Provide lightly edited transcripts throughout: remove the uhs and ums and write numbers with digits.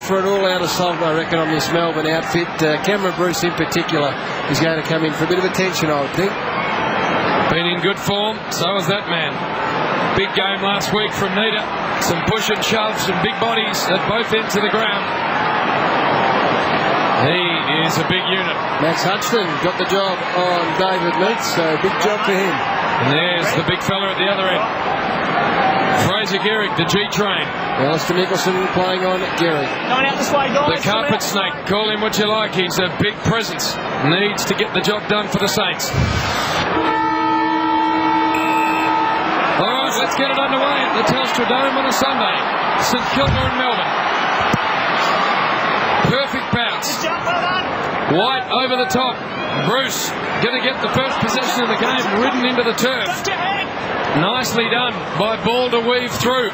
For an all-out assault, I reckon, on this Melbourne outfit. Cameron Bruce in particular is going to come in for a bit of attention, I would think. Been in good form, so is that man. Big game last week from Nita. Some push and shove, some big bodies at both ends of the ground. He is a big unit. Max Hudson got the job on David Meats, so big job for him. And there's the big fella at the other end. Fraser Gehrig, the G-Train. Alistair Nicholson playing on Gehrig. The carpet snake, call him what you like. He's a big presence. Needs to get the job done for the Saints. All right, let's get it underway at the Telstra Dome on a Sunday. St Kilda and Melbourne. Perfect bounce. White over the top. Bruce going to get the first possession of the game, ridden into the turf. Nicely done by Ball to weave through.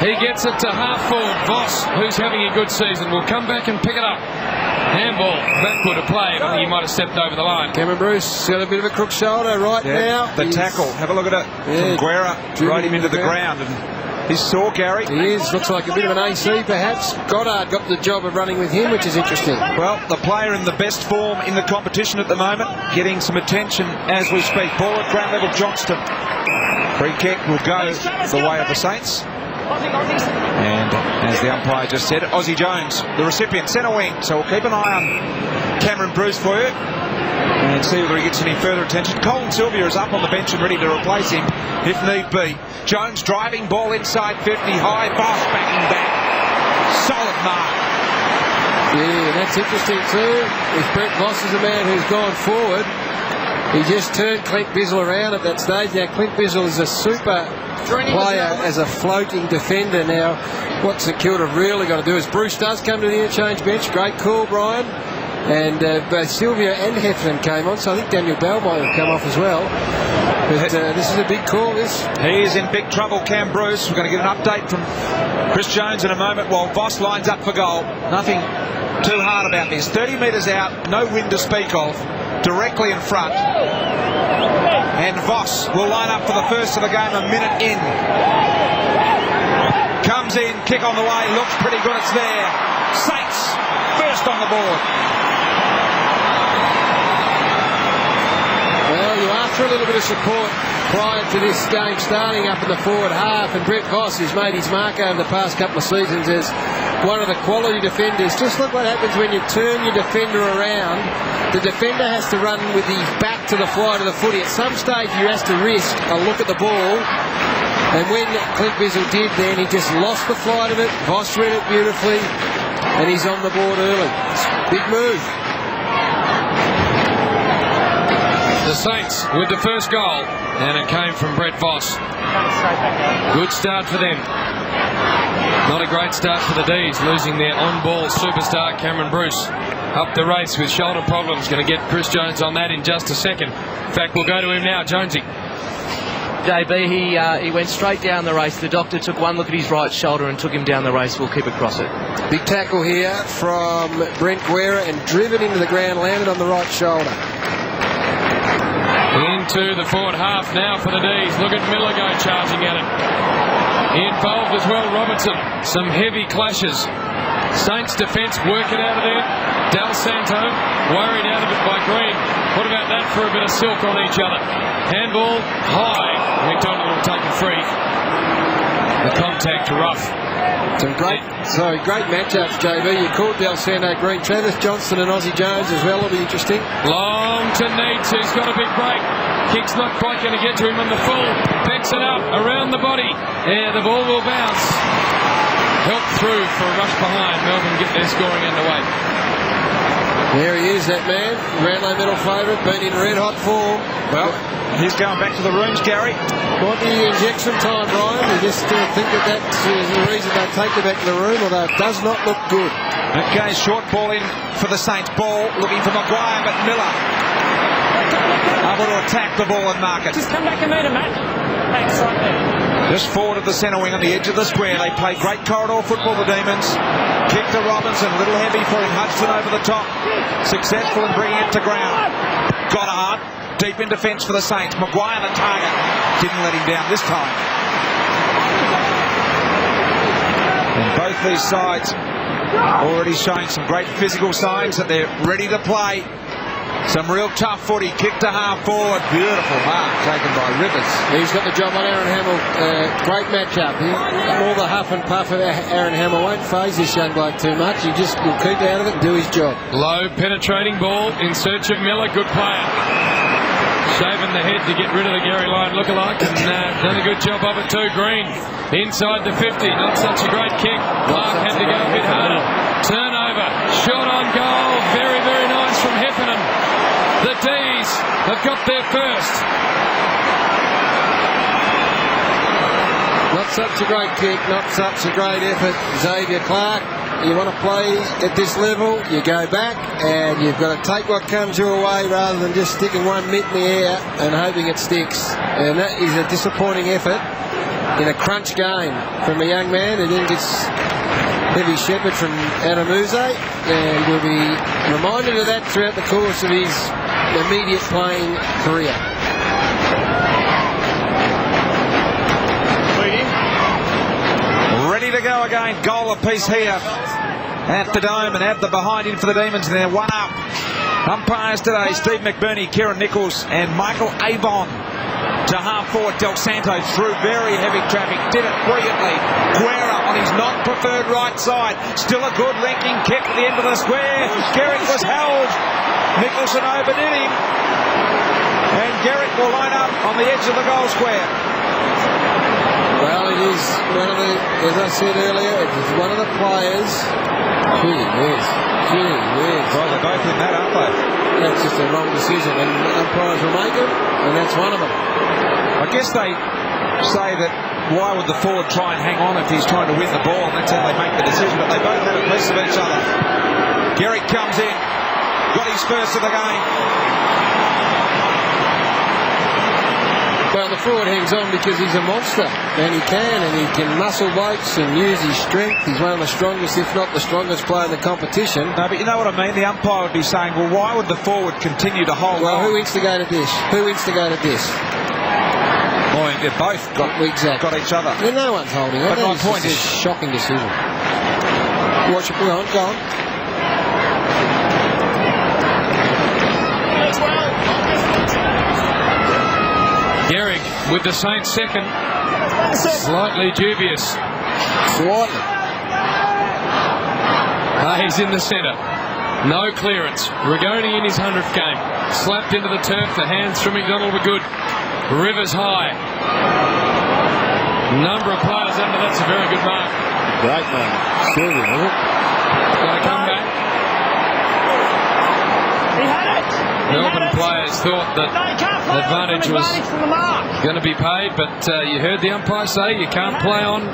He gets it to half forward. Voss, who's having a good season, will come back and pick it up. Handball, backward of play. I think he might have stepped over the line. Cameron Bruce got a bit of a crook shoulder now. The tackle, have a look at it. Yeah, Guerra rode him into the ground. And he's sore, Gary. He is. Looks like a bit of an AC, perhaps. Goddard got the job of running with him, which is interesting. Well, the player in the best form in the competition at the moment, getting some attention as we speak. Ball at ground level, Johnston. Free kick will go the way of the Saints. And as the umpire just said, Aussie Jones, the recipient, centre wing. So we'll keep an eye on Cameron Bruce for you and see whether he gets any further attention. Colin Sylvia is up on the bench and ready to replace him if need be. Jones driving, ball inside 50, high, Voss backing back. Solid mark. Yeah, that's interesting too. If Brett Voss is a man who's gone forward, he just turned Clint Bizzle around at that stage. Now, Clint Bizzle is a super player as a floating defender. Now, what St Kilda really got to do is Bruce does come to the interchange bench. Great call, Brian. And both Sylvia and Heffernan came on, so I think Daniel Bell might have come off as well. But this is a big call, this. He is in big trouble, Cam Bruce. We're going to get an update from Chris Jones in a moment while Voss lines up for goal. Nothing too hard about this. 30 metres out, no wind to speak of, directly in front. And Voss will line up for the first of the game a minute in. Comes in, kick on the way, looks pretty good, it's there. Saints, first on the board. Well, you asked for a little bit of support prior to this game starting up in the forward half, and Brett Voss, who's made his mark over the past couple of seasons as one of the quality defenders. Just look what happens when you turn your defender around. The defender has to run with his back to the flight of the footy. At some stage, he has to risk a look at the ball. And when Clint Bizzle did then, he just lost the flight of it. Voss read it beautifully, and he's on the board early. It's a big move. The Saints with the first goal, and it came from Brett Voss. Good start for them. Not a great start for the D's, losing their on-ball superstar Cameron Bruce. Up the race with shoulder problems. Going to get Chris Jones on that in just a second. In fact, we'll go to him now. Jonesy. JB, he went straight down the race. The doctor took one look at his right shoulder and took him down the race. We'll keep across it. Big tackle here from Brent Guerra and driven into the ground, landed on the right shoulder. Into the forward half now for the D's. Look at Miller go charging at it. Involved as well, Robertson. Some heavy clashes. Saints defence working out of there. Del Santo worried out of it by Green. What about that for a bit of silk on each other? Handball high. McDonald will take it free. The contact rough. Some great matchups, JB. You called Del Santo Green. Travis Johnston and Aussie Jones as well will be interesting. Long to Neitz, who's got a big break. Kick's not quite going to get to him on the full. Picks it up around the body. Yeah, the ball will bounce. Help through for a rush behind. Melbourne get their scoring underway. There he is, that man. Brownlow medal favourite, been in red hot form. Well, he's going back to the rooms, Gary. Might be injection time, Ryan. We just think that's the reason they take it back to the room, although it does not look good. Okay, short ball in for the Saints. Ball looking for Maguire, but Miller able to attack the ball and mark it. Just come back a metre, Matt. Thanks, right there. Just forward of the centre wing on the edge of the square. They play great corridor football, the Demons. Kick to Robinson, a little heavy for him. Hudson over the top. Successful in bringing it to ground. Goddard, deep in defence for the Saints. Maguire the target. Didn't let him down this time. And both these sides already showing some great physical signs that they're ready to play. Some real tough footy. Kick to half forward. Beautiful mark taken by Rivers. He's got the job on Aaron Hamill. Great matchup. All the huff and puff of Aaron Hamill won't faze this young bloke too much. He just will keep out of it and do his job. Low penetrating ball in search of Miller. Good player. Shaving the head to get rid of the Gary Lyon lookalike, and done a good job of it too. Green inside the 50. Not such a great kick. Clark had to go a bit harder. Turnover. Shot on goal. Very, very nice from Heffernan. The D's have got their first. Not such a great kick, not such a great effort. Xavier Clark, you want to play at this level, you go back and you've got to take what comes your way rather than just sticking one mitt in the air and hoping it sticks. And that is a disappointing effort in a crunch game from a young man who then gets heavy shepherd from Adamuze, and will be reminded of that throughout the course of his immediate playing career. Ready to go again. Goal apiece here at the Dome, and at the behind in for the Demons. And they're one up. Umpires today: Steve McBurney, Kieran Nichols, and Michael Avon. To half forward, Del Santo through very heavy traffic. Did it brilliantly. Guerra on his non-preferred right side. Still a good linking kick at the end of the square. Garrick was held. Nicholson overdid him. And Garrick will line up on the edge of the goal square. Well, it is one of the, as I said earlier, it is one of the players. Gee whiz. Well, they're both in that, aren't they? That's just a wrong decision, and umpires will make it, and that's one of them. I guess they say that why would the forward try and hang on if he's trying to win the ball, and that's how they make the decision, but they both have a piece of each other. Garrick comes in, got his first of the game. Well, the forward hangs on because he's a monster, and he can muscle blokes and use his strength. He's one of the strongest, if not the strongest player in the competition. No, but you know what I mean? The umpire would be saying, well, why would the forward continue to hold on? Who instigated this? Who instigated this? Well, they've both got each other. Yeah, no one's holding it. But my point is, a shocking decision. Watch it, go on. Garrick with the Saints second. Slightly dubious. Slightly. Hayes in the centre. No clearance. Rigoni in his 100th game. Slapped into the turf. The hands from McDonald were good. Rivers high. Number of players under. That's a very good mark. Great mark. Still, isn't it? Got to come back. Melbourne players thought that advantage was going to be paid, but you heard the umpire say you can't play on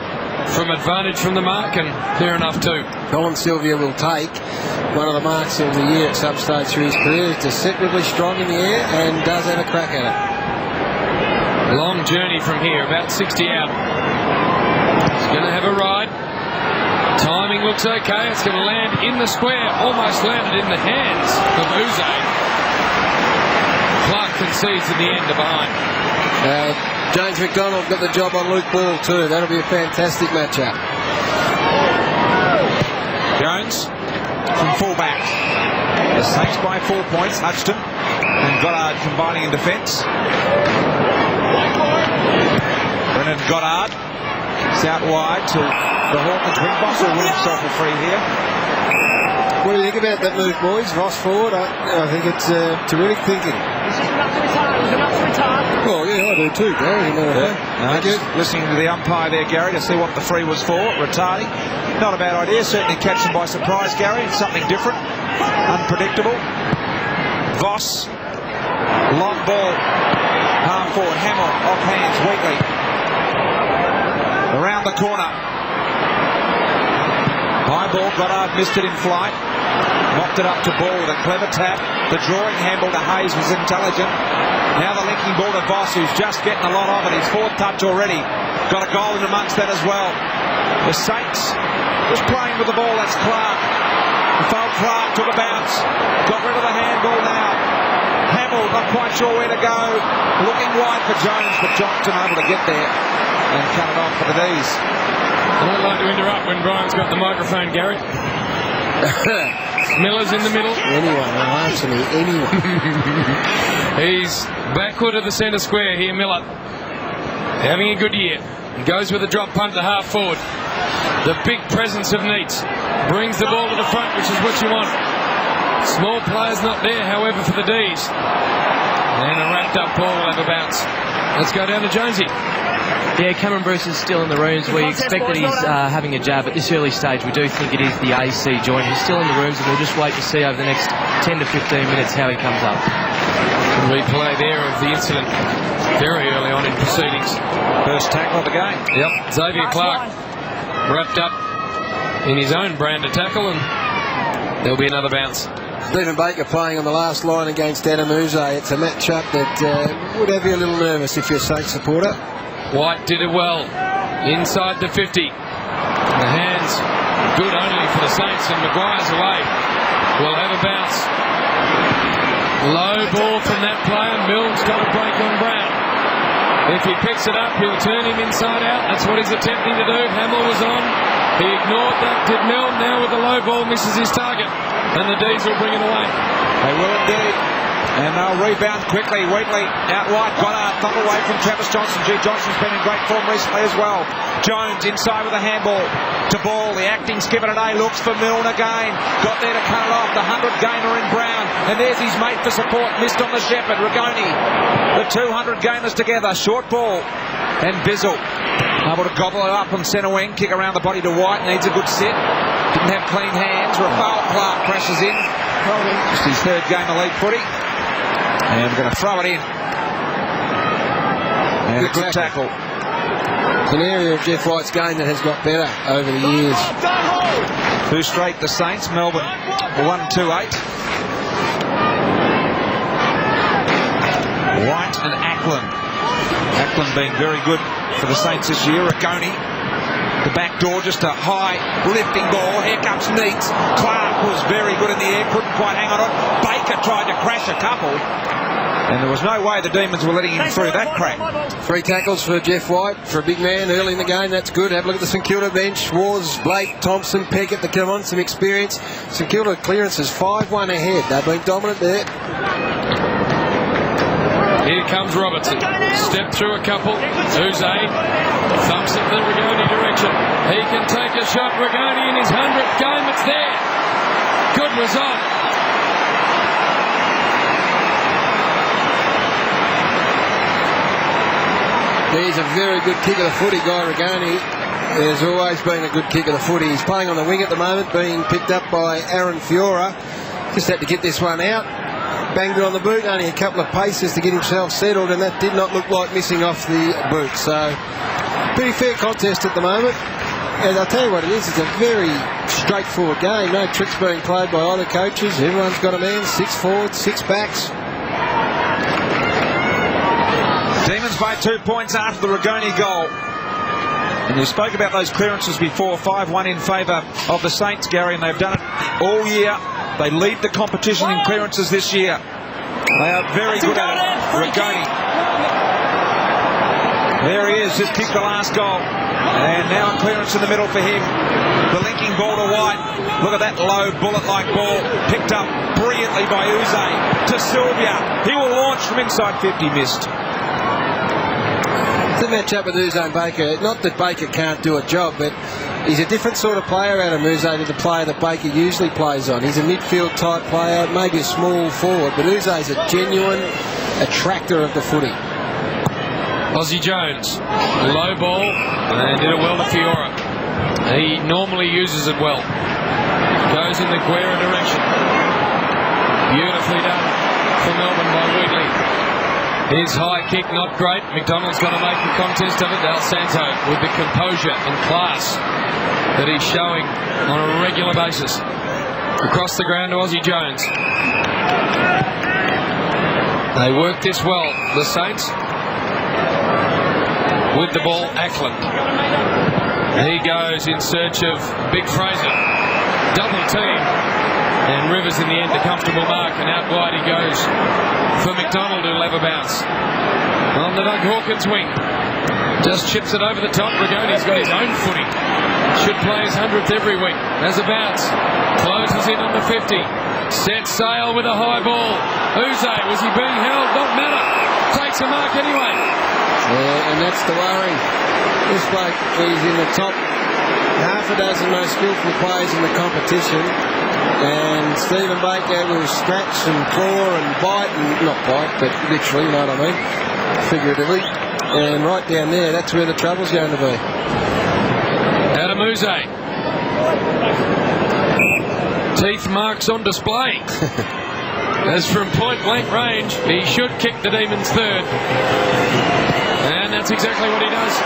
from advantage from the mark, and fair enough too. Colin Sylvia will take one of the marks of the year at some stage through his career. He's deceptively strong in the air and does have a crack at it. Long journey from here, about 60 out. He's going to have a ride. Timing looks okay. It's going to land in the square. Almost landed in the hands of Uze. Clark concedes in the end to behind. James McDonald got the job on Luke Ball too. That'll be a fantastic matchup. Jones from fullback. The Saints by 4 points. Hutchton and Goddard combining in defence. Brennan Goddard. It's out wide to the Hawkins wing. Voss will win himself a free here. What do you think about that move, boys? Voss forward. I think it's terrific thinking. Oh, yeah, I do too, Gary. Just listening to the umpire there, Gary, to see what the free was for. Retarding. Not a bad idea. Certainly catch them by surprise, Gary. It's something different. Unpredictable. Voss. Long ball. Half forward. Hamill. Off hands. Wheatley. Around the corner. High ball. Goddard missed it in flight. Mopped it up to Ball with a clever tap. The drawing handle to Hayes was intelligent. Now the linking ball to Voss, who's just getting a lot of it. His fourth touch already. Got a goal in amongst that as well. The Saints just playing with the ball. That's Clark. The foul Clark took a bounce. Got rid of the handball now. Hamill not quite sure where to go. Looking wide for Jones, but Johnson able to get there and cut it off for the D's. I don't like to interrupt when Brian's got the microphone, Gary. Miller's in the middle. Anyone, answer me, anyone. He's backward of the centre square here, Miller. Having a good year. He goes with a drop punt to half forward. The big presence of Neitz brings the ball to the front, which is what you want. Small players not there, however, for the D's. And a wrapped up ball will have a bounce. Let's go down to Jonesy. Yeah, Cameron Bruce is still in the rooms. We expect that he's having a jab at this early stage. We do think it is the AC joint. He's still in the rooms, and we'll just wait to see over the next 10 to 15 minutes how he comes up. Replay there of the incident very early on in proceedings. First tackle of the game. Yep, Xavier Clark wrapped up in his own brand of tackle, and there'll be another bounce. Stephen Baker playing on the last line against Adam Uze. It's a match-up that would have you a little nervous if you're a Saints supporter. White did it well inside the 50. The hands good only for the Saints, and Maguire's away. We'll have a bounce. Low ball from that player. Milne's got a break on Brown. If he picks it up, he'll turn him inside out. That's what he's attempting to do. Hamill was on. He ignored that, did Milne. Now with the low ball, misses his target. And the D's will bring it away. They will indeed. And they'll rebound quickly. Wheatley out wide, got a thump away from Travis Johnson. G. Johnson's been in great form recently as well. Jones inside with a handball to Ball. The acting skipper today looks for Milne again. Got there to cut it off. The 100 gamer in Brown. And there's his mate for support. Missed on the Shepherd. Rigoni. The 200 gamers together. Short ball. And Bizzle able to gobble it up on centre wing. Kick around the body to White. Needs a good sit. Didn't have clean hands. Rafael Clark crashes in. Just his third game of league footy. And we're going to throw it in. And a good tackle. It's an area of Jeff White's game that has got better over the years. Two straight the Saints. Melbourne 1-2-8. White and Ackland. Ackland being very good for the Saints this year. Rigoni. The back door, just a high lifting ball. Here comes Neitz. Clark was very good in the air, couldn't quite hang on it. Baker tried to crash a couple, and there was no way the Demons were letting him through that crack. 3 tackles for Jeff White, for a big man early in the game. That's good. Have a look at the St Kilda bench. Wars, Blake, Thompson, Peckett to come on, some experience. St Kilda clearances 5-1 ahead. They've been dominant there. Here comes Robertson. Step through a couple. Uze thumps it the Rigoni direction. He can take a shot. Rigoni in his 100th game. It's there. Good result. He's a very good kick of the footy, Guy Rigoni. There's always been a good kick of the footy. He's playing on the wing at the moment, being picked up by Aaron Fiora. Just had to get this one out. Banged it on the boot, only a couple of paces to get himself settled, and that did not look like missing off the boot. So, pretty fair contest at the moment. And I'll tell you what it is, it's a very straightforward game. No tricks being played by either coaches. Everyone's got a man, 6 forwards, 6 backs. Demons by 2 points after the Rigoni goal. And you spoke about those clearances before, 5-1 in favour of the Saints, Gary, and they've done it all year. They lead the competition in clearances this year. They are very good at it. Rigoni. There he is, just kicked the last goal. And now a clearance in the middle for him. The linking ball to White. Look at that low bullet-like ball. Picked up brilliantly by Uze. To Sylvia. He will launch from inside 50, missed. The match up with Uze and Baker. Not that Baker can't do a job, but he's a different sort of player out of Uze to the player that Baker usually plays on. He's a midfield type player, maybe a small forward, but Uze's a genuine attractor of the footy. Aussie Jones, low ball, and did it well to Fiora. He normally uses it well. Goes in the Guerra direction. Beautifully done for Melbourne by Wheatley. His high kick, not great. McDonald's going to make a contest of it. Del Santo with the composure and class that he's showing on a regular basis. Across the ground to Aussie Jones. They work this well, the Saints. With the ball, Ackland. He goes in search of Big Fraser. Double team. And Rivers in the end, a comfortable mark, and out wide he goes for McDonald, who'll have a bounce. On the Doug Hawkins wing. Just chips it over the top. Rigoni's got his own footing. Should play his 100th every week. There's a bounce. Closes in on the 50. Set sail with a high ball. Uze, was he being held? Don't matter. Takes a mark anyway. Yeah, and that's the worry. This bloke, he's in the top half a dozen most skillful players in the competition. And Stephen Baker will scratch and claw and bite, and not bite, but literally, you know what I mean, figuratively. And right down there, that's where the trouble's going to be. Adam Uze. Teeth marks on display. As from point blank range, he should kick the Demons third. And that's exactly what he does.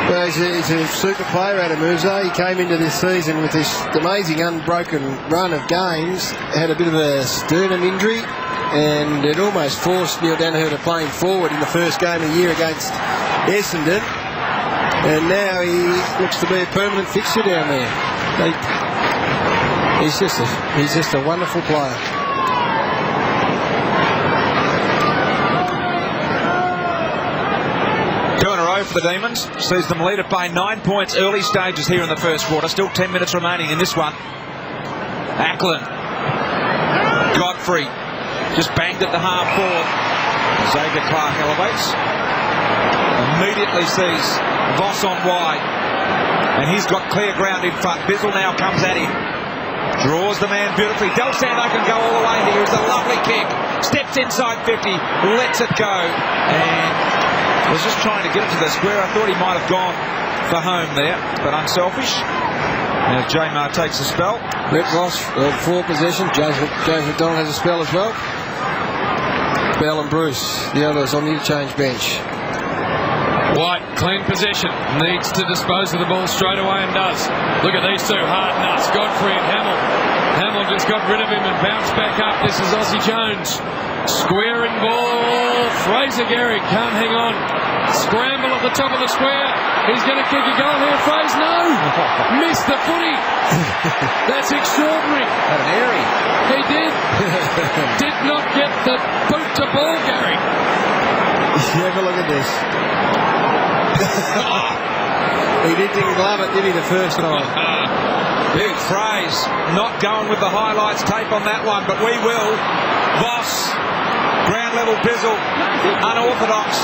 Well, he's a super player, Adam Uze. He came into this season with this amazing unbroken run of games, had a bit of a sternum injury, and it almost forced Neil Danaher to play him forward in the first game of the year against Essendon. And now he looks to be a permanent fixture down there. He's just a wonderful player. For the Demons, sees them lead it by 9 points early stages here in the first quarter. Still 10 minutes remaining in this one. Ackland, Godfrey just banged at the half forward. Xavier Clark elevates, immediately sees Voss on wide, and he's got clear ground in front. Bizzle now comes at him, draws the man beautifully. Del Santo can go all the way here. It's a lovely kick, steps inside 50, lets it go, and was just trying to get it to the square. I thought he might have gone for home there, but unselfish. Now J-Mar takes a spell. Brett Ross, 4 possession. James McDonald has a spell as well. Bell and Bruce, the others on the interchange bench. White, clean possession, needs to dispose of the ball straight away and does. Look at these two hard nuts, Godfrey and Hamill. Hamill just got rid of him and bounced back up. This is Aussie Jones. Squaring ball. Fraser Gehrig can't hang on. Scramble at the top of the square. He's going to kick a goal here. Fraser, no! Missed the footy. That's extraordinary. Had an airy. He did. Did not get the boot to ball, Gehrig. Have a look at this. He didn't glove it, did he, the first time? Big phrase. Not going with the highlights tape on that one, but we will. Voss, ground level Bizzle, unorthodox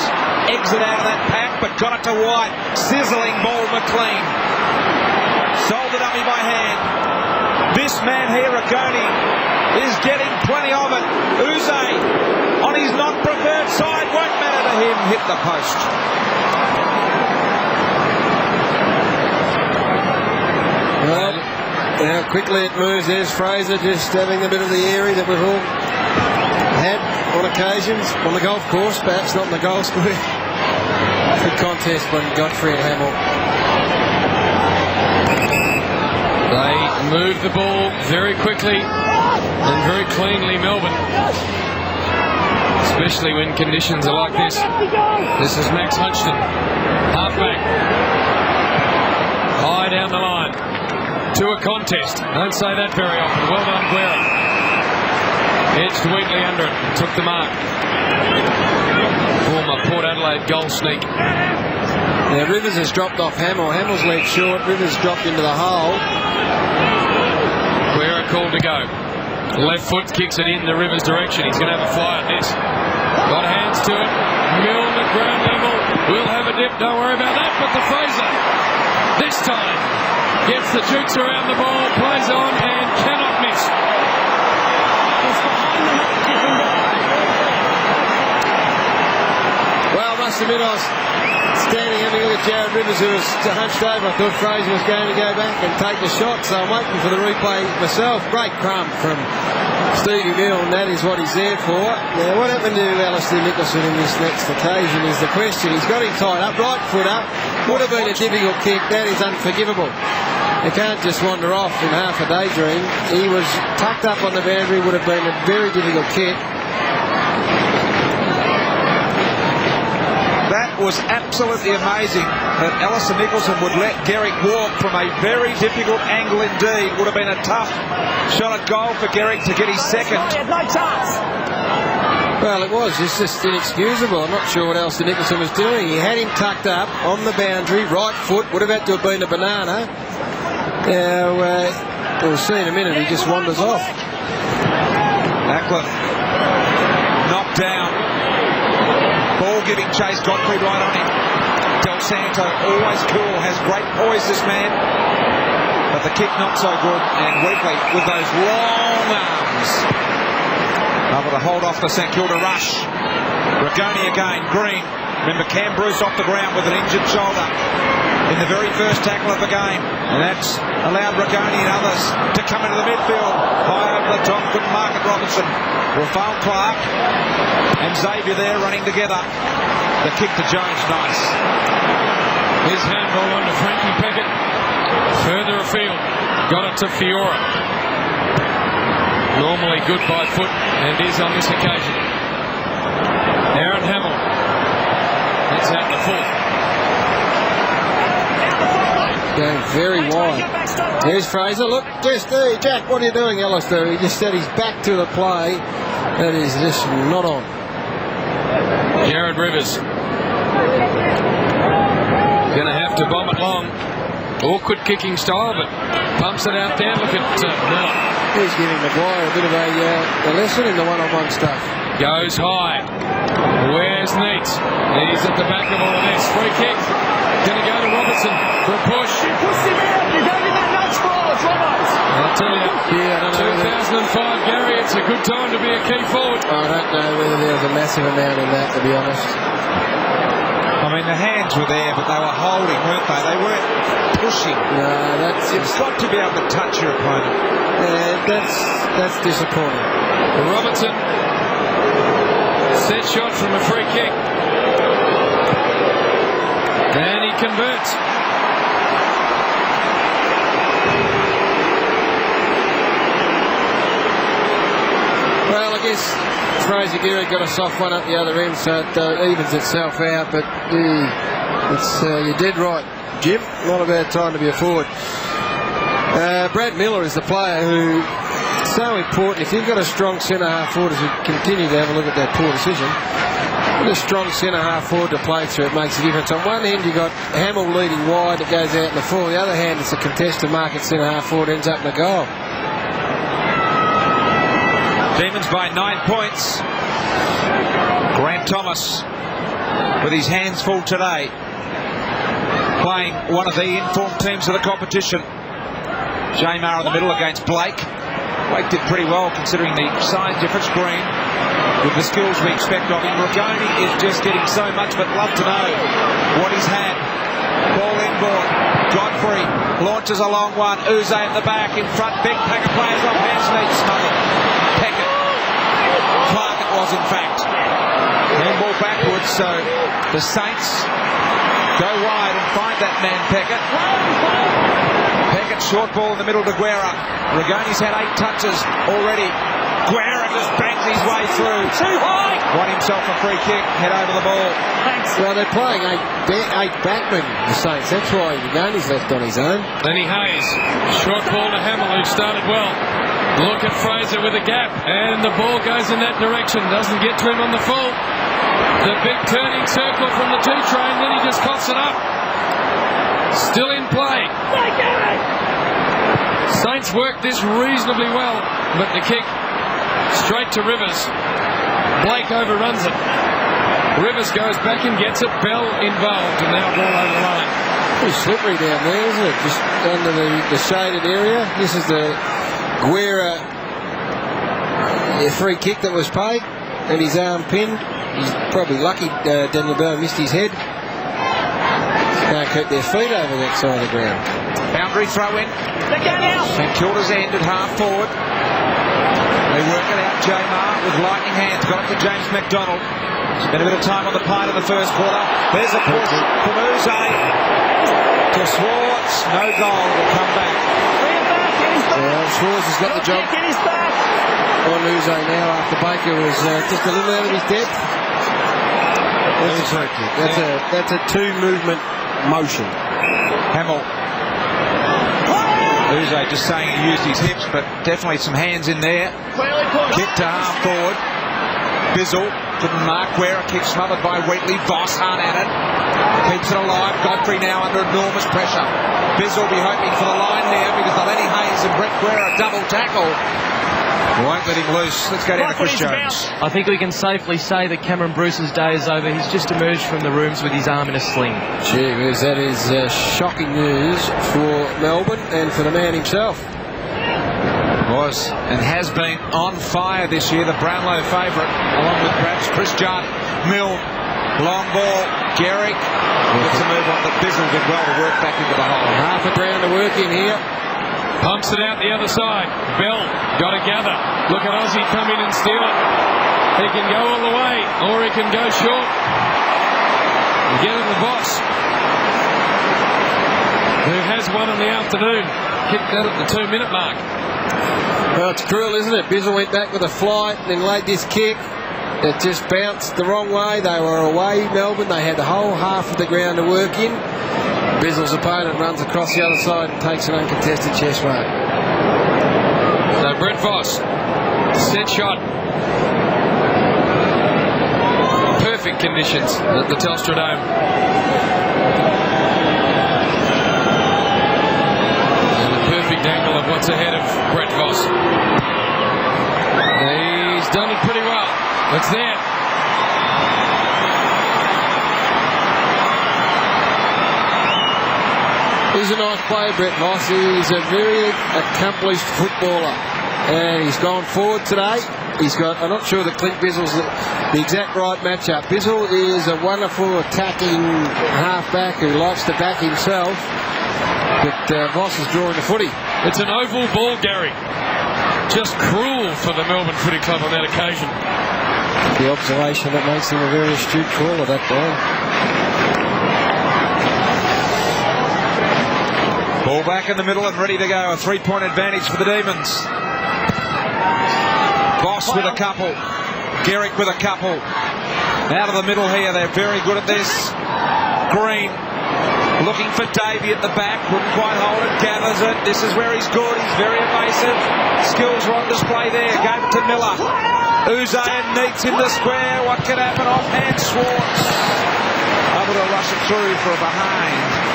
exit out of that pack, but got it to White. Sizzling ball, McLean. Sold the dummy by hand. This man here, Ragoni, is getting plenty of it. Uze, on his non-preferred side, won't matter to him, hit the post. Well, how quickly it moves. There's Fraser just having a bit of the airy that we've all had on occasions on the golf course, perhaps not in the goal square. Good contest by Godfrey and Hamill. They move the ball very quickly and very cleanly, Melbourne. Especially when conditions are like this. This is Max Hodgson, halfback. High down the line. To a contest. Don't say that very often. Well done, Guerra. Edged Wheatley under it. Took the mark. Former Port Adelaide goal sneak. Now Rivers has dropped off Hamill. Hamill's leg short. Rivers dropped into the hole. Guerra called to go. Left foot kicks it in the Rivers direction. He's going to have a fly at this. Got hands to it. Milne at ground level. Will have a dip. Don't worry about that. But the Fraser this time gets the jukes around the ball, plays on and cannot miss. Well, I must admit, I was standing having a look at Jared Rivers, who was hunched over. I thought Fraser was going to go back and take the shot, so I'm waiting for the replay myself. Great crumb from Stevie Milne, that is what he's there for. Now, what happened to Alistair Nicholson in this next occasion is the question. He's got him tied up, right foot up. Would have been a difficult kick. That is unforgivable. You can't just wander off in half a daydream. He was tucked up on the boundary, would have been a very difficult kick. That was absolutely amazing that Alistair Nicholson would let Gehrig walk from a very difficult angle indeed. Would have been a tough shot at goal for Gehrig to get his second. No chance. Well, it was. It's just inexcusable. I'm not sure what else the Nicholson was doing. He had him tucked up on the boundary, right foot. Would have had to have been a banana. Now, we'll see in a minute. He just wanders off. Ackland knocked down. Ball giving chase. Godfrey right on him. Del Santo, always cool, has great poise, this man. But the kick not so good. And Weekly with those long arms. Able to hold off the St Kilda rush. Rigoni again. Green. Remember Cam Bruce off the ground with an injured shoulder in the very first tackle of the game. And that's allowed Rigoni and others to come into the midfield. High over the top. Couldn't mark it, Robinson. Rafael Clark and Xavier there running together. The kick to Jones, nice. His handball on to Frankie Peckett. Further afield. Got it to Fiora. Normally good by foot, and is on this occasion. Aaron Hamill. That's out the full. Going very wide. There's Fraser. Look, just there. Jack, what are you doing, Alistair? He just said he's back to the play. That is just not on. Jared Rivers. Going to have to bomb it long. Awkward kicking style, but pumps it out there. Look at Miller. He's giving Maguire a bit of a lesson in the one-on-one stuff. Goes high. Where's Neat? He's at the back of all of this. Free kick. Going to go to Robertson for a push. You pushed him out. You gave him that nudge for us, Robert. I'll tell you, Yeah, I don't know 2005, Gary, it's a good time to be a key forward. I don't know whether there was a massive amount in that, to be honest. I mean, the hands were there, but they were holding, weren't they? They weren't pushing. No, You've got to be able to touch your opponent. That's disappointing. Robertson. Set shot from a free kick. And he converts. Well, I guess Fraser Geary got a soft one up the other end, so it evens itself out. But you're dead right, Jim. Not a bad time to be a forward. Brad Miller is the player who is so important. If you've got a strong centre-half forward, as we continue to have a look at that poor decision, with a strong centre-half forward to play through, it makes a difference. On one hand, you've got Hamill leading wide, it goes out in the full. The other hand, it's a contested market centre-half forward, ends up in the goal. Demons by 9 points. Grant Thomas with his hands full today, playing one of the informed teams of the competition. Jamar in the middle against Blake. Blake did pretty well considering the size difference. Green with the skills we expect of him. Rigoni is just getting so much, but love to know what he's had. Ball inboard. Godfrey launches a long one. Uze at the back, in front. Big pack of players off hands. Needs smothered. Peckett. Clark it was, in fact. Handball backwards, so the Saints go wide and find that man Peckett. Peckett short ball in the middle to Guerra. Rigoni's had 8 touches already. Guerra just bangs his way through. Too high. Won himself a free kick. Head over the ball. Thanks. Well, they're playing eight backmen, the Saints. That's why Rigoni's left on his own. Lenny Hayes. Short ball to Hamill, who started well. Look at Fraser with a gap. And the ball goes in that direction. Doesn't get to him on the full. The big turning circle from the G-train. Then he just coughs it up. Still in play. Saints worked this reasonably well, but the kick straight to Rivers. Blake overruns it. Rivers goes back and gets it. Bell involved, and now ball over the line. Pretty slippery down there, isn't it? Just under the shaded area. This is the Guerra free kick that was paid, and his arm pinned. He's probably lucky Daniel Bell missed his head. Can't keep their feet over that side of the ground. Boundary throw in. St Kilda's end at half forward. They work it out. Jamar with lightning hands. Got it to James McDonald. Spent a bit of time on the pine in the first quarter. There's a push from Uze to Schwartz. No goal. Will come back. Schwartz has got the job on Uze now after Baker was just a little out of his depth. That's a two-movement motion. Hamill. Uze just saying he used his hips, but definitely some hands in there. Kick to half forward. Bizzle couldn't mark where. A kick smothered by Wheatley. Voss hard at it. Keeps it alive. Godfrey now under enormous pressure. Bizzle will be hoping for the line here because the Lenny Hayes and Brett Guerra double tackle. Won't let him loose. Let's go down to Chris Jones. I think we can safely say that Cameron Bruce's day is over. He's just emerged from the rooms with his arm in a sling. Gee whiz, that is shocking news for Melbourne and for the man himself. Was and has been on fire this year, the Brownlow favourite, along with perhaps Chris Judd. Milne, long ball, Garrick gets a move on, but Bizzle did well to work back into the hole. Half a ground to work in here. Pumps it out the other side. Bell got to gather. Look at Aussie come in and steal it. He can go all the way, or he can go short and get it to the boss, who has one in the afternoon. Kicked that at the 2-minute mark. Well, it's cruel, isn't it? Bizzle went back with a flight and then laid this kick. It just bounced the wrong way. They were away, Melbourne. They had the whole half of the ground to work in. Bizzle's opponent runs across the other side and takes an uncontested chest mark. So Brett Voss, set shot. Perfect conditions at the Telstra Dome. And the perfect angle of what's ahead of Brett Voss. He's done it pretty well. It's there. He's a nice player, Brett Voss. He's a very accomplished footballer. And he's gone forward today. He's got, I'm not sure that Clint Bizzle's the exact right matchup. Bizzle is a wonderful attacking halfback who likes to back himself. But Voss is drawing the footy. It's an oval ball, Gary. Just cruel for the Melbourne Footy Club on that occasion. The observation that makes him a very astute caller, that ball. Ball back in the middle and ready to go. A 3-point advantage for the Demons. Voss with a couple. Garrick with a couple. Out of the middle here. They're very good at this. Green looking for Davey at the back. Couldn't quite hold it. Gathers it. This is where he's good. He's very evasive. Skills are on display there. Gave it to Miller. Uzain neats in the square. What can happen? Offhand Schwartz. Able to rush it through for a behind.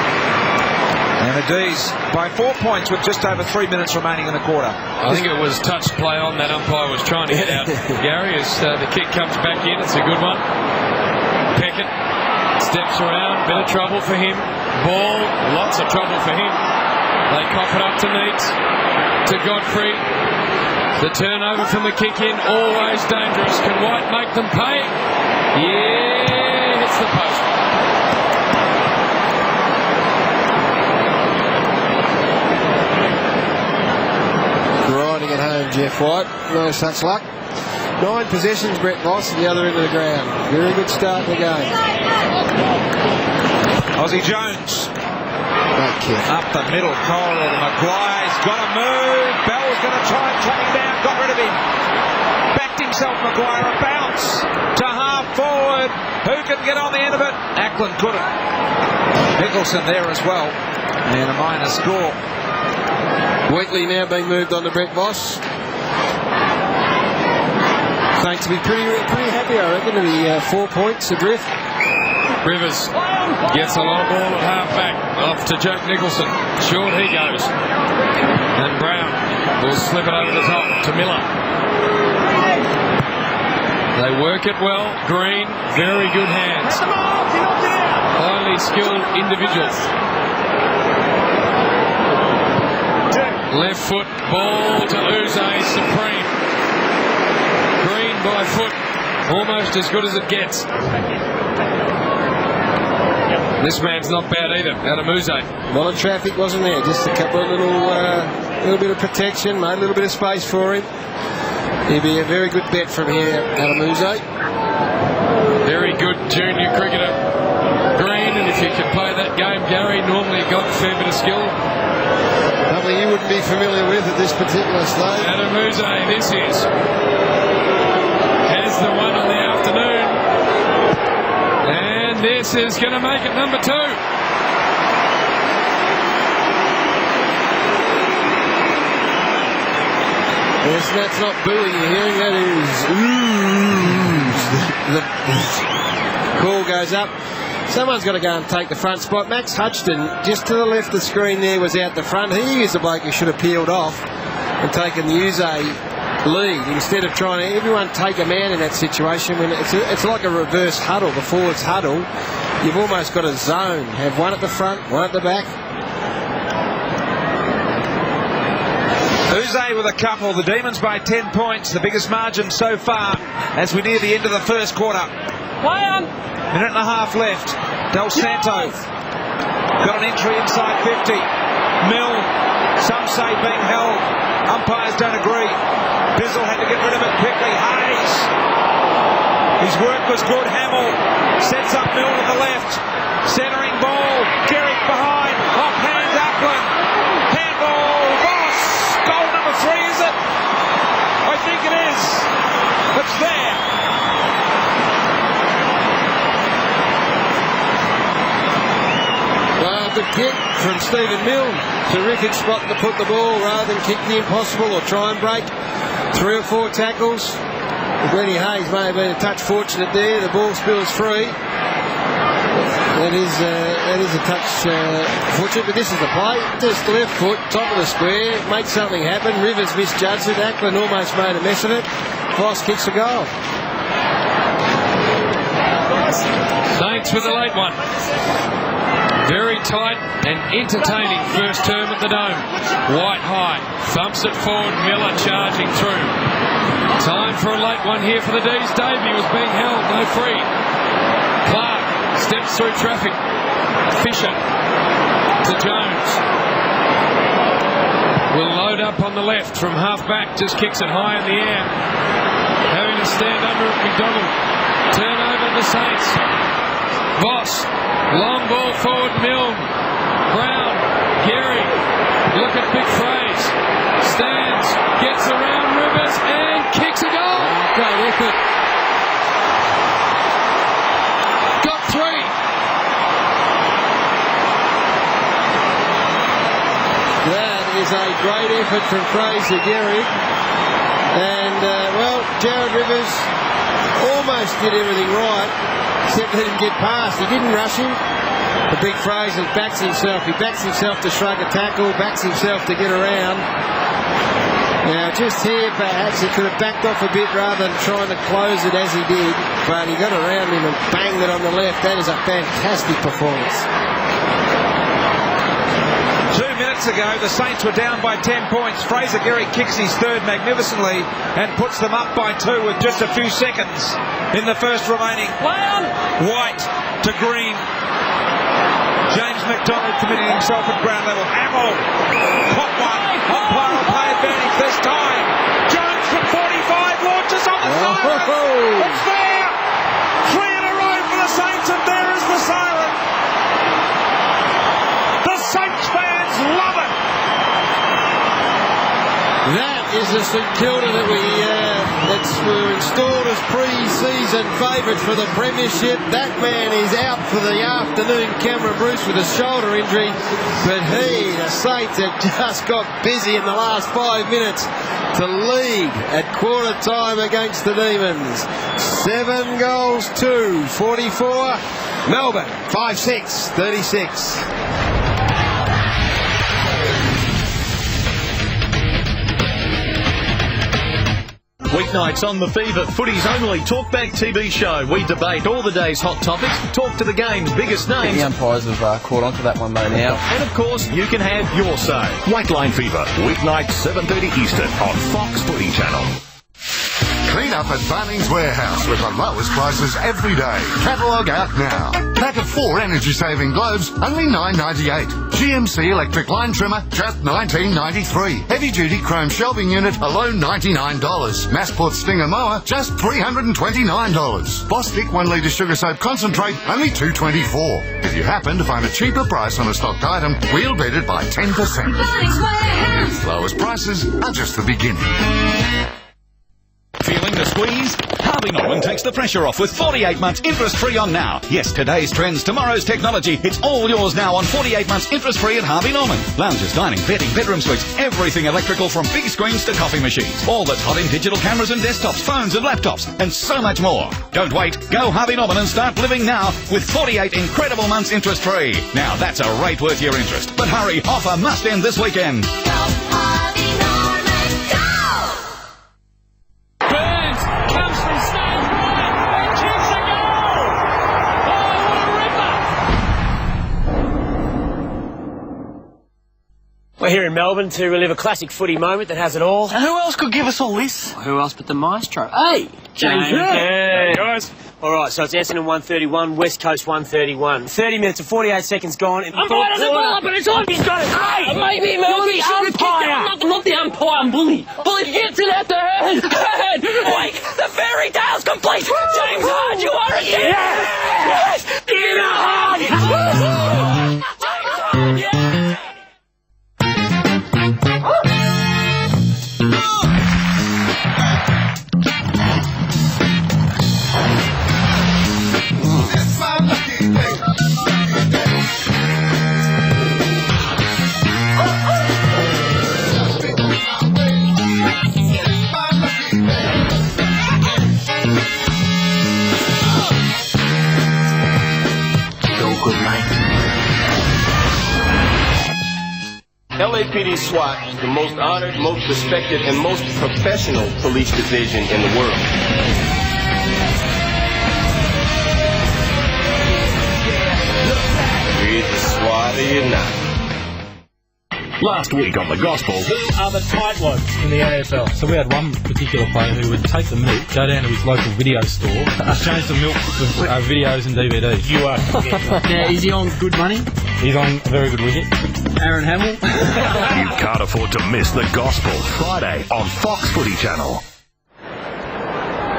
And the D's by 4 points with just over 3 minutes remaining in the quarter. I think it was touch play on that umpire was trying to get out. Gary, as the kick comes back in, it's a good one. Peckett steps around, bit of trouble for him. Ball, lots of trouble for him. They cough it up to Neats, to Godfrey. The turnover from the kick in, always dangerous. Can White make them pay? Yeah, hits the post. Grinding at home, Jeff White. No such luck. 9 possessions, Brett Voss at the other end of the ground. Very good start in the game. Aussie Jones. Great kick. Up the middle corridor. Maguire's got to move. Bell's going to try and track him down. Got rid of him. Backed himself, Maguire. A bounce to half forward. Who can get on the end of it? Ackland couldn't. Nicholson there as well. And a minor score. Wheatley now being moved on to Brett Voss. Saints to be pretty happy, I reckon, to be 4 points adrift. Rivers gets a long ball at half-back off to Jake Nicholson. Short he goes. And Brown will slip it over the top to Miller. They work it well. Green, very good hands. Highly skilled individuals. Left foot, ball to Uze, supreme. Green by foot, almost as good as it gets. This man's not bad either, Adam Uze. A lot of traffic wasn't there, just a couple of little bit of protection, made a little bit of space for him. He'd be a very good bet from here, Adam Uze. Very good junior cricketer. Green, and if you can play that game, Gary, normally got a fair bit of skill. Something you wouldn't be familiar with at this particular stage. Adam Uze, this is. Has the one on the afternoon. And this is going to make it number 2. Yes, that's not booing you're hearing, that is ooh. the call goes up. Someone's got to go and take the front spot. Max Hutchton, just to the left of the screen there, was out the front. He is the bloke who should have peeled off and taken the Uze lead instead of trying to everyone take a man in that situation. When it's like a reverse huddle, the forwards huddle. You've almost got a zone. Have one at the front, one at the back. Uze with a couple. The Demons by 10 points, the biggest margin so far as we near the end of the first quarter. Play on. Minute and a half left. Del Santo got an entry inside 50. Mill, some say being held. Umpires don't agree. Bizzle had to get rid of it quickly. Hayes. His work was good. Hamill sets up Mill to the left. Centering ball. Garrick behind. Offhand Upland. Handball. Ross. Goal number 3, is it? I think it is. It's there. Good kick from Stephen Milne. Terrific spot to put the ball rather than kick the impossible or try and break 3 or 4 tackles. Glennie Hayes may have been a touch fortunate there. The ball spills free. That is a touch fortunate, but this is the play. Just left foot, top of the square, make something happen. Rivers misjudged it. Ackland almost made a mess of it. Voss kicks a goal. Saints with the late one. Very tight and entertaining first term at the Dome. White high, thumps it forward, Miller charging through. Time for a late one here for the D's. Davey was being held, no free. Clark steps through traffic. Fisher to Jones. Will load up on the left from half back, just kicks it high in the air. Having to stand under it, McDonald. Turnover the Saints. Voss, long ball forward, Milne, Brown, Gary, look at Big Fraze, stands, gets around Rivers and kicks a goal. Great effort. Got 3. That is a great effort from Fraser Gary. And, Jared Rivers almost did everything right, except let him get past. He didn't rush him. The Big Fraser backs himself. He backs himself to shrug a tackle, backs himself to get around. Now, just here, perhaps he could have backed off a bit rather than trying to close it as he did. But he got around him and banged it on the left. That is a fantastic performance. 2 minutes ago, the Saints were down by 10 points. Fraser Gary kicks his third magnificently and puts them up by 2 with just a few seconds in the first remaining. White to Green. James McDonald committing himself at ground level. Hamill caught one. Umpire will play advantage this time. Jones from 45 launches on the siren. It's there. 3 in a row for the Saints, and there is the siren. The Saints fans love it. That is the St Kilda that were installed as pre-season favourites for the premiership. That man is out for the afternoon, Cameron Bruce, with a shoulder injury. But the Saints have just got busy in the last 5 minutes to lead at quarter time against the Demons. 7 goals to 44. Melbourne 5-6, 36. Weeknights on The Fever, footy's only talkback TV show. We debate all the day's hot topics, talk to the game's biggest names. The umpires have caught on to that one though now. And of course, you can have your say. White Line Fever, weeknights 7:30 Eastern on Fox Footy Channel. Clean up at Bunnings Warehouse with the lowest prices every day. Catalogue out now. Pack of 4 energy-saving globes, only $9.98. GMC electric line trimmer, just $19.93. Heavy-duty chrome shelving unit, alone $99. Massport Stinger mower, just $329. Bostik 1 litre sugar soap concentrate, only $2.24. If you happen to find a cheaper price on a stocked item, we'll beat it by 10%. Lowest prices are just the beginning. Feeling the squeeze? Harvey Norman Melbourne takes the pressure off with 48 months interest-free on Now. Yes, today's trends, tomorrow's technology. It's all yours now on 48 months interest-free at Harvey Norman. Lounges, dining, bedding, bedroom suites, everything electrical from big screens to coffee machines. All that's hot in digital cameras and desktops, phones and laptops, and so much more. Don't wait. Go Harvey Norman and start living now with 48 incredible months interest-free. Now, that's a rate worth your interest. But hurry, offer must end this weekend. Burns comes from stage right and kicks a goal. Oh, what a ripper. We're here in Melbourne to relive a classic footy moment that has it all. Who else could give us all this? Who else but the maestro? Hey, James. Hey, guys. All right, so it's Essendon 131, West Coast 131. 30 minutes and 48 seconds gone. Umpire doesn't ball up, but it's on. He's got it. Hey, maybe Melbourne should umpire. Not the umpire, I'm bully. Bully gets it at the head. Wait, the fairy tale's complete. James Hard, you are a king. Yes. Give it a hug. James Hard, yeah. LAPD SWAT is the most honored, most respected, and most professional police division in the world. You're either SWAT or you're not. Last week on The Gospel. Who are the tightwads in the AFL? So we had one particular player who would take the milk, go down to his local video store, exchange the milk with videos and DVDs. You are. Now, is he on good money? He's on a very good wicket. Aaron Hamill. You can't afford to miss The Gospel. Friday on Fox Footy Channel.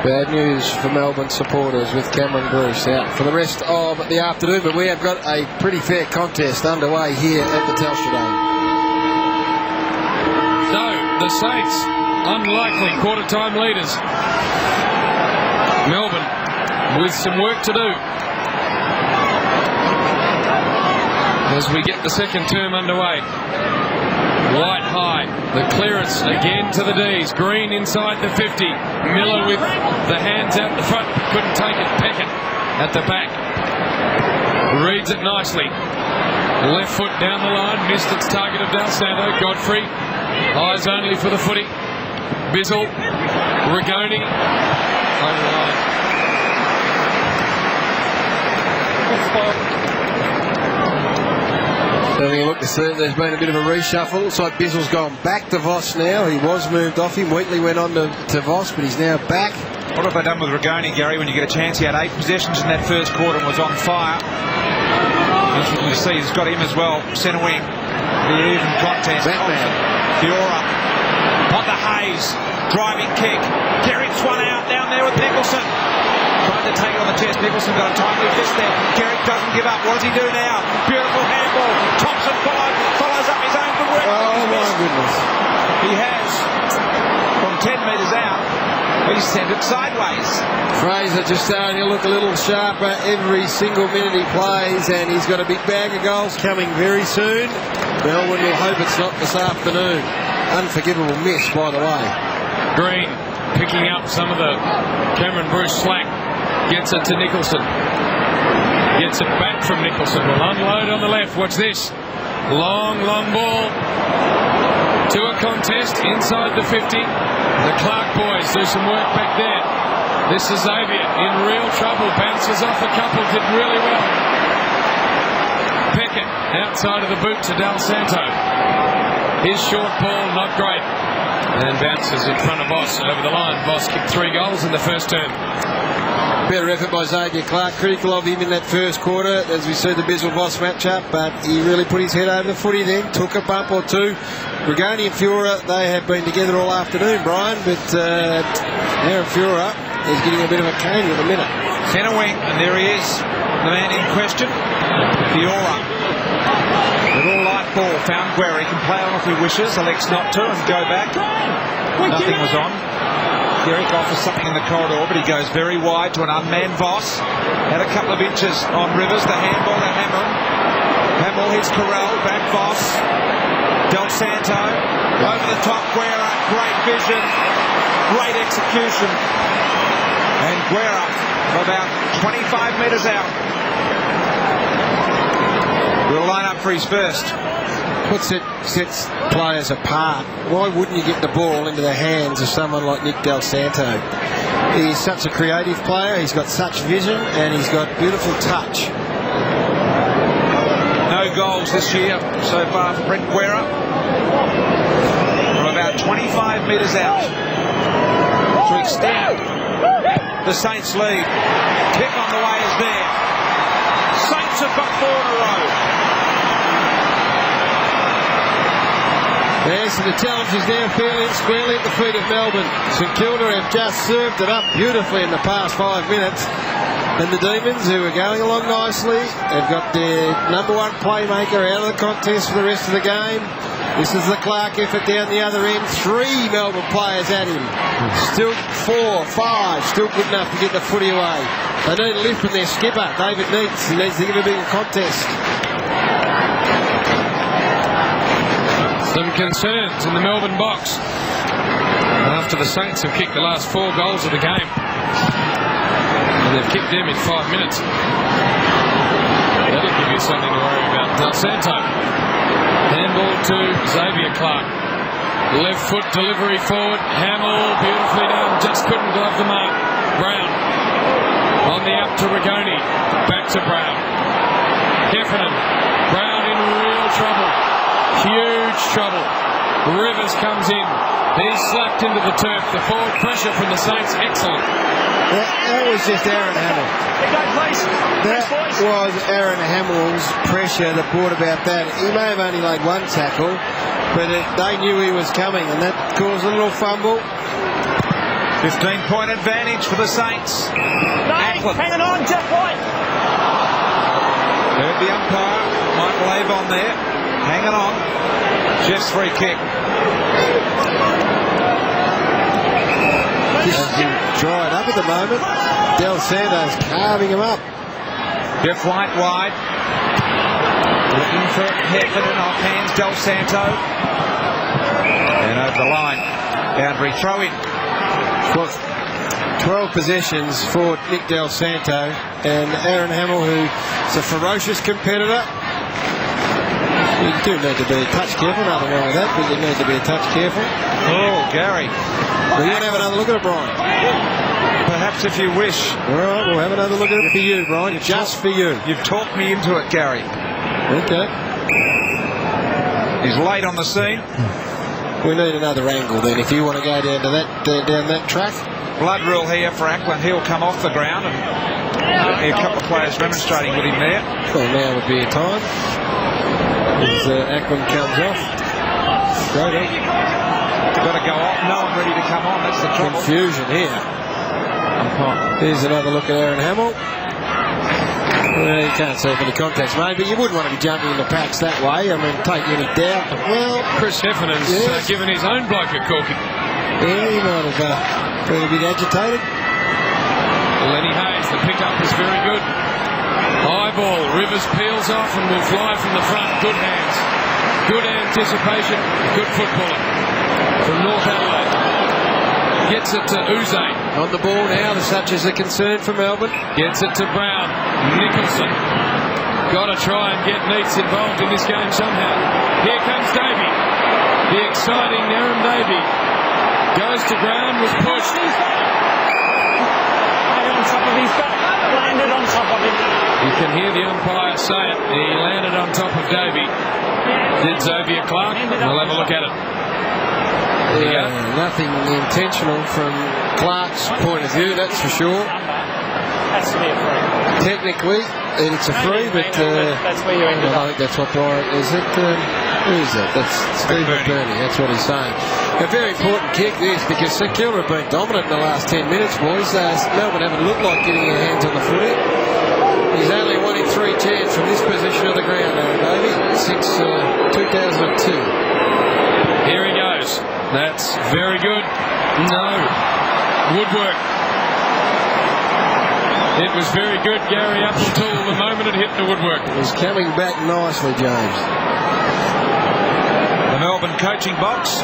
Bad news for Melbourne supporters with Cameron Bruce out for the rest of the afternoon, but we have got a pretty fair contest underway here at the Telstra Dome. So, the Saints, unlikely quarter-time leaders. Melbourne with some work to do as we get the second term underway. White high, the clearance again to the D's. Green inside the 50. Miller with the hands out the front, couldn't take it. Peckett at the back. Reads it nicely. Left foot down the line, missed its target of Del Santo. Godfrey, eyes only for the footy. Bizzle, Rigoni, over the line. Having a look to see if there's been a bit of a reshuffle. Looks like Bizzle's gone back to Voss now. He was moved off him. Wheatley went on to Voss, but he's now back. What have they done with Rigoni, Gary, when you get a chance? He had 8 possessions in that first quarter and was on fire. As you can see, he's got him as well. Centre wing. The even contest. Batman. Fiora. On the Hayes. Driving kick. Garrick's one out down there with Nicholson. Trying to take it on the chest. Nicholson got a timely fist there. Garrick doesn't give up. What does he do now? Beautiful handball. Thompson follows up his own good work. Oh, my goodness. He has. From 10 metres out, he sent it sideways. Fraser just starting to look a little sharper every single minute he plays, and he's got a big bag of goals coming very soon. Melbourne will hope it's not this afternoon. Unforgivable miss, by the way. Green picking up some of the Cameron Bruce slack. Gets it to Nicholson. Gets it back from Nicholson. Will unload on the left. Watch this. Long ball. To a contest inside the 50. The Clark boys do some work back there. This is Xavier in real trouble. Bounces off a couple. Did really well. Peckett outside of the boot to Del Santo. His short ball not great. And bounces in front of Voss over the line. Voss kicked 3 goals in the first term. Better effort by Xavier Clark. Critical of him in that first quarter as we see the Bizzle-Voss matchup, but he really put his head over the footy then, took a bump or two. Rigoni and Fiora, they have been together all afternoon, Brian, but Aaron Fiora is getting a bit of a cane at the minute. Centre wing, and there he is, the man in question, Fiora. Little light ball, found Guerry, can play on if he wishes, elects not to, and go back. Nothing was on. Derek offers something in the corridor, but he goes very wide to an unmanned Voss. Had a couple of inches on Rivers. The handball to Hamill. Hamill hits Corral. Back Voss. Del Santo. Over the top, Guerra. Great vision. Great execution. And Guerra about 25 metres out. We'll line up for his first. What sets players apart? Why wouldn't you get the ball into the hands of someone like Nick Del Santo? He's such a creative player, he's got such vision, and he's got beautiful touch. No goals this year so far for Brent Guerra. From about 25 metres out to extend the Saints lead. Kick on the way is there. Saints have got 4 in a row. Yes, and the challenge is now fairly squarely at the feet of Melbourne. St Kilda have just served it up beautifully in the past 5 minutes. And the Demons, who are going along nicely, have got their number one playmaker out of the contest for the rest of the game. This is the Clark effort down the other end. 3 Melbourne players at him. Still 4, 5, still good enough to get the footy away. They need a lift from their skipper, David Neitz. He needs to give a bigger contest. Some concerns in the Melbourne box after the Saints have kicked the last 4 goals of the game, and they've kicked them in 5 minutes. That'll give you something to worry about. Del Santo, handball to Xavier Clark, left foot delivery forward. Hamill, beautifully done, just couldn't glove the mark. Brown on the up to Rigoni, back to Brown. Heffernan, Brown in real trouble. Huge trouble. Rivers comes in. He's slapped into the turf. The forward pressure from the Saints, excellent. That was just Aaron Hamill. That was Aaron Hamill's pressure that brought about that. He may have only laid 1 tackle, but they knew he was coming, and that caused a little fumble. 15-point advantage for the Saints. Hanging on, Jeff White. Heard the umpire, Michael Avon there. Hanging on. Jeff's free kick. This is dried up at the moment. Del Santo's carving him up. Jeff White wide. Looking for Heffernan off hands. Del Santo. And over the line. Boundary throw in. 12 possessions for Nick Del Santo, and Aaron Hamill, who's a ferocious competitor. You do need to be a touch careful, nothing wrong with that, but you need to be a touch careful. Oh, Gary. We're going to have another look at it, Brian. Perhaps if you wish. All right, we'll have another look at it for you, Brian, just for you. You've talked me into it, Gary. Okay. He's late on the scene. We need another angle then, if you want to go down to down that track. Blood rule here for Ackland. He'll come off the ground, and a couple of players remonstrating with him there. Well, now would be a time. As Ackland comes off. Straight up. Got to go off. No one ready to come on. That's the trouble. Confusion here. Here's another look at Aaron Hamill. Well, you can't see for the contacts made, but you wouldn't want to be jumping into packs that way. I mean, take any doubt. Well, Chris Heffernan's given his own bloke a corking. Yeah, he might have been a bit agitated. Lenny Hayes, the pick-up is very good. High ball, Rivers peels off and will fly from the front. Good hands. Good anticipation. Good footballing from North Adelaide. Gets it to Uze. On the ball now, such is a concern for Melbourne. Gets it to Brown. Nicholson. Got to try and get Neitz involved in this game somehow. Here comes Davey. The exciting Narram Davey. Goes to ground, was pushed. Landed on top of him. You can hear the umpire say it. He landed on top of Davey. Did Xavier Clark? We'll have a look at it. Nothing intentional from Clark's point of view, that's for sure. Has to be a free. Technically, it's a free, but that's where you ended I think that's what Brian is. It who is that? That's Stephen Burney. That's what he's saying. A very important kick this, because St Kilda have been dominant in the last 10 minutes, boys. Melbourne haven't looked like getting their hands on the footy. He's only 1 in 3 chance from this position of the ground, baby, since 2002. Here he goes. That's very good. No. woodwork. It was very good, Gary, up until the moment it hit the woodwork. It was coming back nicely, James. The Melbourne coaching box,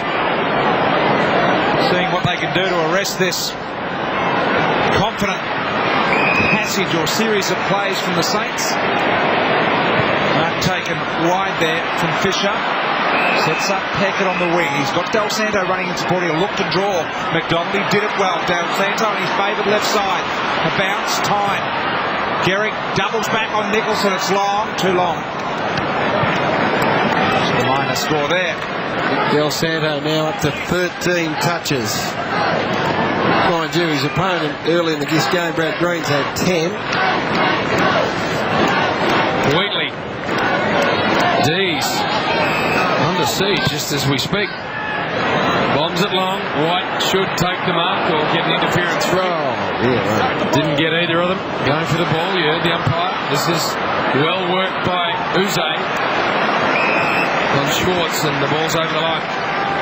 seeing what they can do to arrest this confident passage or series of plays from the Saints. Mark taken wide there from Fisher. Sets up Peckett on the wing. He's got Del Santo running in support. He'll look to draw. McDonald, he did it well. Del Santo on his favoured left side. A bounce, time. Garrick doubles back on Nicholson. It's long, too long. Just the minor score there. Del Santo now up to 13 touches. Mind you, his opponent early in this game, Brad Green's had 10. Wheatley. Dees. Under siege just as we speak. Bombs it long. White should take the mark or get an interference throw. Yeah, Didn't get either of them. Going for the ball. You heard the umpire. This is well worked by Uze on Schwartz, and the ball's over the line.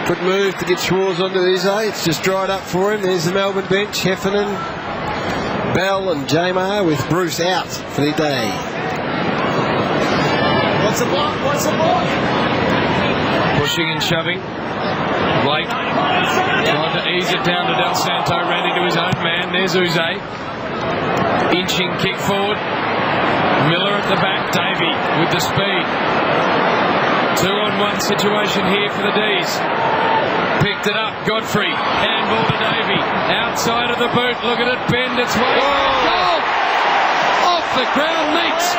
Good move to get Schwartz onto Uze. It's just dried up for him. There's the Melbourne bench. Heffernan, Bell and Jamar with Bruce out for the day. What's the block? What's the block? Pushing and shoving. Blake tried to ease it down to Del Santo, ran into his own man. There's Uze. Inching kick forward. Miller at the back. Davey with the speed. 2-on-1 situation here for the D's. Picked it up. Godfrey. Handball to Davey. Outside of the boot. Look at it bend its way. Goal! Off the ground, Meeks.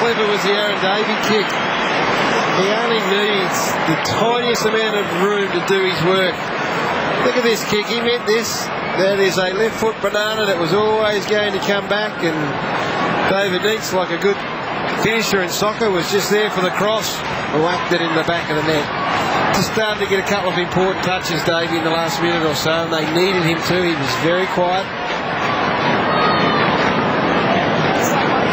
Clever was the Aaron Davey kick. He only needs the tiniest amount of room to do his work. Look at this kick. He meant this. That is a left foot banana that was always going to come back, and David Neitz, like a good finisher in soccer, was just there for the cross and whacked it in the back of the net. Just started to get a couple of important touches, Davey, in the last minute or so, and they needed him to. He was very quiet.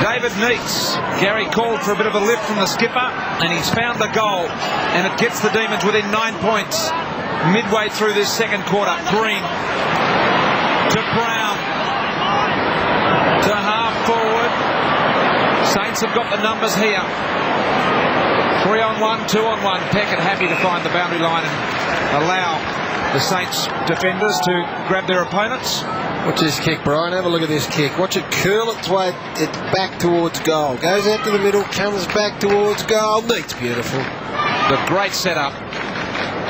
David Neitz. Gary called for a bit of a lift from the skipper, and he's found the goal, and it gets the Demons within 9 points midway through this second quarter. Green to Brown to half forward. Saints have got the numbers here. 3-on-1, 2-on-1. Peckett happy to find the boundary line and allow the Saints defenders to grab their opponents. Watch this kick, Brian. Have a look at this kick. Watch it curl its way back towards goal. Goes out to the middle, comes back towards goal. Neat's beautiful. The great setup.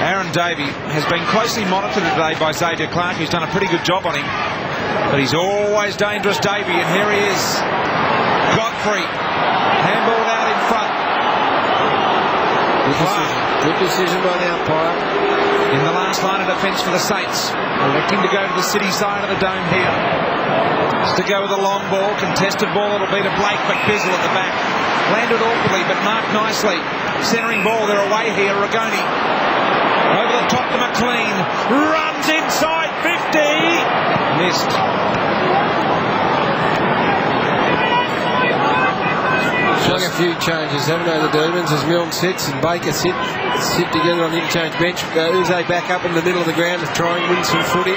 Aaron Davey has been closely monitored today by Xavier Clark, who's done a pretty good job on him. But he's always dangerous, Davey, and here he is. Godfrey. Handballed out in front. Good decision by the umpire. In the last line of defence for the Saints. Electing to go to the city side of the dome here. Just to go with a long ball. Contested ball. It'll be to Blake McBizzle at the back. Landed awkwardly but marked nicely. Centering ball. They're away here. Ragoni. Over the top to McLean. Runs inside 50. Missed. Showing a few changes, haven't they, the Demons, as Milne sits and Baker sit together on the interchange bench. Uze back up in the middle of the ground to try and win some footy.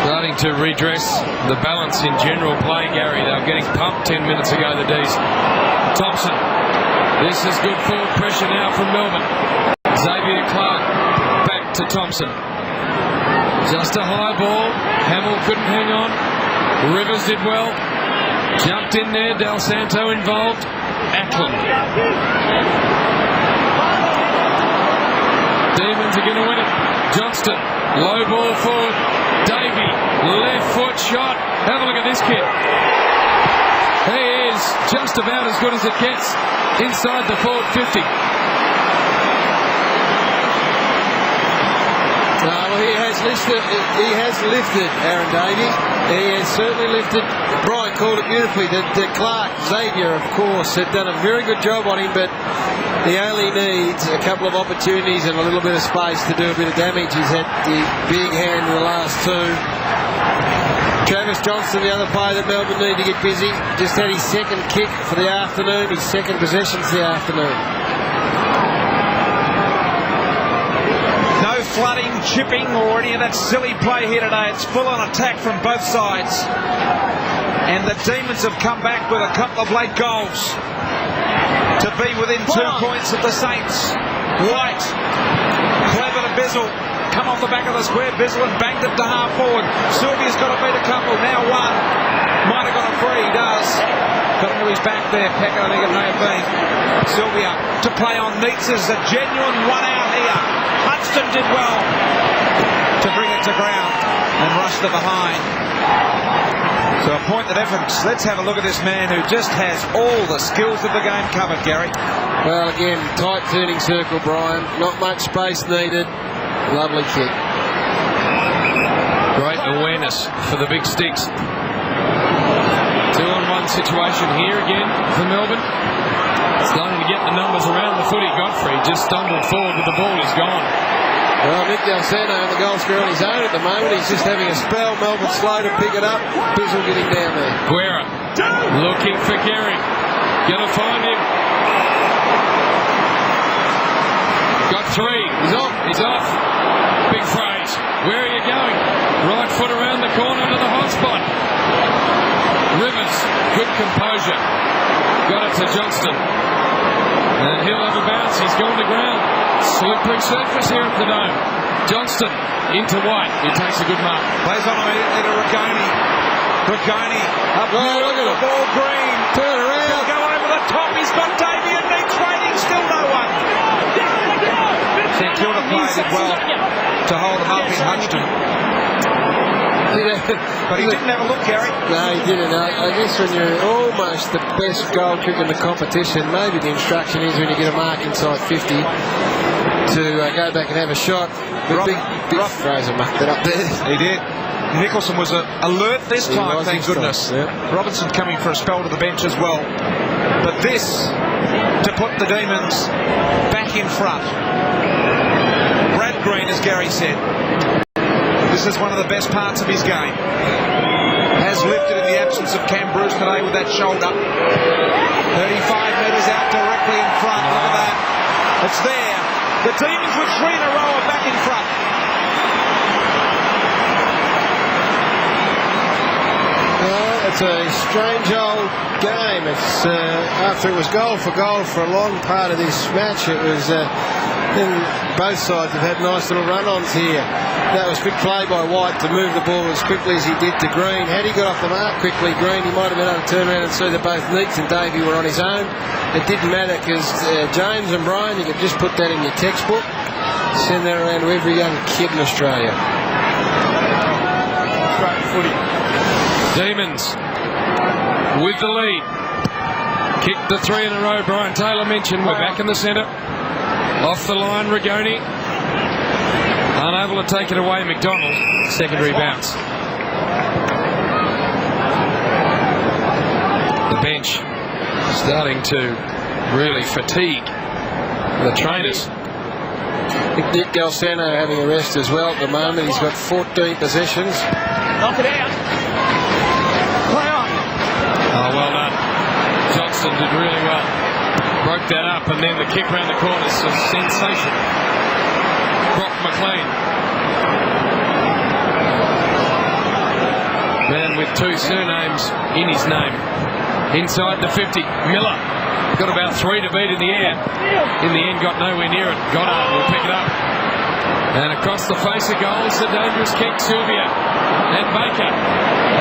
Starting to redress the balance in general play, Gary. They were getting pumped 10 minutes ago, the D's. Thompson. This is good forward pressure now from Melbourne. Xavier Clark back to Thompson. Just a high ball. Hamill couldn't hang on. Rivers did well. Jumped in there. Del Santo involved. Ackland. Demons are going to win it. Johnston. Low ball forward. Davey. Left foot shot. Have a look at this kid. He is just about as good as it gets inside the forward 50. He has lifted Aaron Davey. He has certainly lifted. Brian called it beautifully. The Clark, Xavier, of course, have done a very good job on him, but he only needs a couple of opportunities and a little bit of space to do a bit of damage. He's had the big hand in the last two. Travis Johnston, the other player that Melbourne need to get busy, just had his second kick for the afternoon, his second possession for the afternoon. No flooding, chipping or any of that silly play here today. It's full on attack from both sides. And the Demons have come back with a couple of late goals to be within 2 points of the Saints. White, clever to Bizzle. Come off the back of the square, Bizzle, and banged it to half forward. Sylvia's got to beat a couple, now one. Might have got a free, he does. Got into his back there, Peckett, I think it may have been. Sylvia to play on Neitz is a genuine one out here. Hudson did well to bring it to ground and rush the behind. So a point of difference. Let's have a look at this man who just has all the skills of the game covered, Gary. Well, again, tight turning circle, Brian. Not much space needed. Lovely kick. Great awareness for the big sticks. 2-on-1 situation here again for Melbourne. Starting to get the numbers around the footy. Godfrey just stumbled forward with the ball. He's gone. Well, Nick Dalsano on the goal scorer on his own at the moment. He's just having a spell. Melbourne slow to pick it up. Bizzle getting down there. Guerra looking for Gehrig. Gonna find him. Got three. He's off. He's off. Big phrase. Where are you going? Right foot around the corner to the hot spot. Rivers, good composure. Got it to Johnston. And he'll have a bounce. He's gone to ground. Slippery surface here at the Dome. Johnston into White. He takes a good mark. Plays on immediately to Rigoni. Rigoni up look at the ball green. Turn around. He'll go over the top. He's got Damien Neitz waiting. Still no one. St Kilda played it well to hold him up in Hudson. But he didn't have a look, Gary. No, he didn't. I guess when you're almost the best goal kicker in the competition, maybe the instruction is when you get a mark inside 50 to go back and have a shot. But big Fraser mucked it up there. He did. Nicholson was alert this time, thank goodness. Yep. Robinson coming for a spell to the bench as well. But this to put the Demons back in front. Brad Green, as Gary said, this is one of the best parts of his game. Has lifted in the absence of Cam Bruce today with that shoulder. 35 metres out directly in front. Look at that. It's there. The Demons with 3 in a row are back in front. It's a strange old game. It's after it was goal for a long part of this match. It was both sides have had nice little run-ons here. That was big play by White to move the ball as quickly as he did to Green. Had he got off the mark quickly, Green, he might have been able to turn around and see that both Neitz and Davey were on his own. It didn't matter because James and Brian, you could just put that in your textbook, send that around to every young kid in Australia. Great footy. Demons with the lead. Kicked the 3 in a row. Brian Taylor mentioned we're back in the centre. Off the line, Rigoni. Unable to take it away, McDonald. Secondary bounce. The bench starting to really fatigue the trainers. Nick Dalsano having a rest as well at the moment. He's got 14 possessions. Knock it out. Play on. Oh, well done. Johnston did really well. Broke that up, and then the kick round the corner is a sensation. Brock McLean. Man with 2 surnames in his name. Inside the 50, Miller. Got about 3 to beat in the air. In the end, got nowhere near it. Goddard will pick it up. And across the face of goals, the dangerous kick, Sylvia and Baker.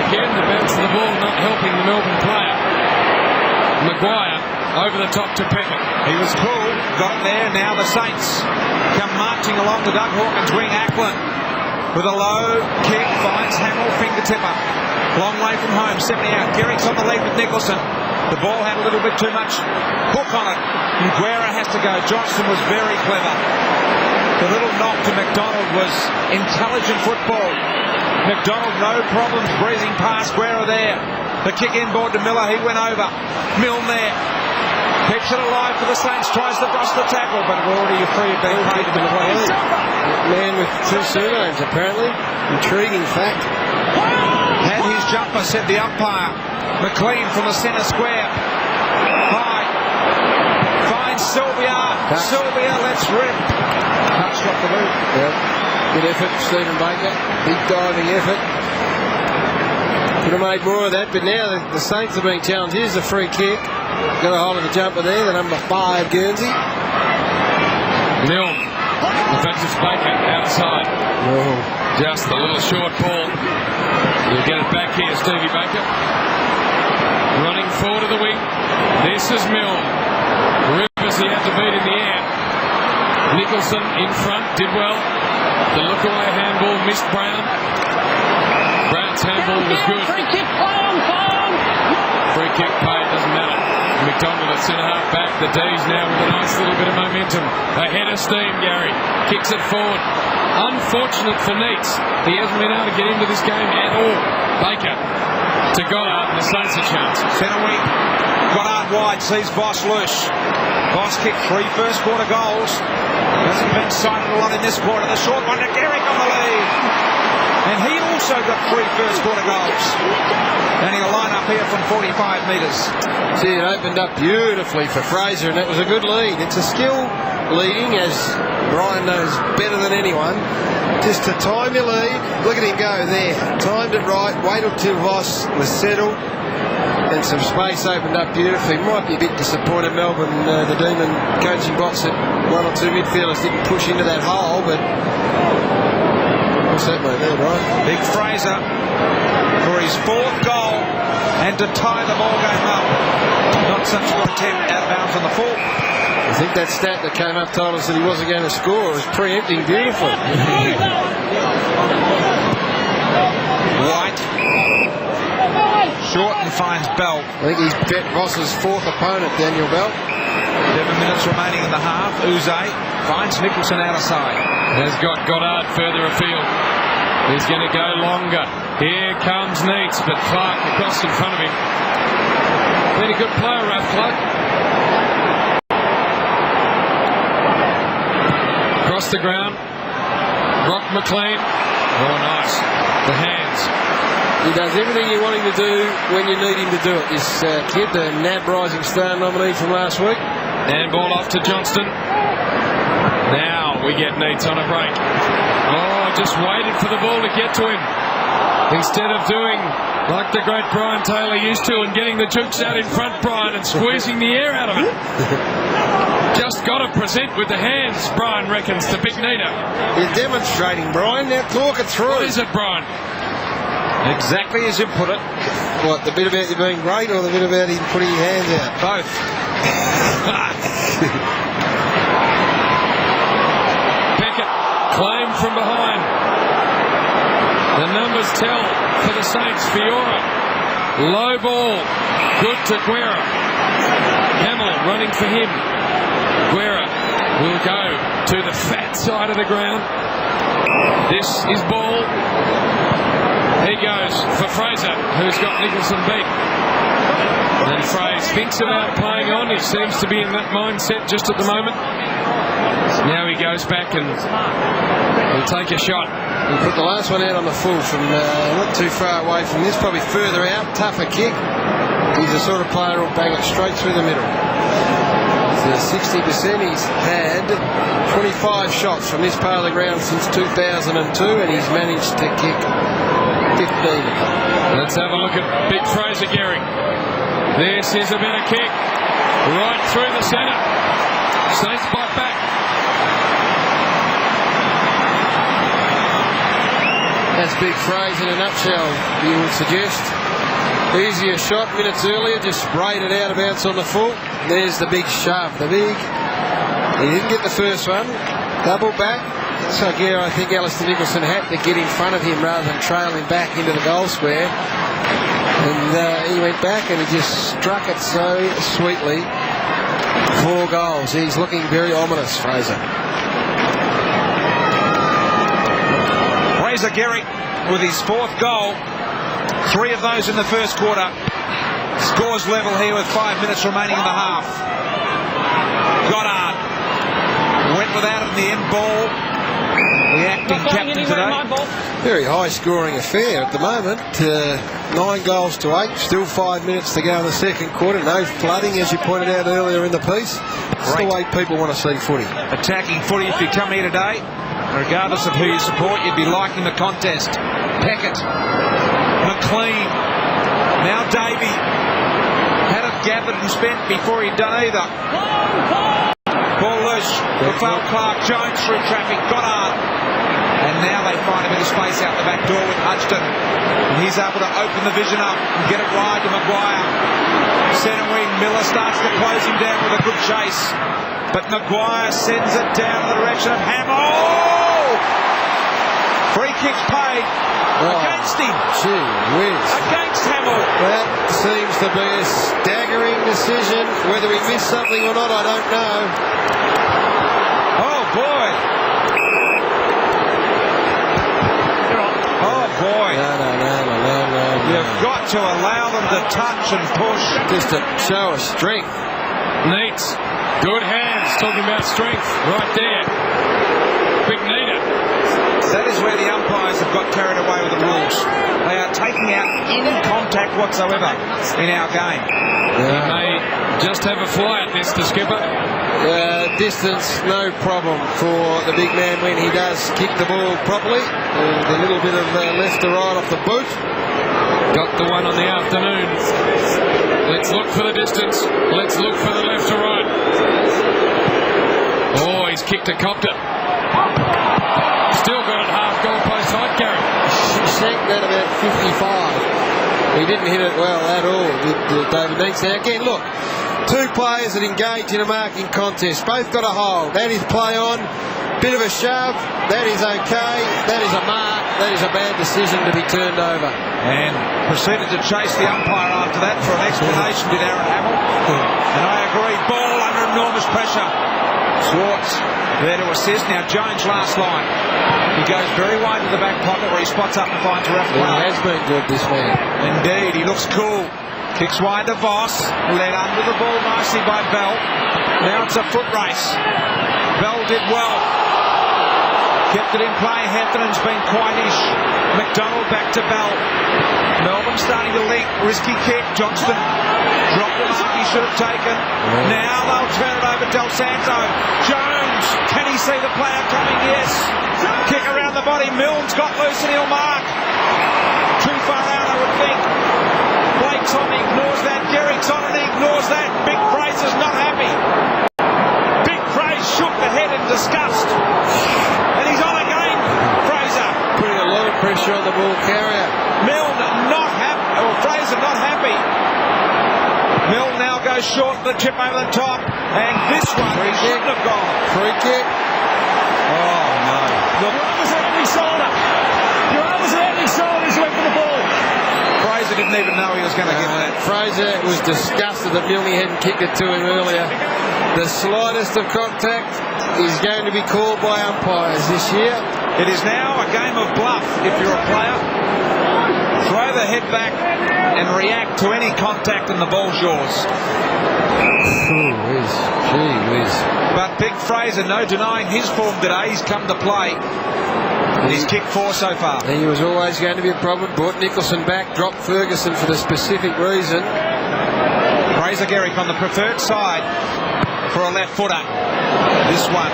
Again, the bounce of the ball not helping the Melbourne player. Maguire over the top to Peckett. He was pulled, got there. Now the Saints come marching along the Doug Hawkins wing. Ackland with a low kick finds Hamill, fingertipper. Long way from home, 70 out. Gehrig's on the lead with Nicholson. The ball had a little bit too much hook on it. And Guerra has to go. Johnston was very clever. The little knock to McDonald was intelligent football. McDonald, no problems breezing past Guerra there. The kick inboard to Miller. He went over. Milne there. Keeps it alive for the Saints. Tries to brush the tackle, but already a free being paid to the play. Man with 2 surnames, apparently. Intriguing fact. Had his jumper, said the umpire. McLean from the centre square. High. Finds Sylvia. Sylvia lets rip. Touched off the boot. Yep. Good effort, Stephen Baker. Big diving effort. Could have made more of that, but now the Saints are being challenged. Here's the free kick. Got a hold of the jumper there, the number 5 Guernsey. Milne. In fact, it's Baker outside. Oh. Just a little short ball. You'll get it back here, Stevie Baker. Running forward to the wing. This is Milne. Rivers he had to beat in the air. Nicholson in front, did well. The look-away handball missed Brown. Brown's handball was good. Free kick, play on. Free kick paid, doesn't matter. McDonald at centre-half back. The D's now with a nice little bit of momentum. Ahead of steam, Gary. Kicks it forward. Unfortunate for Neitz. He hasn't been able to get into this game at all. Baker to Goddard, and the Saints a chance. Centre wing. Goddard wide, sees Boss loose. Boss kicked 3 first quarter goals. Hasn't been cited a lot in this quarter. The short one to Garrick on the lead. And he also got 3 first quarter goals. And he'll line up here from 45 metres. See, it opened up beautifully for Fraser, and that was a good lead. It's a skill leading, as Brian knows better than anyone. Just to time your lead. Look at him go there. Timed it right, waited till Voss was settled, and some space opened up beautifully. Might be a bit disappointed Melbourne, the Demon coaching box, that 1 or 2 midfielders didn't push into that hole, but what's that mate there, Brian? Big Fraser for his 4th goal and to tie the ball game up. Not such a good attempt out of bounds on the full. I think that stat that came up told us that he wasn't going to score. It was preempting beautifully. White. Shorten finds Bell. I think he's bet Voss's 4th opponent, Daniel Bell. 11 minutes remaining in the half. Uze finds Nicholson out of sight. Has got Goddard further afield. He's going to go longer. Here comes Neitz, but Clark across in front of him. Been a good player, Ralph Clark. Across the ground. Rock McLean. Oh, nice. The hands. He does everything you want him to do when you need him to do it. This kid, the NAB Rising Star nominee from last week. And ball off to Johnston. Now we get Neitz on a break. Oh, just waited for the ball to get to him. Instead of doing like the great Brian Taylor used to and getting the jukes out in front, Brian, and squeezing the air out of it. Just got to present with the hands, Brian reckons, to Big Nita. You're demonstrating, Brian. Now talk it through. What is it, Brian? Exactly as you put it. What, the bit about you being great or the bit about him putting your hands out? Both. Beckett, claim from behind. The numbers tell for the Saints. Fiora, low ball, good to Guerra. Hamill running for him. Guerra will go to the fat side of the ground. This is ball. He goes for Fraser, who's got Nicholson beat. And Fraser thinks about playing on. He seems to be in that mindset just at the moment. Now he goes back and he'll take a shot. He put the last one out on the full from not too far away from this, probably further out, tougher kick. He's the sort of player who'll bang it straight through the middle. He's 60%. He's had 25 shots from this part of the ground since 2002, and he's managed to kick 15. Let's have a look at Big Fraser Gehrig. This is a better kick. Right through the centre. Saints bite back. That's Big Fraser in a nutshell, you would suggest. Easier shot minutes earlier, just sprayed it out of bounds on the full. There's the big shaft, the big. He didn't get the first one. Double back. So again, I think Alistair Nicholson had to get in front of him rather than trail him back into the goal square. And he went back and he just struck it so sweetly. 4 goals. He's looking very ominous, Fraser. Fraser Gehrig with his 4th goal. 3 of those in the first quarter. Scores level here with 5 minutes remaining in the half. Goddard went without it in the end ball. the acting captain today. Very high-scoring affair at the moment. 9 goals to 8. Still 5 minutes to go in the second quarter. No flooding, as you pointed out earlier in the piece. It's the way people want to see footy. Attacking footy. If you come here today, regardless of who you support, you'd be liking the contest. Peckett, McLean, now Davey. Had it gathered and spent before he'd done either. Ball loose. Rafael Clark Jones through traffic. Goddard. And now they find a bit of space out the back door with Hudson. And he's able to open the vision up and get it wide to Maguire. Centre wing. Miller starts to close him down with a good chase. But Maguire sends it down in the direction of Hamill. Free kick's paid. Against him. Gee whiz. Against Hamill. That seems to be a staggering decision. Whether we missed something or not, I don't know. Oh, boy. Oh, boy. No. You've got to allow them to touch and push. Just to show a strength. Neats. Good hands. Talking about strength right there. Big Nita. That is where the umpires have got carried away with the rules. They are taking out any contact whatsoever in our game. He may just have a fly at this, the skipper. Distance, no problem for the big man when he does kick the ball properly. A little bit of left to right off the boot. Got the one on the afternoon. Let's look for the distance. Let's look for the left to right. Oh, he's kicked a copter. Still got it half goal post height, Gary. She sank that about 55. He didn't hit it well at all, did David Neats. Now again, look, two players that engage in a marking contest. Both got a hold. That is play on. Bit of a shove. That is okay. That is a mark. That is a bad decision to be turned over. And proceeded to chase the umpire after that for an explanation, did Aaron Hamill. And I agree, ball under enormous pressure. Swartz there to assist. Now Jones last line. He goes very wide to the back pocket where he spots up and finds Ralph Clark. He has been good, this man. Indeed, he looks cool. Kicks wide to Voss. Led under the ball nicely by Bell. Now it's a foot race. Bell did well. Kept it in play. Heffinen's been quite-ish. McDonald back to Bell. Melbourne starting to link. Risky kick. Johnston dropped the mark he should have taken. Now they'll turn it over. Del Santo. Jones. Can he see the player coming? Yes. Kick around the body. Milne's got loose and he'll mark. Too far out, I would think. Blake's on, he ignores that. Garrick's on and he ignores that. Big Fraser's not happy. Big Fraser shook the head in disgust. And he's on again. Fraser. Putting a lot of pressure on the ball carrier. Milne not happy. Or Fraser not happy. Milne now goes short, the chip over the top. And this one he shouldn't have gone. Free kick. Oh no. Look. Your arm was at every shoulder. Your arm was at every shoulder as you went for the ball. Fraser didn't even know he was going to get that. Fraser was disgusted that Milne hadn't kicked it to him earlier. The slightest of contact is going to be called by umpires this year. It is now a game of bluff if you're a player. Throw the head back and react to any contact and the ball's yours. Gee whiz. But Big Fraser, no denying his form today. He's come to play. And he's kicked 4 so far. He was always going to be a problem. Brought Nicholson back, dropped Ferguson for the specific reason. Fraser Garrick on the preferred side for a left footer. This one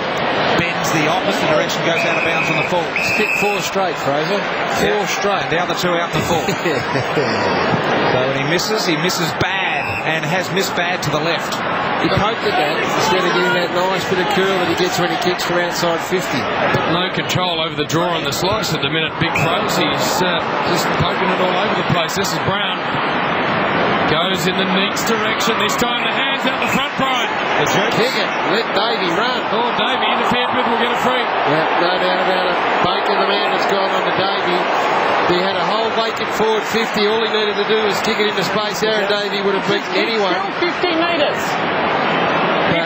bends the opposite direction, goes out of bounds on the full. He's kicked 4 straight, Fraser. 4 straight. And the other 2 out the full. So when he misses bad, and has missed bad to the left. He poked at that instead of getting that nice bit of curl that he gets when he kicks from outside 50. But no control over the draw on the slice at the minute. Big Frozy's just poking it all over the place. This is Brown. Goes in the Neats direction. This time the hands out the front, Brian. Kick it. Let Davey run. Oh, Davey interfered with will get a free. Yeah, no doubt about it. Baker, the man that's gone on to Davey. He had a whole vacant forward 50. All he needed to do was kick it into space. Aaron Davey would have beaten anyone. 50 metres.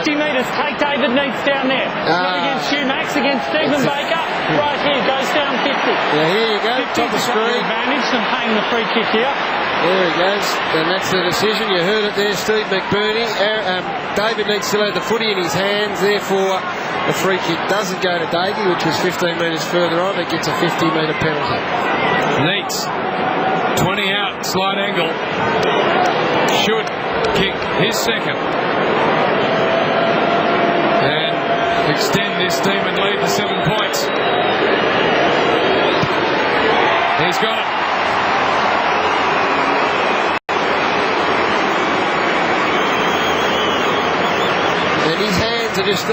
50 metres. Take David Neats down there. Not against Hugh Max, against Stephen Baker. Right here, goes down 50. Yeah, here you go. Top of screen. Advantage from paying the free kick here. There he goes, and that's the decision. You heard it there, Steve McBurney. David needs to have the footy in his hands, therefore the free kick doesn't go to Davey, which was 15 metres further on. It gets a 50-metre penalty. Neats. 20 out, slight angle. Should kick his second. And extend this team and lead to 7 points. He's got it. And his hands are just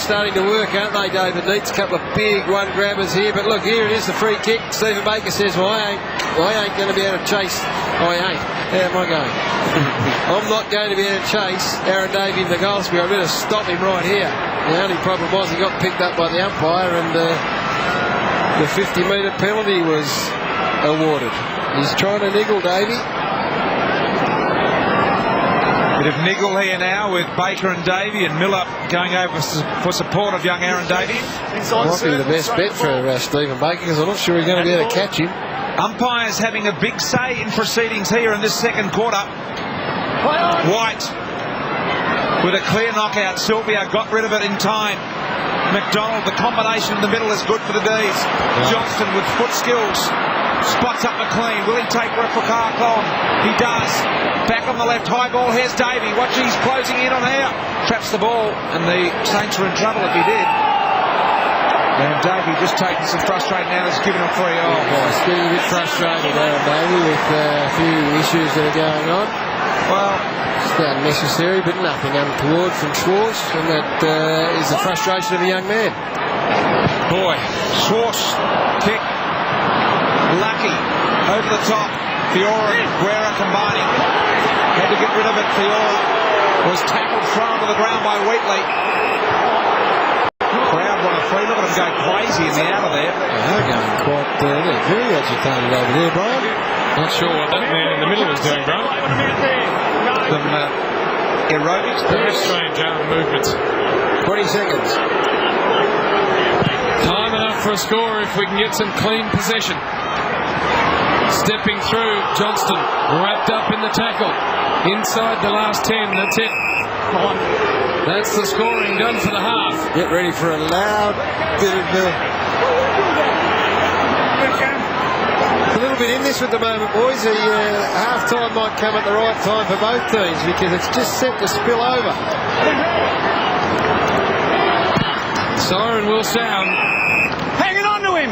starting to work, aren't they, David Neats? A couple of big one-grabbers here. But look, here it is, the free kick. Stephen Baker says, well, I ain't going to be able to chase. I ain't. How am I going? I'm not going to be able to chase Aaron Davey in the goal square. I better stop him right here. The only problem was he got picked up by the umpire, and the 50-metre penalty was awarded. He's trying to niggle Davey. Bit of niggle here now with Baker and Davey, and Miller going over for support of young Aaron Davey. Might be the best bet for Stephen Baker, because I'm not sure he's going to be able to catch him. Umpires having a big say in proceedings here in this second quarter. White with a clear knockout. Sylvia got rid of it in time. McDonald, the combination in the middle is good for the D's. Johnston with foot skills. Spots up McLean. Will he take Replicar on? He does. Back on the left, high ball. Here's Davey. Watch, he's closing in on her. Traps the ball, and the Saints are in trouble if he did. And Davey just taking some frustration now. He's given him free. Oh, boy. He's getting a bit frustrated there, Davey, with a few issues that are going on. Well, it's unnecessary, but nothing untoward from Schwartz, and that is the frustration of a young man. Boy, Schwartz kick. Lucky over the top. Fiora and Guerra combining. Had to get rid of it. Fiora was tackled, thrown to the ground by Wheatley. Crowd want a free. Look at them go crazy in the out of there. They're going quite they're very agitated over there, Brian. Not sure what that man in the middle is doing, Brian. Some aerobics. Very strange arm movements. 20 seconds. Time enough for a score if we can get some clean possession. Stepping through, Johnston wrapped up in the tackle. Inside the last 10, that's it. That's the scoring done for the half. Get ready for a loud bit of... a little bit in this at the moment, boys. The half-time might come at the right time for both teams, because it's just set to spill over. Siren will sound. Hanging on to him.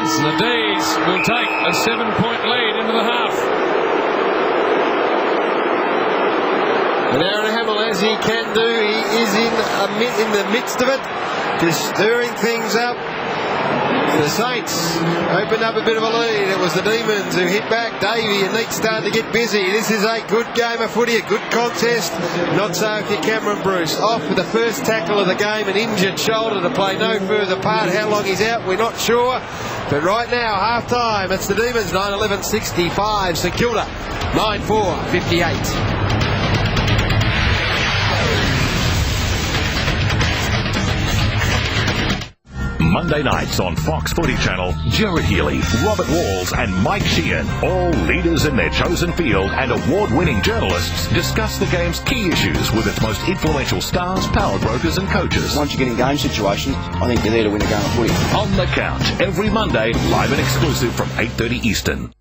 And the D's will take a 7-point lead into the half. And Aaron Hamill, as he can do, he is in the midst of it, just stirring things up. The Saints opened up a bit of a lead. It was the Demons who hit back. Davey and Neat starting to get busy. This is a good game of footy, a good contest. Not so if you're Cameron Bruce. Off with the first tackle of the game, an injured shoulder to play no further part. How long he's out, we're not sure. But right now, half-time, it's the Demons 9-11-65. St Kilda 9-4-58. Monday nights on Fox Footy Channel, Jared Healy, Robert Walls and Mike Sheehan, all leaders in their chosen field and award-winning journalists, discuss the game's key issues with its most influential stars, power brokers and coaches. Once you get in game situations, I think you're there to win a game of footy. On the Couch, every Monday, live and exclusive from 8:30 Eastern.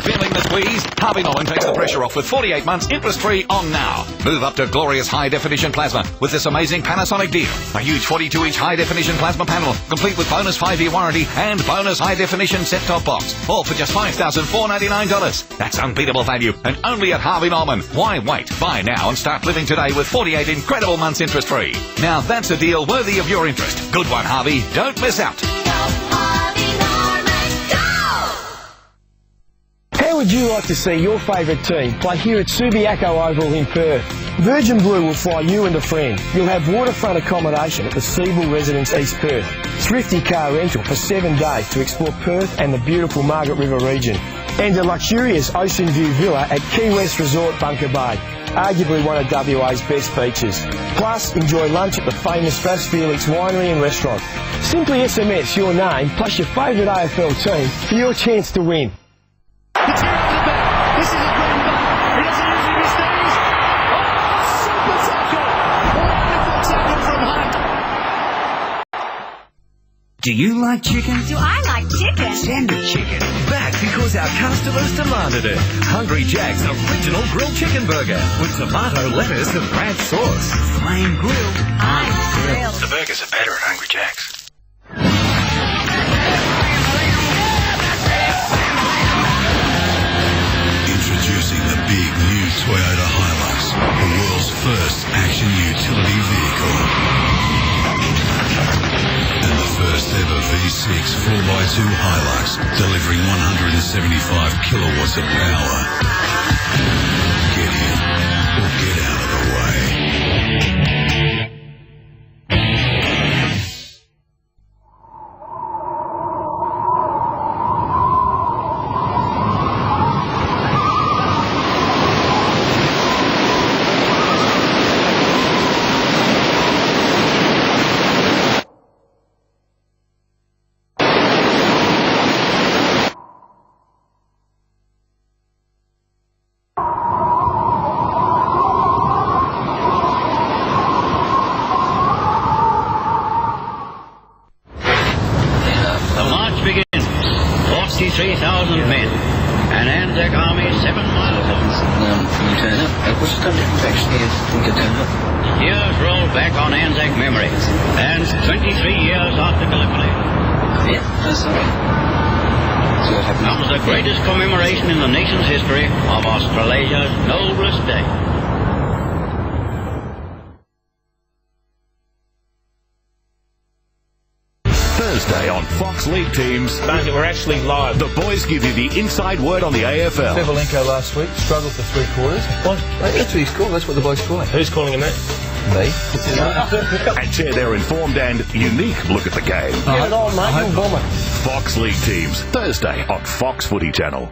Feeling the squeeze? Harvey Norman takes the pressure off with 48 months interest-free on now. Move up to glorious high-definition plasma with this amazing Panasonic deal. A huge 42-inch high-definition plasma panel, complete with bonus 5-year warranty and bonus high-definition set-top box. All for just $5,499. That's unbeatable value and only at Harvey Norman. Why wait? Buy now and start living today with 48 incredible months interest-free. Now that's a deal worthy of your interest. Good one, Harvey. Don't miss out. How would you like to see your favourite team play here at Subiaco Oval in Perth? Virgin Blue will fly you and a friend. You'll have waterfront accommodation at the Seabull Residence East Perth. Thrifty car rental for 7 days to explore Perth and the beautiful Margaret River region. And a luxurious ocean view villa at Key West Resort Bunker Bay, arguably one of WA's best beaches. Plus, enjoy lunch at the famous Fas Felix Winery and Restaurant. Simply SMS your name plus your favourite AFL team for your chance to win. It's Do you like chicken? Do I like chicken? Send a chicken back because our customers demanded it. Hungry Jack's original grilled chicken burger with tomato, lettuce and ranch sauce. Flame grilled. I'm grilled. The burgers are better at Hungry Jack's. Introducing the big new Toyota Hilux, the world's first action utility vehicle. And the first ever V6 4x2 Hilux, delivering 175 kilowatts of power. Get in or get out of the way. The march begins. 43,000 men. An Anzac army 7 miles long. Turn up. What's the difference actually is we can turn up. Years roll back on Anzac memory. And 23 years after Gallipoli. Yeah, that's right. Comes the greatest commemoration in the nation's history of Australasia's noblest day. Thursday on Fox League Teams. We're actually live. The boys give you the inside word on the AFL. Sevelenko last week struggled for 3 quarters. What? That's what he's called. That's what the boys call him. Who's calling him that? Me. And share their informed and unique look at the game. Fox League Teams, Thursday on Fox Footy Channel.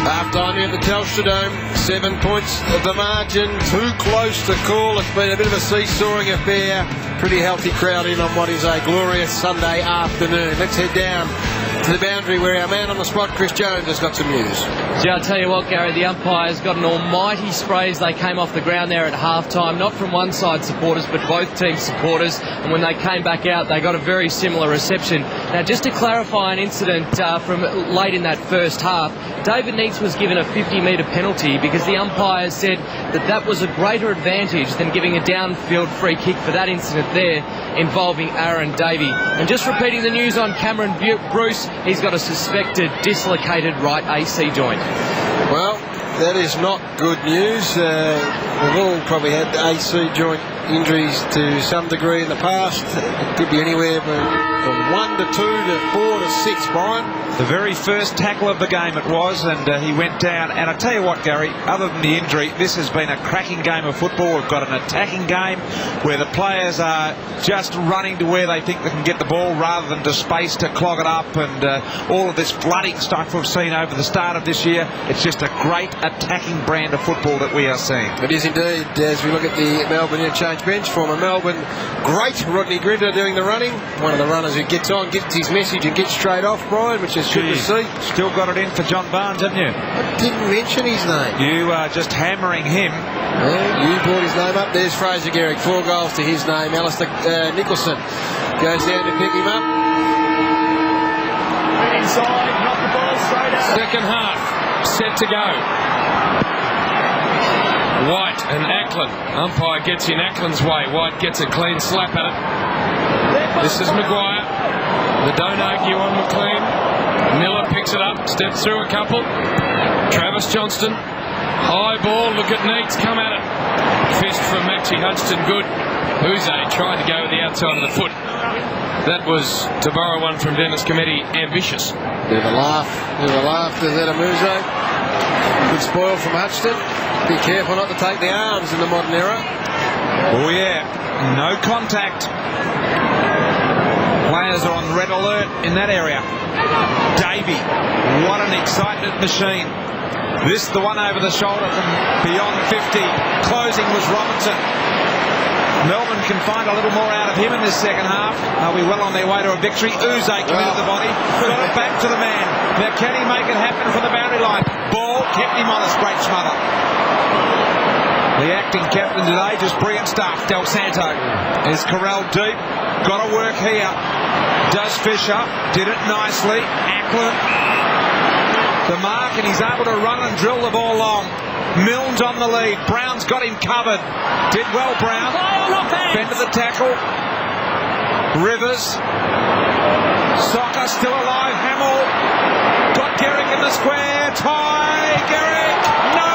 Half-time here at the Telstra Dome, 7 points of the margin, too close to call. It's been a bit of a seesawing affair. Pretty healthy crowd in on what is a glorious Sunday afternoon. Let's head down to the boundary where our man on the spot, Chris Jones, has got some news. Yeah, I'll tell you what, Gary, the umpires got an almighty spray as they came off the ground there at half-time, not from one side supporters, but both teams supporters, and when they came back out, they got a very similar reception. Now, just to clarify an incident from late in that first half, David Neitz was given a 50-metre penalty because the umpires said that that was a greater advantage than giving a downfield free kick for that incident there involving Aaron Davey. And just repeating the news on Cameron Bruce, he's got a suspected dislocated right AC joint. Well, that is not good news. We've all probably had AC joint injuries to some degree in the past. It could be anywhere from 1 to 2 to 4 to 6, Brian. The very first tackle of the game it was, and he went down. And I tell you what, Gary, other than the injury, this has been a cracking game of football. We've got an attacking game where the players are just running to where they think they can get the ball rather than to space to clog it up, and all of this flooding stuff we've seen over the start of this year. It's just a great attacking brand of football that we are seeing. It is indeed, as we look at the Melbourne interchange bench. Former Melbourne great Rodney Gritter doing the running. One of the runners who gets on, gets his message and gets straight off, Brian, which is good to see. Still got it in for John Barnes, haven't you? I didn't mention his name. You are just hammering him. Well, you brought his name up. There's Fraser Gehrig, 4 goals to his name. Alistair Nicholson goes down to pick him up. Inside, knock the ball straight out. Second half, set to go. White and Ackland. Umpire gets in Ackland's way. White gets a clean slap at it. This is Maguire. They don't argue on McLean. Miller picks it up, steps through a couple. Travis Johnston. High ball, look at Neitz, come at it. Fist from Maxie Hutchinson, good. Huze tried to go with the outside of the foot. That was, to borrow one from Dennis Cometti, ambitious. Bit of a laugh to Zeta Muzo. Good spoil from Hutchinson. Be careful not to take the arms in the modern era. Oh yeah, no contact. Players are on red alert in that area. Davey, what an excitement machine. This the one over the shoulder from beyond 50. Closing was Robinson. Melbourne can find a little more out of him in this second half. Are we well on their way to a victory? Uze committed the body. Got it back to the man. Now can he make it happen from the boundary line? Ball kept him on a straight smother. The acting captain today, just brilliant stuff. Del Santo is corralled deep. Got to work here. Does Fisher. Did it nicely. Ackland. The mark, and he's able to run and drill the ball long. Milne's on the lead. Brown's got him covered. Did well, Brown. Fended the tackle. Rivers. Soccer still alive. Hamill. Got Garrick in the square. Tie. Garrick. No.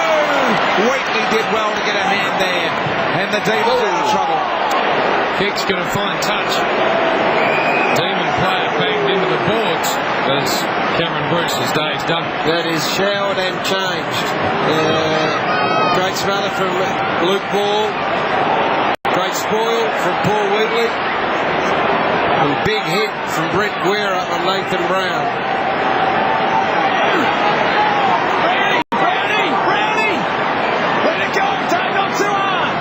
Wheatley did well to get a hand there. And the Demons out of trouble. Kick's going to find touch. Demon player banged into the boards as Cameron Bruce's day's done. That is showered and changed. Great smother from Luke Ball. Great spoil from Paul Wheatley. And big hit from Brent Guerra on Nathan Brown. Brownie! Let it go! Don't knock too hard!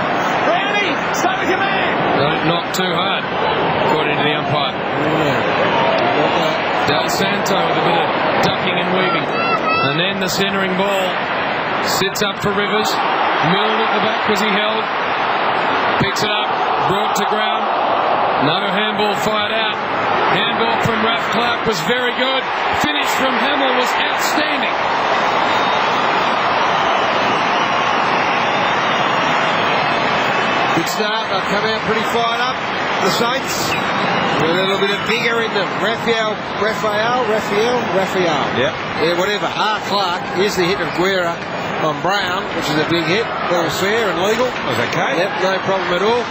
Brownie, stay with your man! Don't knock too hard, according to the umpire. Del Santo with a bit of ducking and weaving. And then the centering ball sits up for Rivers. Milne at the back was he held. Picks it up, brought to ground. No handball fired out. Handball from Raph Clark was very good. Finish from Hamill was outstanding. Good start. They've come out pretty fired up. The Saints. A little bit of vigour in them. Raphael. Yep. Yeah, whatever. Clark. Here's the hit of Guerra on Brown, which is a big hit. That was fair and legal. Was okay. Yep, no problem at all.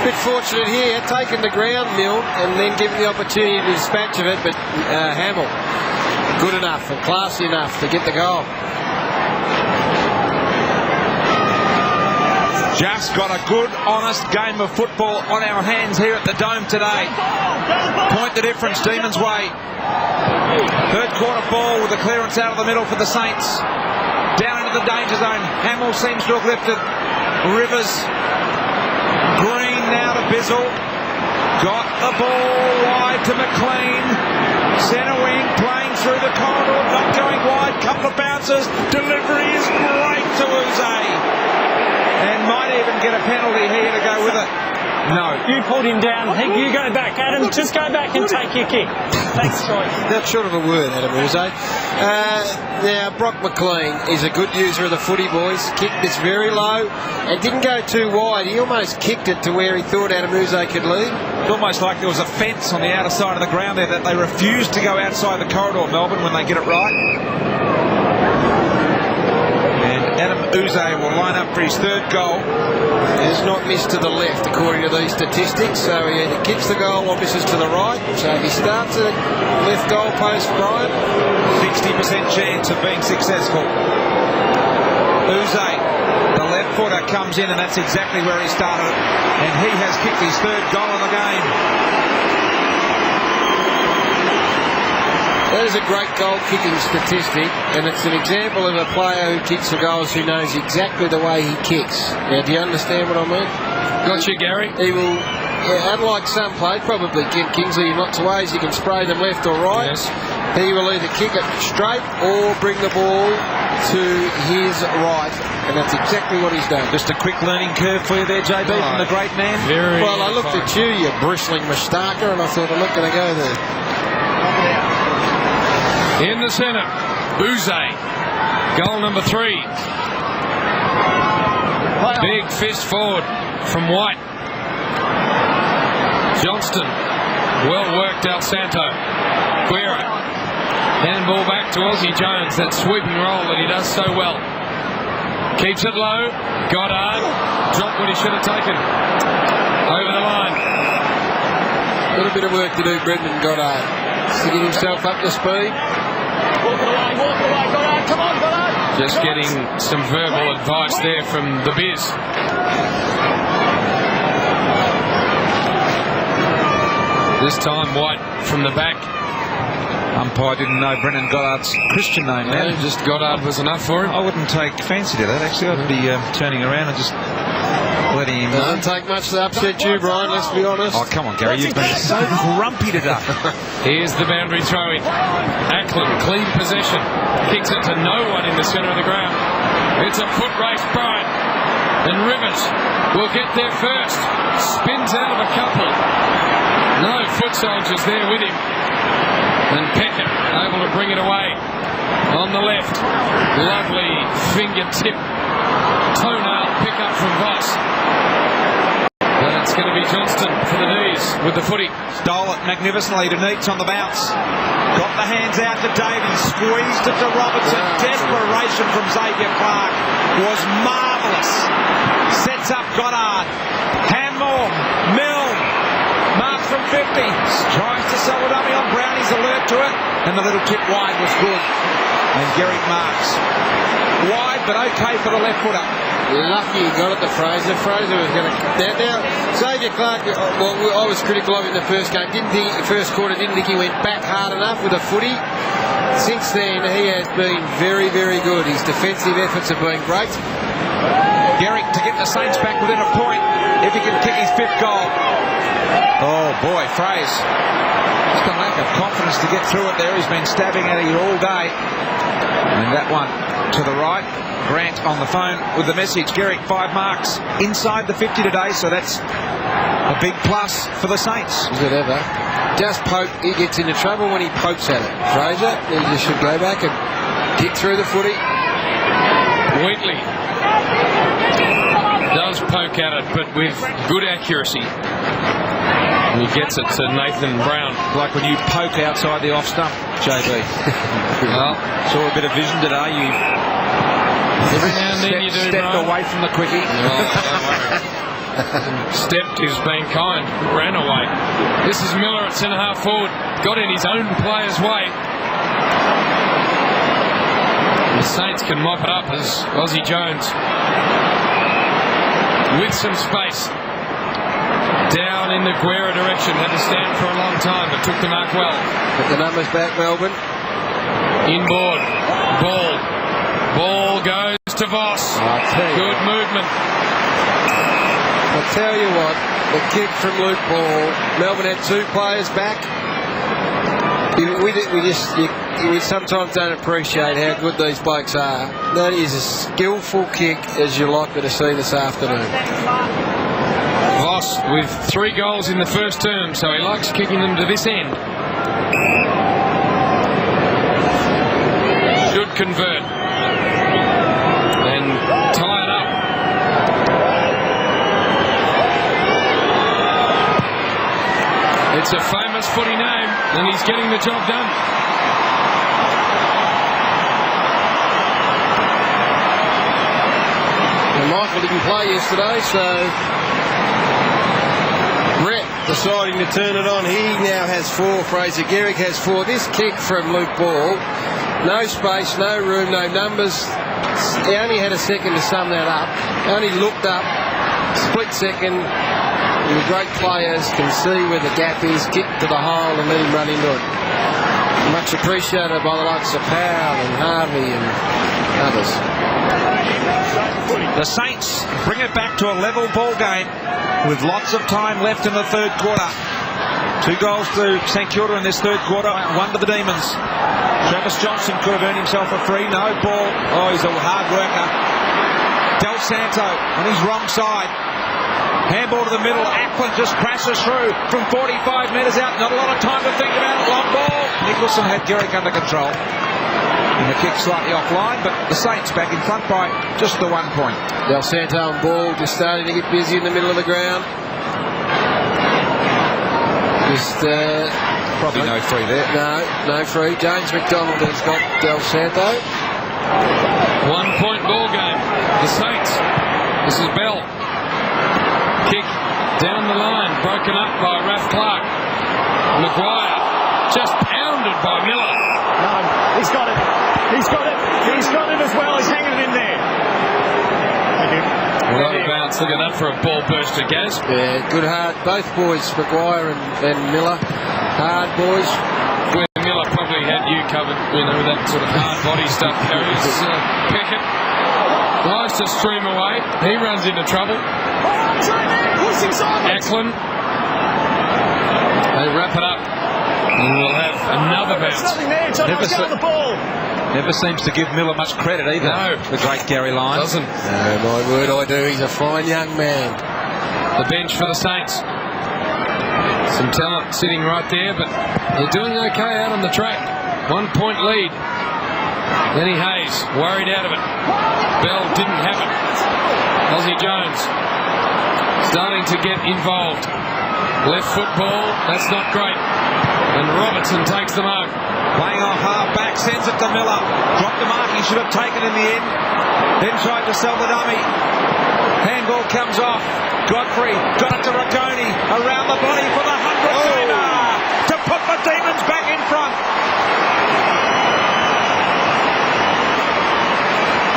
Bit fortunate here, taking the ground, Milne, and then given the opportunity to dispatch of it, but Hamill, good enough and classy enough to get the goal. Just got a good, honest game of football on our hands here at the Dome today. Point the difference, Demons' way. Third quarter ball with the clearance out of the middle for the Saints. Down into the danger zone. Hamill seems to have lifted. Rivers. Green now to Bizzle. Got the ball wide to McLean. Centre wing playing through the corridor. Not going wide. Couple of bounces. Delivery is great to Uze. And might even get a penalty here to go with it. No. You pulled him down. You go back, Adam. Just go back and take your kick. Thanks, Troy. That's short of a word, Adam Uze. Now, Brock McLean is a good user of the footy, boys. Kicked this very low and didn't go too wide. He almost kicked it to where he thought Adam Uze could lead. It's almost like there was a fence on the outer side of the ground there that they refused to go outside the corridor, Melbourne, when they get it right. Adam Uze will line up for his third goal. He's not missed to the left, according to these statistics. So he either kicks the goal or misses to the right. So if he starts at left goal post, Brian, 60% chance of being successful. Uze, the left footer, comes in, and that's exactly where he started. And he has kicked his third goal of the game. That is a great goal-kicking statistic, and it's an example of a player who kicks the goals who knows exactly the way he kicks. Now, do you understand what I mean? Gotcha, Gary. He will, unlike some players, probably Ken Kingsley in lots of ways, he can spray them left or right. Yes. He will either kick it straight or bring the ball to his right, and that's exactly what he's done. Just a quick learning curve for you there, JB, from the great man. Well, I looked at you, you bristling moustacher, and I thought, I'm not going to go there. In the centre, Uze, goal number 3. Big fist forward from White. Johnston, well worked Del Santo. Guerra, handball back to Aussie Jones, that sweeping roll that he does so well. Keeps it low, Goddard, dropped what he should have taken. Over the line. A little bit of work to do, Brendan Goddard, to get himself up to speed. Walk away, Goddard. Come on, Goddard. Just getting some verbal advice there from the Biz. This time White from the back. Umpire didn't know Brendan Goddard's Christian name there. No, just Goddard was enough for him. I wouldn't take fancy to that, actually. I'd be turning around and just letting him... Doesn't take much to upset you, Brian, let's be honest. Oh, come on, Gary, you've been so grumpy today. Here's the boundary throw-in. Ackland, clean possession. Kicks it to no one in the centre of the ground. It's a foot race, Brian. And Rivers will get there first. Spins out of a couple. No foot soldiers there with him. And Pecker able to bring it away on the left. Lovely fingertip toenail pick up from Voss. But it's going to be Johnston for the knees with the footy. Stole it magnificently to Neitz on the bounce. Got the hands out to Davies. Squeezed it to Robertson. Desperation from Xavier Clark was marvellous. Sets up Goddard. Hanmore. Milne. Marks from 50. Tries to sell a dummy on Brown. He's alert to it. And the little tip wide was good. And Garrick marks. Wide, but okay for the left footer. Lucky he got it to Fraser. Fraser was going to... Now, Xavier Clark, well, I was critical of him in the first game. First quarter, didn't think he went back hard enough with a footy. Since then, he has been very, very good. His defensive efforts have been great. Garrick to get the Saints back within a point if he can kick his 5th goal. Oh, boy, Fraser. Just a lack of confidence to get through it there. He's been stabbing at it all day. And that one to the right. Grant on the phone with the message. Garrick 5 marks inside the 50 today, so that's a big plus for the Saints. Is it ever? Just poke, he gets into trouble when he pokes at it. Fraser, he just should go back and kick through the footy. Wheatley does poke at it, but with good accuracy. And he gets it to Nathan Brown. Like when you poke outside the off stump, JB. Well, saw a bit of vision today. You every now and then you do, stepped away from the quickie. Stepped is being kind. Ran away. This is Miller at centre half forward. Got in his own player's way. The Saints can mop it up as Aussie Jones with some space. Down in the Guerra direction. Had to stand for a long time, but took the mark well. Put the numbers back, Melbourne. Inboard. Ball goes to Voss. Good movement. I'll tell you what, the kick from Luke Ball. Melbourne had 2 players back. We sometimes don't appreciate how good these blokes are. That is a skillful kick as you're likely to see this afternoon. Voss with 3 goals in the first term, so he likes kicking them to this end. Should convert. And tie it up. It's a famous footy name, and he's getting the job done. And Michael didn't play yesterday, so Brett deciding to turn it on. He now has 4. Fraser Garrick has 4. This kick from Luke Ball, no space, no room, no numbers. He only had a second to sum that up. He only looked up, split second. The great players can see where the gap is, kick to the hole and let him run into it. Much appreciated by the likes of Powell and Harvey and others. The Saints bring it back to a level ball game with lots of time left in the 3rd quarter. 2 goals to St Kilda in this 3rd quarter, 1 to the Demons. Travis Johnson could have earned himself a free. No ball. Oh, he's a hard worker. Del Santo on his wrong side. Handball to the middle. Ackland just crashes through from 45 metres out. Not a lot of time to think about it. Long ball. Nicholson had Garrick under control. And the kick slightly offline, but the Saints back in front by just the 1 point. Del Santo on ball, just starting to get busy in the middle of the ground. Just probably no free there. No free. James McDonald has got Del Santo. 1 point ball game. The Saints. This is Bell. Kick down the line, broken up by Raph Clark. Maguire just pounded by Miller. No, he's got it. He's got it. He's got it as well. He's hanging it in there. Thank you. What a bounce. Look at that for a ball burster, Gaz. Yeah, good hard. Both boys, Maguire and Miller. Hard boys. Where Miller probably had you covered, you know, with that sort of hard body stuff. Carries Pickett. Tries to stream away. He runs into trouble. Ackland. They wrap it up. And we'll have another another bounce. Nothing there. It's on the ball. Never seems to give Miller much credit either. No. The great Gary Lyons. Doesn't. No, my word, I do. He's a fine young man. The bench for the Saints. Some talent sitting right there, but they're doing okay out on the track. 1 point lead. Lenny Hayes worried out of it. Bell didn't have it. Ozzie Jones starting to get involved. Left foot ball, that's not great. And Robertson takes the mark. Playing off half back, sends it to Miller. Dropped the mark he should have taken in the end. Then tried to sell the dummy. Handball comes off. Godfrey got it to Racconi. Around the body for the 100-metre to put the Demons back in front.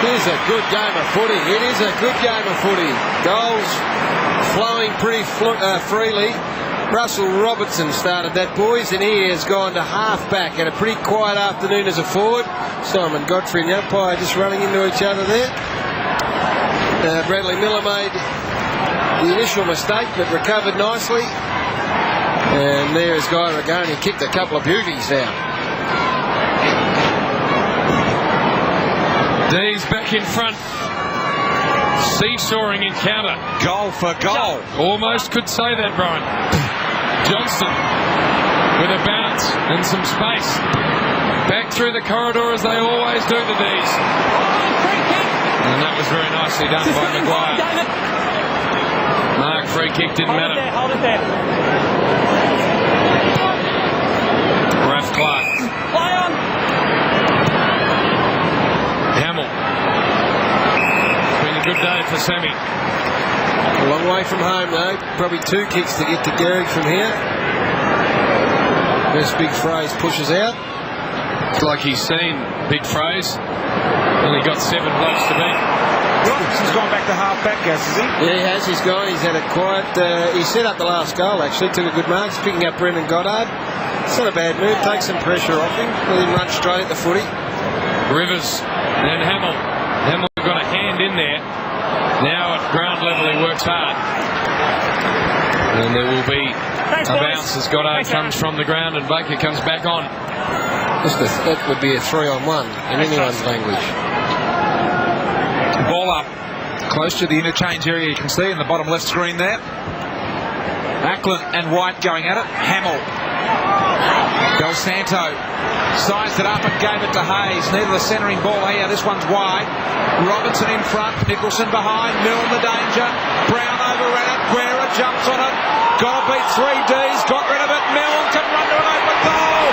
Here's a good game of footy. It is a good game of footy. Goals flowing pretty freely. Russell Robertson started that, boys, and he has gone to half-back. Had a pretty quiet afternoon as a forward. Simon Godfrey and the umpire just running into each other there. Bradley Miller made the initial mistake, but recovered nicely. And there's Guy Ragoni, kicked a couple of beauties out. D's back in front. Seesawing encounter. Goal for goal. Almost could say that, Brian. Johnston with a bounce and some space. Back through the corridor as they always do, the D's. And that was very nicely done by Maguire. Mark, free kick didn't matter. Hold it there. Raph Clark. Play on. Hamill. Been a good day for Sammy. A long way from home, though. Probably 2 kicks to get to Gehrig from here. This big phrase pushes out. It's like he's seen Big Phrase. Only got 7 blokes to beat. Robinson's gone back to half-back, has he? Yeah, he has. He's gone. He's had a quiet... he set up the last goal, actually. Took a good mark. He's picking up Brendan Goddard. It's not a bad move. Takes some pressure off him. Let him run straight at the footy. Rivers and Hamill. Hamill got a hand in there. Now at ground level he works hard. And there will be a bounce as Goddard comes from the ground and Baker comes back on. That would be a 3-on-1 in anyone's language. Ball up. Close to the interchange area, you can see in the bottom left screen there. Ackland and White going at it. Hamill. Del Santo sized it up and gave it to Hayes. Neither the centering ball here. This one's wide. Robertson in front. Nicholson behind. Milne the danger. Brown overran it. Guerra jumps on it. Got to beat 3 Ds. Got rid of it. Milne can run to an open goal.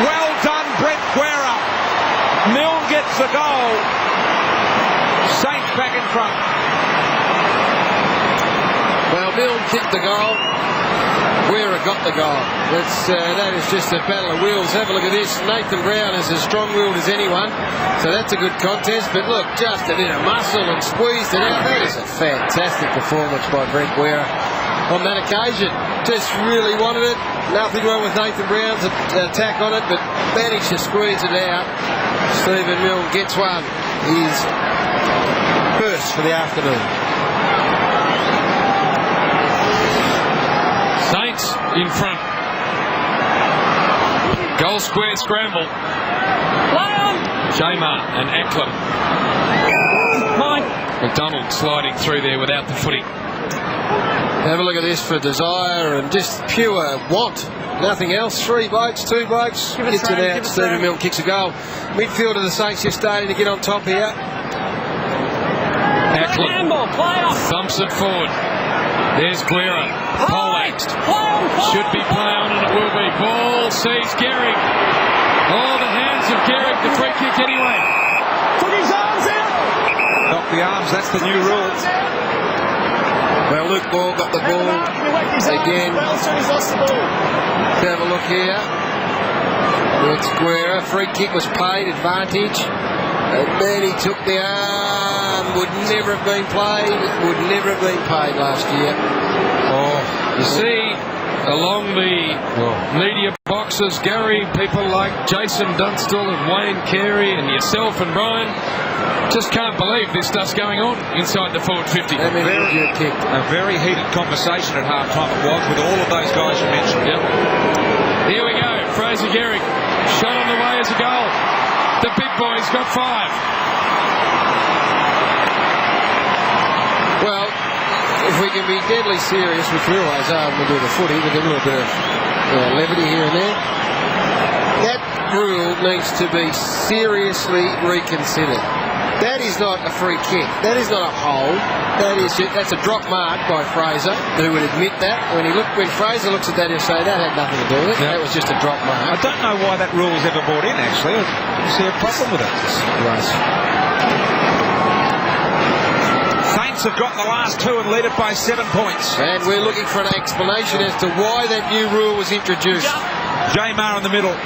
Well done, Brent Guerra. Milne gets the goal. Saints back in front. Well, Milne kicked the goal. Guerra got the goal. That is just a battle of wills. Have a look at this. Nathan Brown is as strong-willed as anyone. So that's a good contest. But look, just a bit of muscle and squeezed it out. That is a fantastic performance by Brent Guerra on that occasion. Just really wanted it. Nothing wrong with Nathan Brown's attack on it, but managed to squeeze it out. Stephen Milne gets one. He's first for the afternoon. Saints in front. Goal square scramble. Jamar and Ackland. McDonald sliding through there without the footy. Have a look at this for desire and just pure want. Nothing else. 3 blokes, 2 blokes. Gets it out. Stephen Milne kicks a goal. Midfield of the Saints just starting to get on top here. Ackland thumps it forward. There's Guerra. Poleaxed. Should be play on and it will be. Ball sees Gehrig. Oh, the hands of Gehrig. The free kick anyway. Took his arms out. Knock the arms. That's the new rule. Well, Luke Ball got the ball again. He's lost the ball. Let's have a look here. It's Guerra. Free kick was paid. Advantage. And then he took the arm. Would never have been played. Would never have been paid last year. Oh, you see, along the media boxes, Gary, people like Jason Dunstall and Wayne Carey and yourself and Brian just can't believe this stuff's going on inside the forward 50. A very heated conversation at half-time it was with all of those guys you mentioned. Yep. Here we go. Fraser Gehrig shot Kilda's got 5. Well, if we can be deadly serious, which we always are when we do the footy, with a little bit of levity here and there, that rule needs to be seriously reconsidered. That is not a free kick. That is not a hold. That's a drop mark by Fraser, who would admit that. When Fraser looks at that, he'll say that had nothing to do with it. That was just a drop mark. I don't know why that rule was ever brought in, actually. I see a problem with it. Right. Saints have got the last 2 and lead it by 7 points. And we're looking for an explanation as to why that new rule was introduced. Jamar in the middle.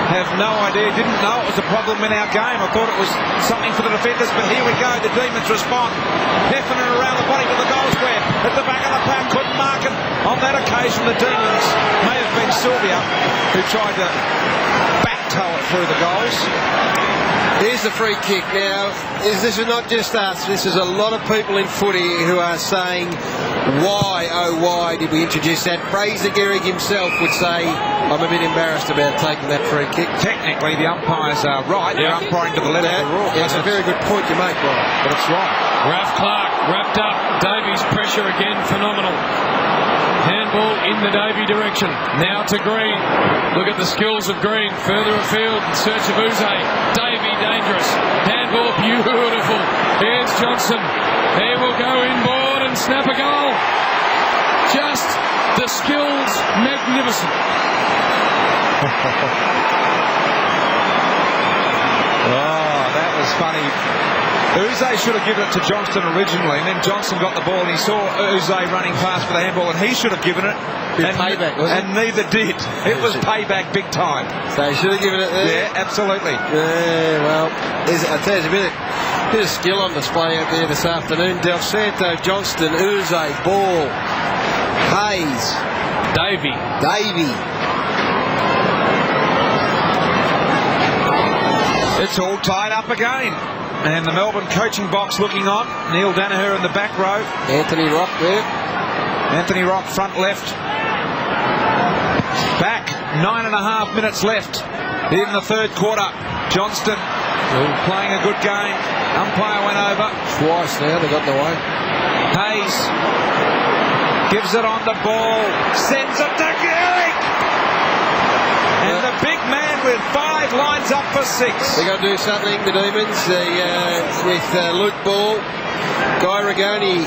Have no idea, didn't know it was a problem in our game. I thought it was something for the defenders, but here we go. The Demons respond. Heffernan around the body with the goal square. At the back of the pack, couldn't mark it. On that occasion, the Demons, may have been Sylvia, who tried to back-toe it through the goals. Here's the free kick. Now, this is not just us. This is a lot of people in footy who are saying, why, oh why did we introduce that? Fraser Gehrig himself would say, I'm a bit embarrassed about taking that free kick. Technically, the umpires are right. They're umpiring to the letter of the rule. Yeah, it's a very good point you make, Brian. But it's right. Ralph Clark wrapped up. Davies' pressure again, phenomenal. Handball in the Davey direction. Now to Green. Look at the skills of Green. Further afield in search of Uze. Davey dangerous. Handball beautiful. Here's Johnson. He will go inboard and snap a goal. Just the skills magnificent. Oh, that was funny. Uze should have given it to Johnston originally, and then Johnson got the ball and he saw Uze running fast for the handball, and he should have given it. And payback, wasn't it? And neither did. It was payback big time. So he should have given it there? Yeah, absolutely. Yeah, well, I tell you, there's a bit of skill on display out there this afternoon. Del Santo, Johnston, Uze, Ball, Hayes, Davey. It's all tied up again. And the Melbourne coaching box looking on. Neil Danaher in the back row. Anthony Rock there. Anthony Rock front left. Back. 9.5 minutes left in the third quarter. Johnston playing a good game. Umpire went over. Twice now, they got in the way. Hayes gives it on the ball. Sends it to Gehrig. And the big man with 5 lines up for 6. They're going to do something, the Demons, with Luke Ball. Guy Rigoni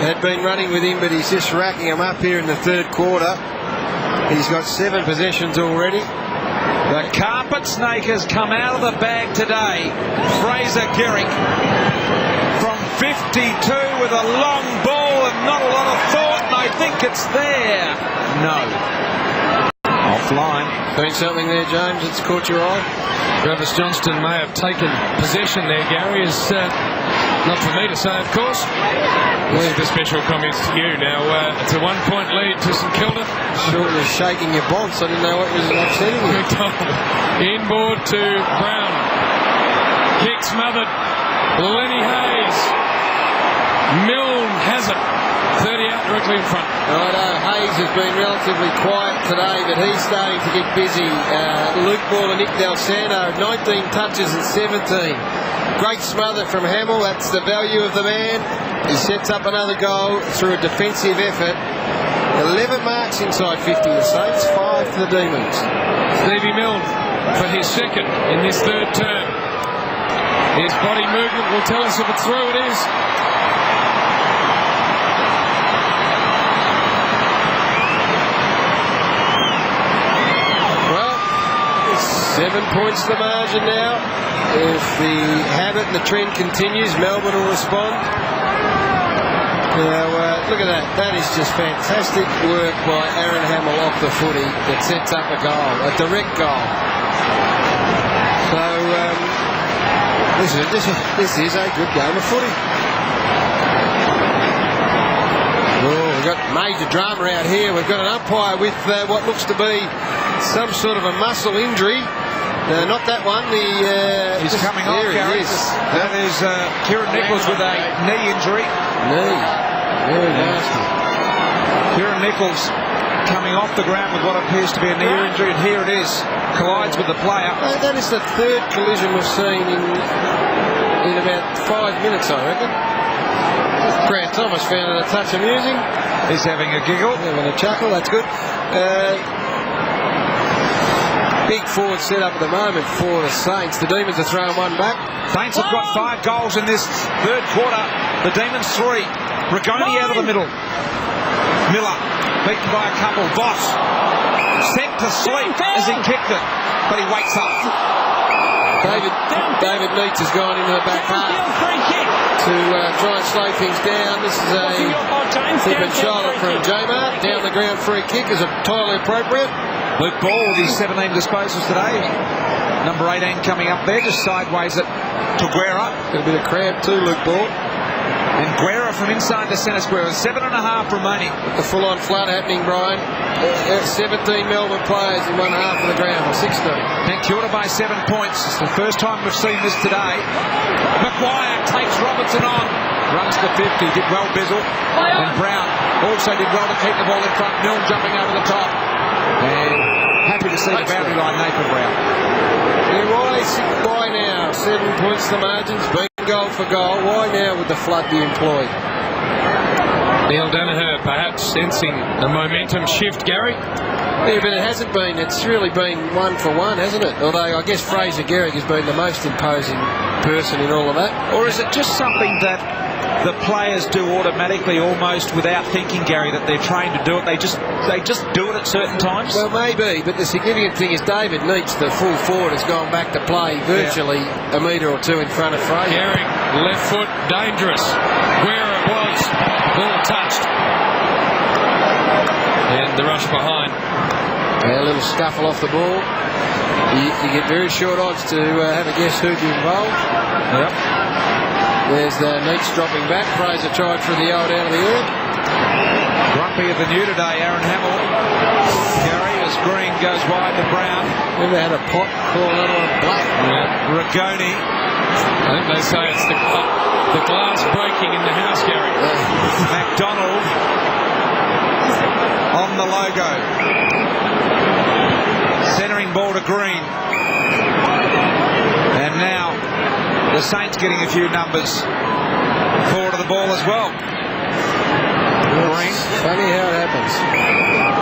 had been running with him, but he's just racking him up here in the third quarter. He's got 7 possessions already. The carpet snake has come out of the bag today. Fraser Gehrig from 52 with a long ball and not a lot of thought, and I think it's there. No. Offline. Doing something there, James, it's caught your eye? Travis Johnston may have taken possession there, Gary. Is not for me to say, of course. Leave the special comments to you. Now, it's a 1-point lead to St Kilda. Sure, you're shaking your bonds. I didn't know what was upsetting you. Inboard to Brown. Kick smothered. Lenny Hayes. Milne has it. 30 out directly in front. Righto, Hayes has been relatively quiet today, but he's starting to get busy. Luke Ball and Nick Del Santo, 19 touches and 17. Great smother from Hamill, that's the value of the man. He sets up another goal through a defensive effort. 11 marks inside 50 the Saints, 5 for the Demons. Stevie Milne for his second in this third term. His body movement will tell us if it's through. It is. Well, 7 points the margin now. If the habit and the trend continues, Melbourne will respond. Now, look at that. That is just fantastic work by Aaron Hamill off the footy that sets up a goal, a direct goal. So, this is a good game of footy. Oh, we've got major drama out here. We've got an umpire with what looks to be some sort of a muscle injury. Not that one. He's coming off, Gary. That is Kieran Nichols with a knee injury. Knee. Very nasty. Kieran Nichols coming off the ground with what appears to be a knee injury, and here it is. Collides with the player. That is the third collision we've seen in about 5 minutes, I reckon. Grant Thomas found it a touch amusing. He's having a giggle. Having a chuckle, that's good. Big forward set up at the moment for the Saints. The Demons are throwing one back. Saints have got 5 goals in this third quarter. The Demons 3. Rigoni out of the middle. Miller beaten by a couple. Voss sent to sleep as he kicked it, but he wakes up. David Neitz has gone into the back half to try and slow things down. This is a tip and shoulder from J-Mart. Down the ground free kick is entirely appropriate. Luke Ball with his 17 disposals today. Number 18 coming up there, just sideways it to Guerra. Got a bit of cramp too, Luke Ball. And Guerra from inside the centre square with 7.5 remaining. The full-on flood happening, Brian. 17 Melbourne players in one half of the ground, or 16. And Kilda by 7 points. It's the first time we've seen this today. Maguire takes Robertson on. Runs to 50, did well Bizzle. And Brown also did well to keep the ball in front. Milne jumping over the top. And happy to see the boundary line, Nathan Brown. Yeah, why now? 7 points the margins, being goal for goal. Why now would the flood be employed? Neil Danaher perhaps sensing a momentum shift, Gary? Yeah, but it hasn't been. It's really been 1-for-1, hasn't it? Although I guess Fraser Gehrig has been the most imposing person in all of that. Or is it just something that the players do automatically, almost without thinking, Gary, that they're trained to do it? They just do it at certain times? Well, maybe, but the significant thing is David Neitz, the full forward, has gone back to play virtually a metre or two in front of Fraser. Gehrig, left foot, dangerous. Where it was, ball touched. And the rush behind. A little scuffle off the ball. You get very short odds to have a guess who'd be involved. Yep. There's Neitz dropping back. Fraser tried for the old out of the air. Grumpy of the new today, Aaron Hamill. Gary as Green goes wide to Brown. Never had a pot call another one black. Yeah. Rigoni. I think they say it's the glass breaking in the house, Gary. McDonald on the logo. Centering ball to Green. And now the Saints getting a few numbers forward of the ball as well. Green. Funny how it happens.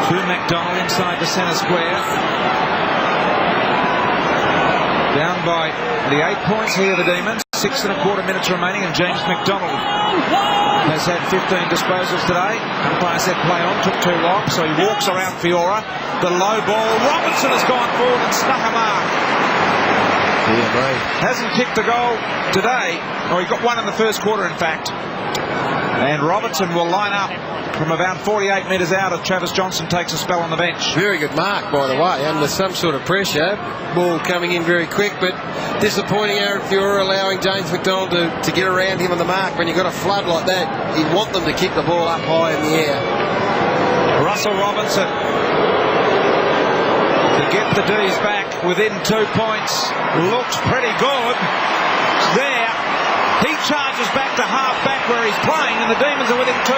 To McDonald inside the centre square. Down by the 8 points here, the Demons. 6.25 minutes remaining, and James McDonald has had 15 disposals today. Umpire said play on, took too long, so he walks around Fiora. The low ball. Robinson has gone forward and snuck a mark. Yeah, mate. Hasn't kicked the goal today. Oh, he got one in the first quarter, in fact. And Robinson will line up from about 48 metres out as Travis Johnson takes a spell on the bench. Very good mark, by the way, under some sort of pressure. Ball coming in very quick, but disappointing Aaron Fiora allowing James McDonald to get around him on the mark. When you've got a flood like that, you'd want them to kick the ball up high in the air. Russell Robinson to get the D's back within 2 points. Looks pretty good. There. He charges back to half back where he's playing, and the Demons are within 2.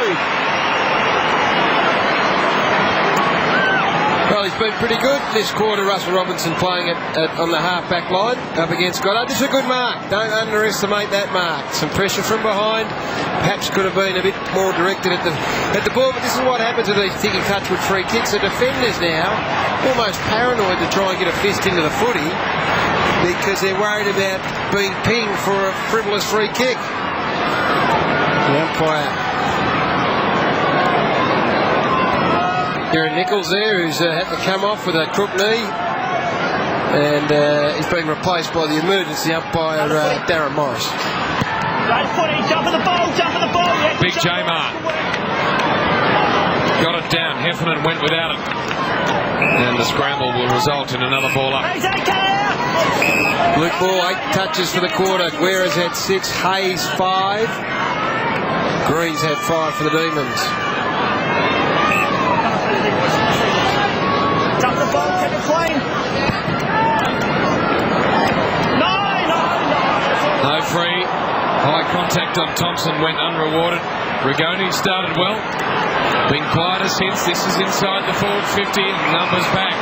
Well, he's been pretty good this quarter, Russell Robinson, playing on the half-back line up against Goddard. This is a good mark. Don't underestimate that mark. Some pressure from behind. Perhaps could have been a bit more directed at the ball, but this is what happens with these ticky touchwood free kicks. The defenders now almost paranoid to try and get a fist into the footy because they're worried about being pinged for a frivolous free kick. The umpire. Kieran Nichols there, who's had to come off with a crook knee, and he's been replaced by the emergency umpire, Darren Morris. Jump in the ball, yeah. Big J-Mart. Got it down. Heffernan went without it. And the scramble will result in another ball up. Luke Ball, 8 touches for the quarter. Guerra's had 6, Hayes 5. Green's had 5 for the Demons. Jump the ball, take it clean. No free. High contact on Thompson went unrewarded. Rigoni started well. Been quieter since. This is inside the forward 50. Numbers back.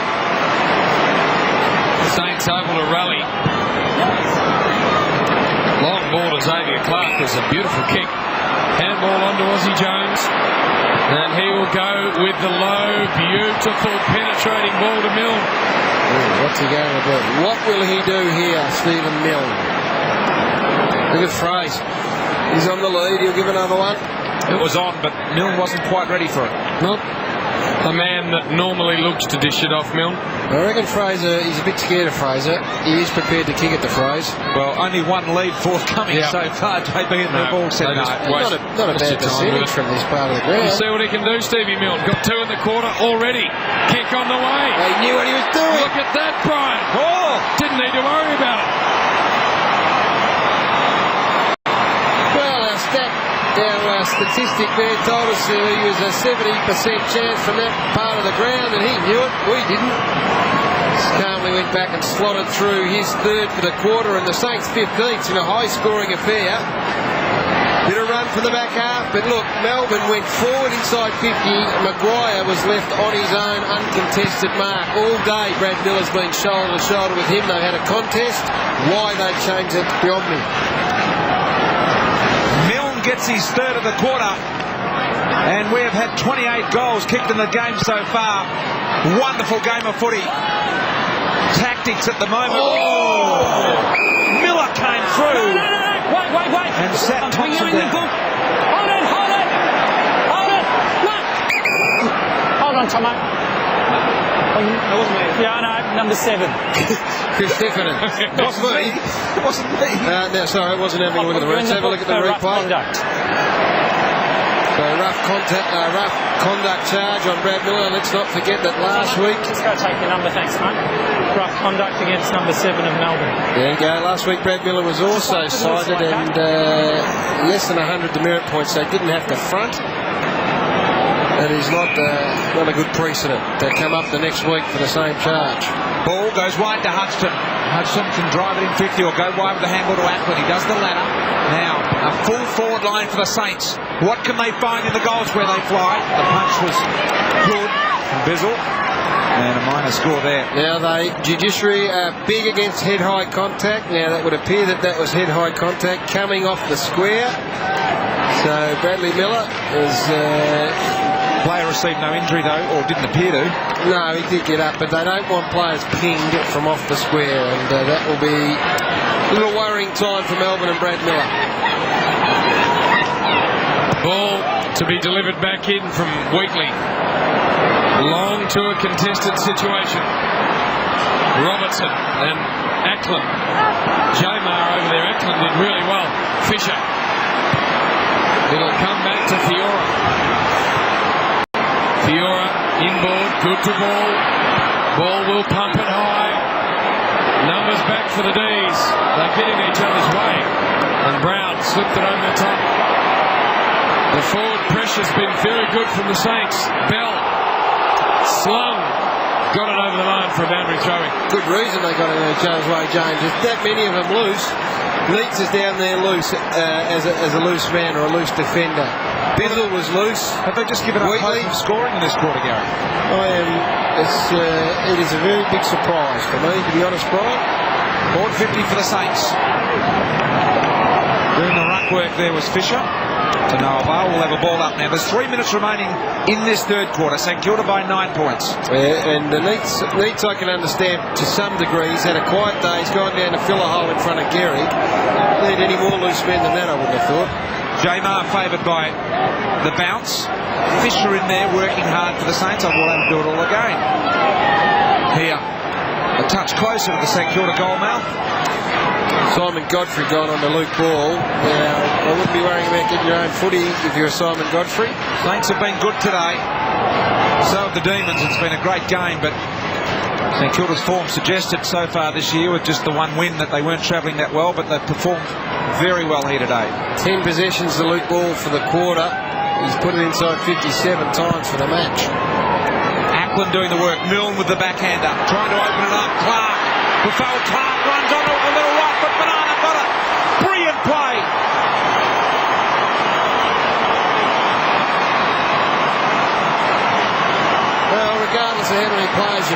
Saints able to rally. Long ball to Xavier Clark was a beautiful kick. Handball onto Aussie Jones. And he will go with the low, beautiful penetrating ball to Milne. What's he going to do? What will he do here, Stephen Milne? Look at Fraser. He's on the lead. He'll give another one. It was on, but Milne wasn't quite ready for it. Nope. A man that normally looks to dish it off, Milne. I reckon Fraser, he's a bit scared of Fraser. He is prepared to kick at the Fraser. Well, only one lead forthcoming so far, JB, and the ball said no. Not a bad percentage from this part of the ground. We'll see what he can do, Stevie Milne. Got 2 in the quarter already. Kick on the way. He knew what he was doing. Look at that, Brian. Oh! Didn't need to worry about it. Well, our statistic there told us he was a 70% chance from that part of the ground, and he knew it. We didn't. Calmly went back and slotted through his third for the quarter, and the Saints 15th in a high-scoring affair. Did a run for the back half, but look, Melbourne went forward inside 50. Maguire was left on his own uncontested mark. All day Brad Miller's been shoulder to shoulder with him. They've had a contest. Why they changed it beyond me. Milne gets his third of the quarter, and we have had 28 goals kicked in the game so far. Wonderful game of footy. Tactics at the moment. Oh! Miller came through. Wait. And sat Thompson down. Hold it. Hold on, Tomo. That wasn't me. Yeah, I know. Number 7. Chris Stefano. Wasn't me. No, sorry, it wasn't having a look at the refs. Have a look at the replay. So rough conduct charge on Brad Miller. Let's not forget that last week. Just go take your number, thanks, mate. Rough conduct against number 7 of Melbourne. There you go. Last week Brad Miller was also cited and less than 100 demerit points, so he didn't have to front. And he's not a good precedent to come up the next week for the same charge. Ball goes wide to Hudson. Hudson can drive it in 50 or go wide with the handball to Ackland. He does the latter. Now, a full forward line for the Saints. What can they find in the goals where they fly? The punch was good from Bizzle. And a minor score there. Now, the judiciary are big against head-high contact. Now, that would appear that was head-high contact coming off the square. So, Bradley Miller is... Player received no injury though, or didn't appear to. No, he did get up, but they don't want players pinged from off the square, and that will be a little worrying time for Melbourne and Brad Miller. Ball to be delivered back in from Wheatley. Long to a contested situation. Robertson and Ackland. Jamar over there. Ackland did really well. Fisher. It'll come back to Fiora. Fiora inboard, good to ball. Ball will pump it high. Numbers back for the D's. They're getting each other's way. And Brown slipped it over the top. The forward pressure's been very good from the Saints. Bell slung. Got it over the line for a boundary throwing. Good reason they got it each other's way, James. There's that many of them loose. Leeds is down there loose as a loose man or a loose defender. Bizzle was loose. Have they just given up hope of scoring in this quarter, Gary? It is a very big surprise for me, to be honest, Brian. Board 50 for the Saints. Doing the ruck work there was Fisher. To no avail. We'll have a ball up now. There's 3 minutes remaining in this third quarter. St Kilda by 9 points. Yeah, and the Neats I can understand to some degree. He's had a quiet day. He's gone down to fill a hole in front of Gehrig. Need any more loose men than that, I wouldn't have thought. Jamar favoured by the bounce. Fisher in there working hard for the Saints. I will have to do it all again. Here, a touch closer to the St Kilda goal mouth. Simon Godfrey gone on to Luke Ball. Now, I wouldn't be worrying about getting your own footy if you're Simon Godfrey. Saints have been good today. So have the Demons. It's been a great game, but St Kilda's form suggested so far this year with just the one win that they weren't travelling that well, but they've performed very well here today. 10 possessions to Luke Ball for the quarter. He's put it inside 57 times for the match. Ackland doing the work. Milne with the backhander. Trying to open it up. Clark. Buffalo Clark runs on a little right, but Banana got it. Brilliant play.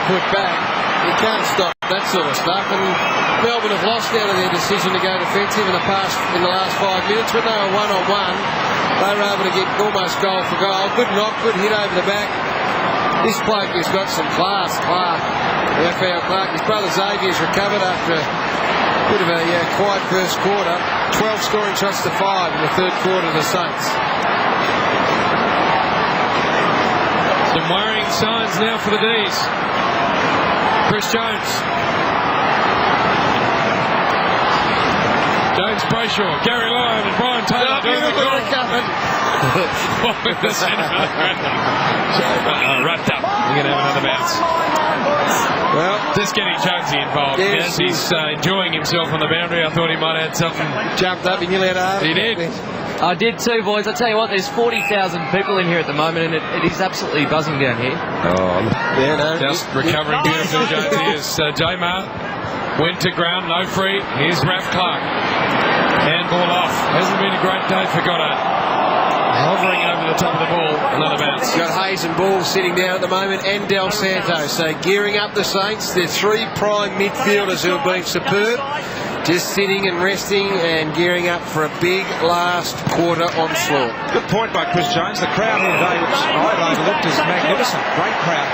put back. You can't stop that sort of stuff. And Melbourne have lost out of their decision to go defensive in the last 5 minutes. When they were one-on-one, they were able to get almost goal for goal. Good knock, good hit over the back. This bloke has got some class, Clark. AFL Clark. His brother Xavier's recovered after a bit of a quiet first quarter. 12 scoring shots to 5 in the third quarter of the Saints. Some worrying signs now for the D's. Chris Jones. James Brayshaw, Gary Lyon and Brian Taylor doing the goal. Wrapped up. We're going to have another bounce. Well, just getting Jonesy involved. Yes, he's enjoying himself on the boundary. I thought he might have had something. Jumped up, he nearly had a... He did. I did too, boys. I tell you what, there's 40,000 people in here at the moment, and it is absolutely buzzing down here. Just recovering beautifully, Jonesy, as J-Mar went to ground, no free. Here's Raph Clark. Handball off. Hasn't been a great day for Goddard. Hovering over the top of the ball. Another bounce. Got Hayes and Ball sitting down at the moment, and Del Santo. So gearing up the Saints. They're three prime midfielders who have been superb. Just sitting and resting and gearing up for a big last quarter onslaught. Good point by Chris Jones. The crowd here today, which I've overlooked, is magnificent. Great crowd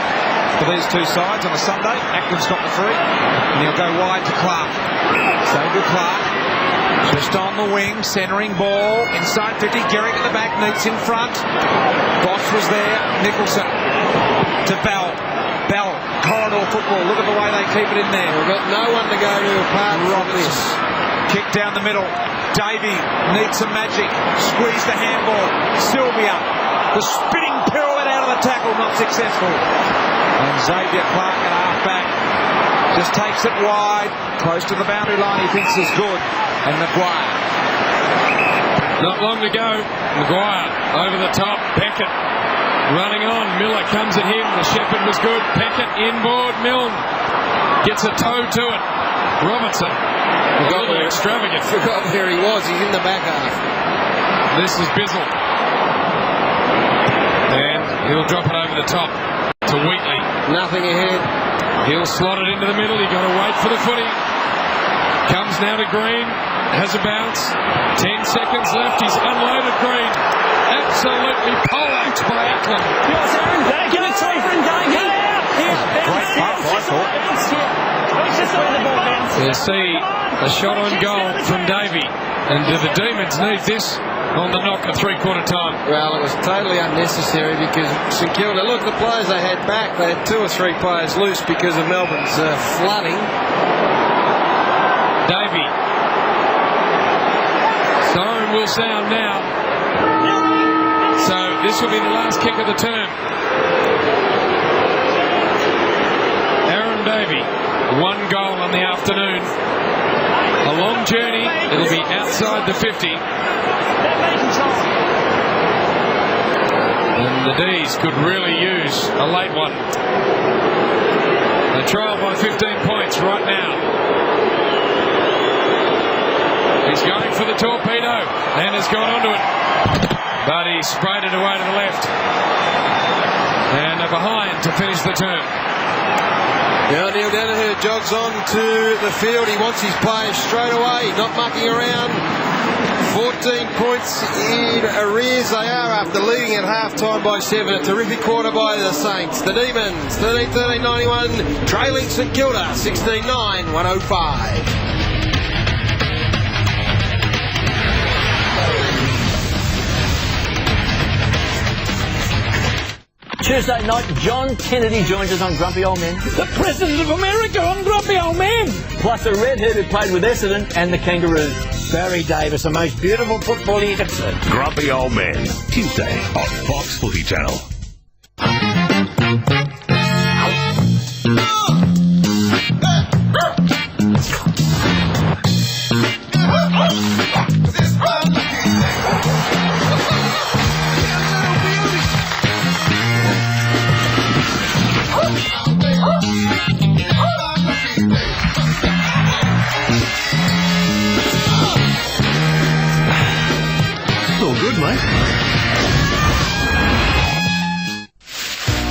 for these two sides on a Sunday. Ackland's got the free, and he'll go wide to Clark. Xavier Clark, just on the wing, centering ball, inside 50. Garrick at the back, meets in front. Boss was there. Nicholson to Bell. Bell, corridor football. Look at the way they keep it in there. We've got no one to go to apart from this. Kick down the middle. Davey needs some magic. Squeeze the handball. Sylvia, the spinning pirouette out of the tackle, not successful. And Xavier Clark at half back just takes it wide, close to the boundary line. He thinks is good. And Maguire. Not long to go. Maguire over the top. Peckett running on. Miller comes at him. The Shepherd was good. Peckett inboard. Milne gets a toe to it. Robertson. A little extravagant. Forgot where he was. He's in the back half. This is Bizzle. And he'll drop it over the top to Wheatley. Nothing ahead. He'll slot it into the middle. You've got to wait for the footy. Comes now to Green. Has a bounce. 10 seconds left. He's unloaded Green. Absolutely poleaxed by Ackland. Give it to him. Get out. Great punt, I thought. You'll see a shot on goal from Davey. And do the Demons need this on the knock at three-quarter time? Well, it was totally unnecessary because St Kilda, look, the players they had back, they had 2 or 3 players loose because of Melbourne's flooding. Davey. Siren will sound now. So this will be the last kick of the term. Aaron Davey, 1 goal on the afternoon. A long journey. It'll be outside the 50. And the D's could really use a late one. They trail by 15 points right now. He's going for the torpedo and has gone onto it. But he sprayed it away to the left. And a behind to finish the term. Now Neil Danaher jogs on to the field. He wants his players straight away, not mucking around. 14 points in arrears they are after leading at half-time by 7. A terrific quarter by the Saints. The Demons, 13-13-91, trailing St Kilda, 16-9, 105. Tuesday night, John Kennedy joins us on Grumpy Old Men. The President of America on Grumpy Old Men. Plus a redhead who played with Essendon and the Kangaroos. Barry Davis, the most beautiful footballer you can see. Grumpy Old Men, Tuesday on Fox Footy Channel.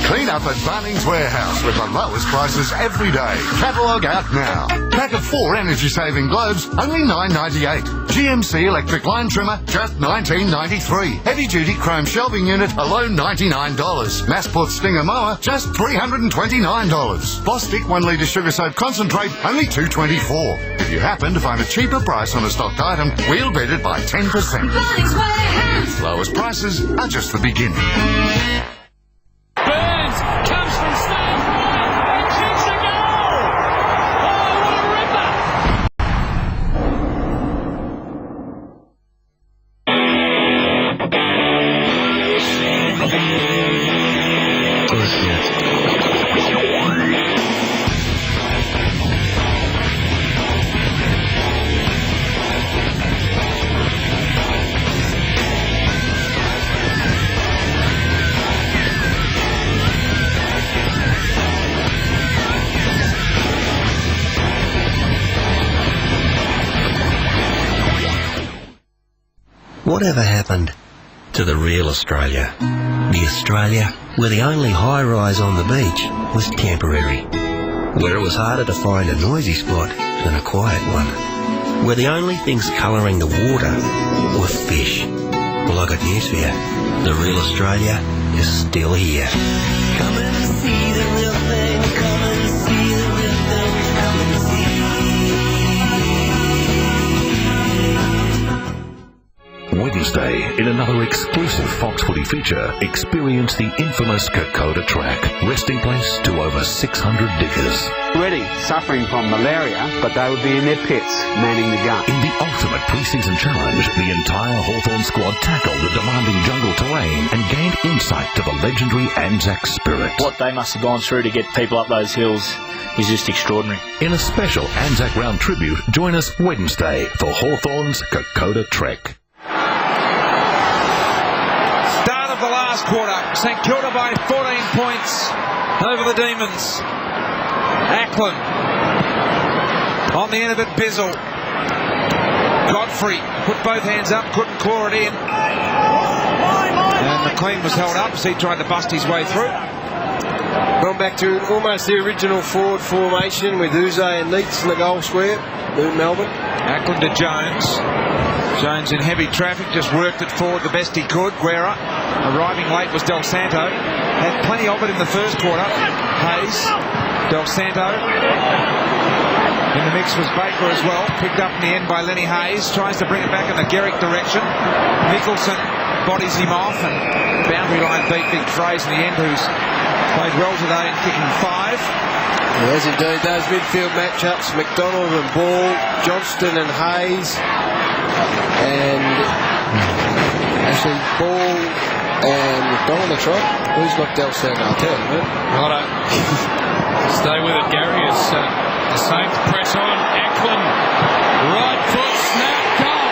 Clean up at Bunnings Warehouse with the lowest prices every day. Catalogue out now. Pack of 4 energy-saving globes, only $9.98. GMC electric line trimmer, just $19.93. Heavy-duty chrome shelving unit, alone $99. Massport Stinger mower, just $329. Bostik 1 litre sugar soap concentrate, only $2.24. If you happen to find a cheaper price on a stocked item, we'll beat it by 10%. Lowest prices are just the beginning. Burns comes from stage right and kicks a goal. Oh, what a ripper! Whatever happened to the real Australia? The Australia where the only high-rise on the beach was temporary. Where it was harder to find a noisy spot than a quiet one. Where the only things colouring the water were fish. Well, I got news for you. The real Australia is still here. Come and see the real thing. Come and see the real thing. Come and see. Wednesday, in another exclusive Fox Footy feature, experience the infamous Kokoda track, resting place to over 600 diggers. Already suffering from malaria, but they would be in their pits, manning the gun. In the ultimate pre-season challenge, the entire Hawthorn squad tackled the demanding jungle terrain and gained insight to the legendary Anzac spirit. What they must have gone through to get people up those hills is just extraordinary. In a special Anzac Round tribute, join us Wednesday for Hawthorn's Kokoda Trek. Start of the last quarter. St Kilda by 14 points over the Demons. Ackland on the end of it, Bizzle. Godfrey put both hands up, couldn't claw it in. And McLean was held up as he tried to bust his way through. Gone back to almost the original forward formation with Uze and Neitz in the goal square. Melbourne. Ackland to Jones. Jones in heavy traffic, just worked it forward the best he could. Guerra arriving late was Del Santo. Had plenty of it in the first quarter. Hayes, Del Santo. In the mix was Baker as well. Picked up in the end by Lenny Hayes. Tries to bring it back in the Garrick direction. Nicholson bodies him off and boundary line beat Big Fraser in the end, who's played well today in kicking 5. Yes, indeed. Those midfield matchups, McDonald and Ball, Johnston and Hayes. And actually Ball and McDonald are trying. Who's not Del Santo? I'll tell you, mate. Righto. Stay with it, Gary, as the Saints press on. Ackland, right foot, snap, goal.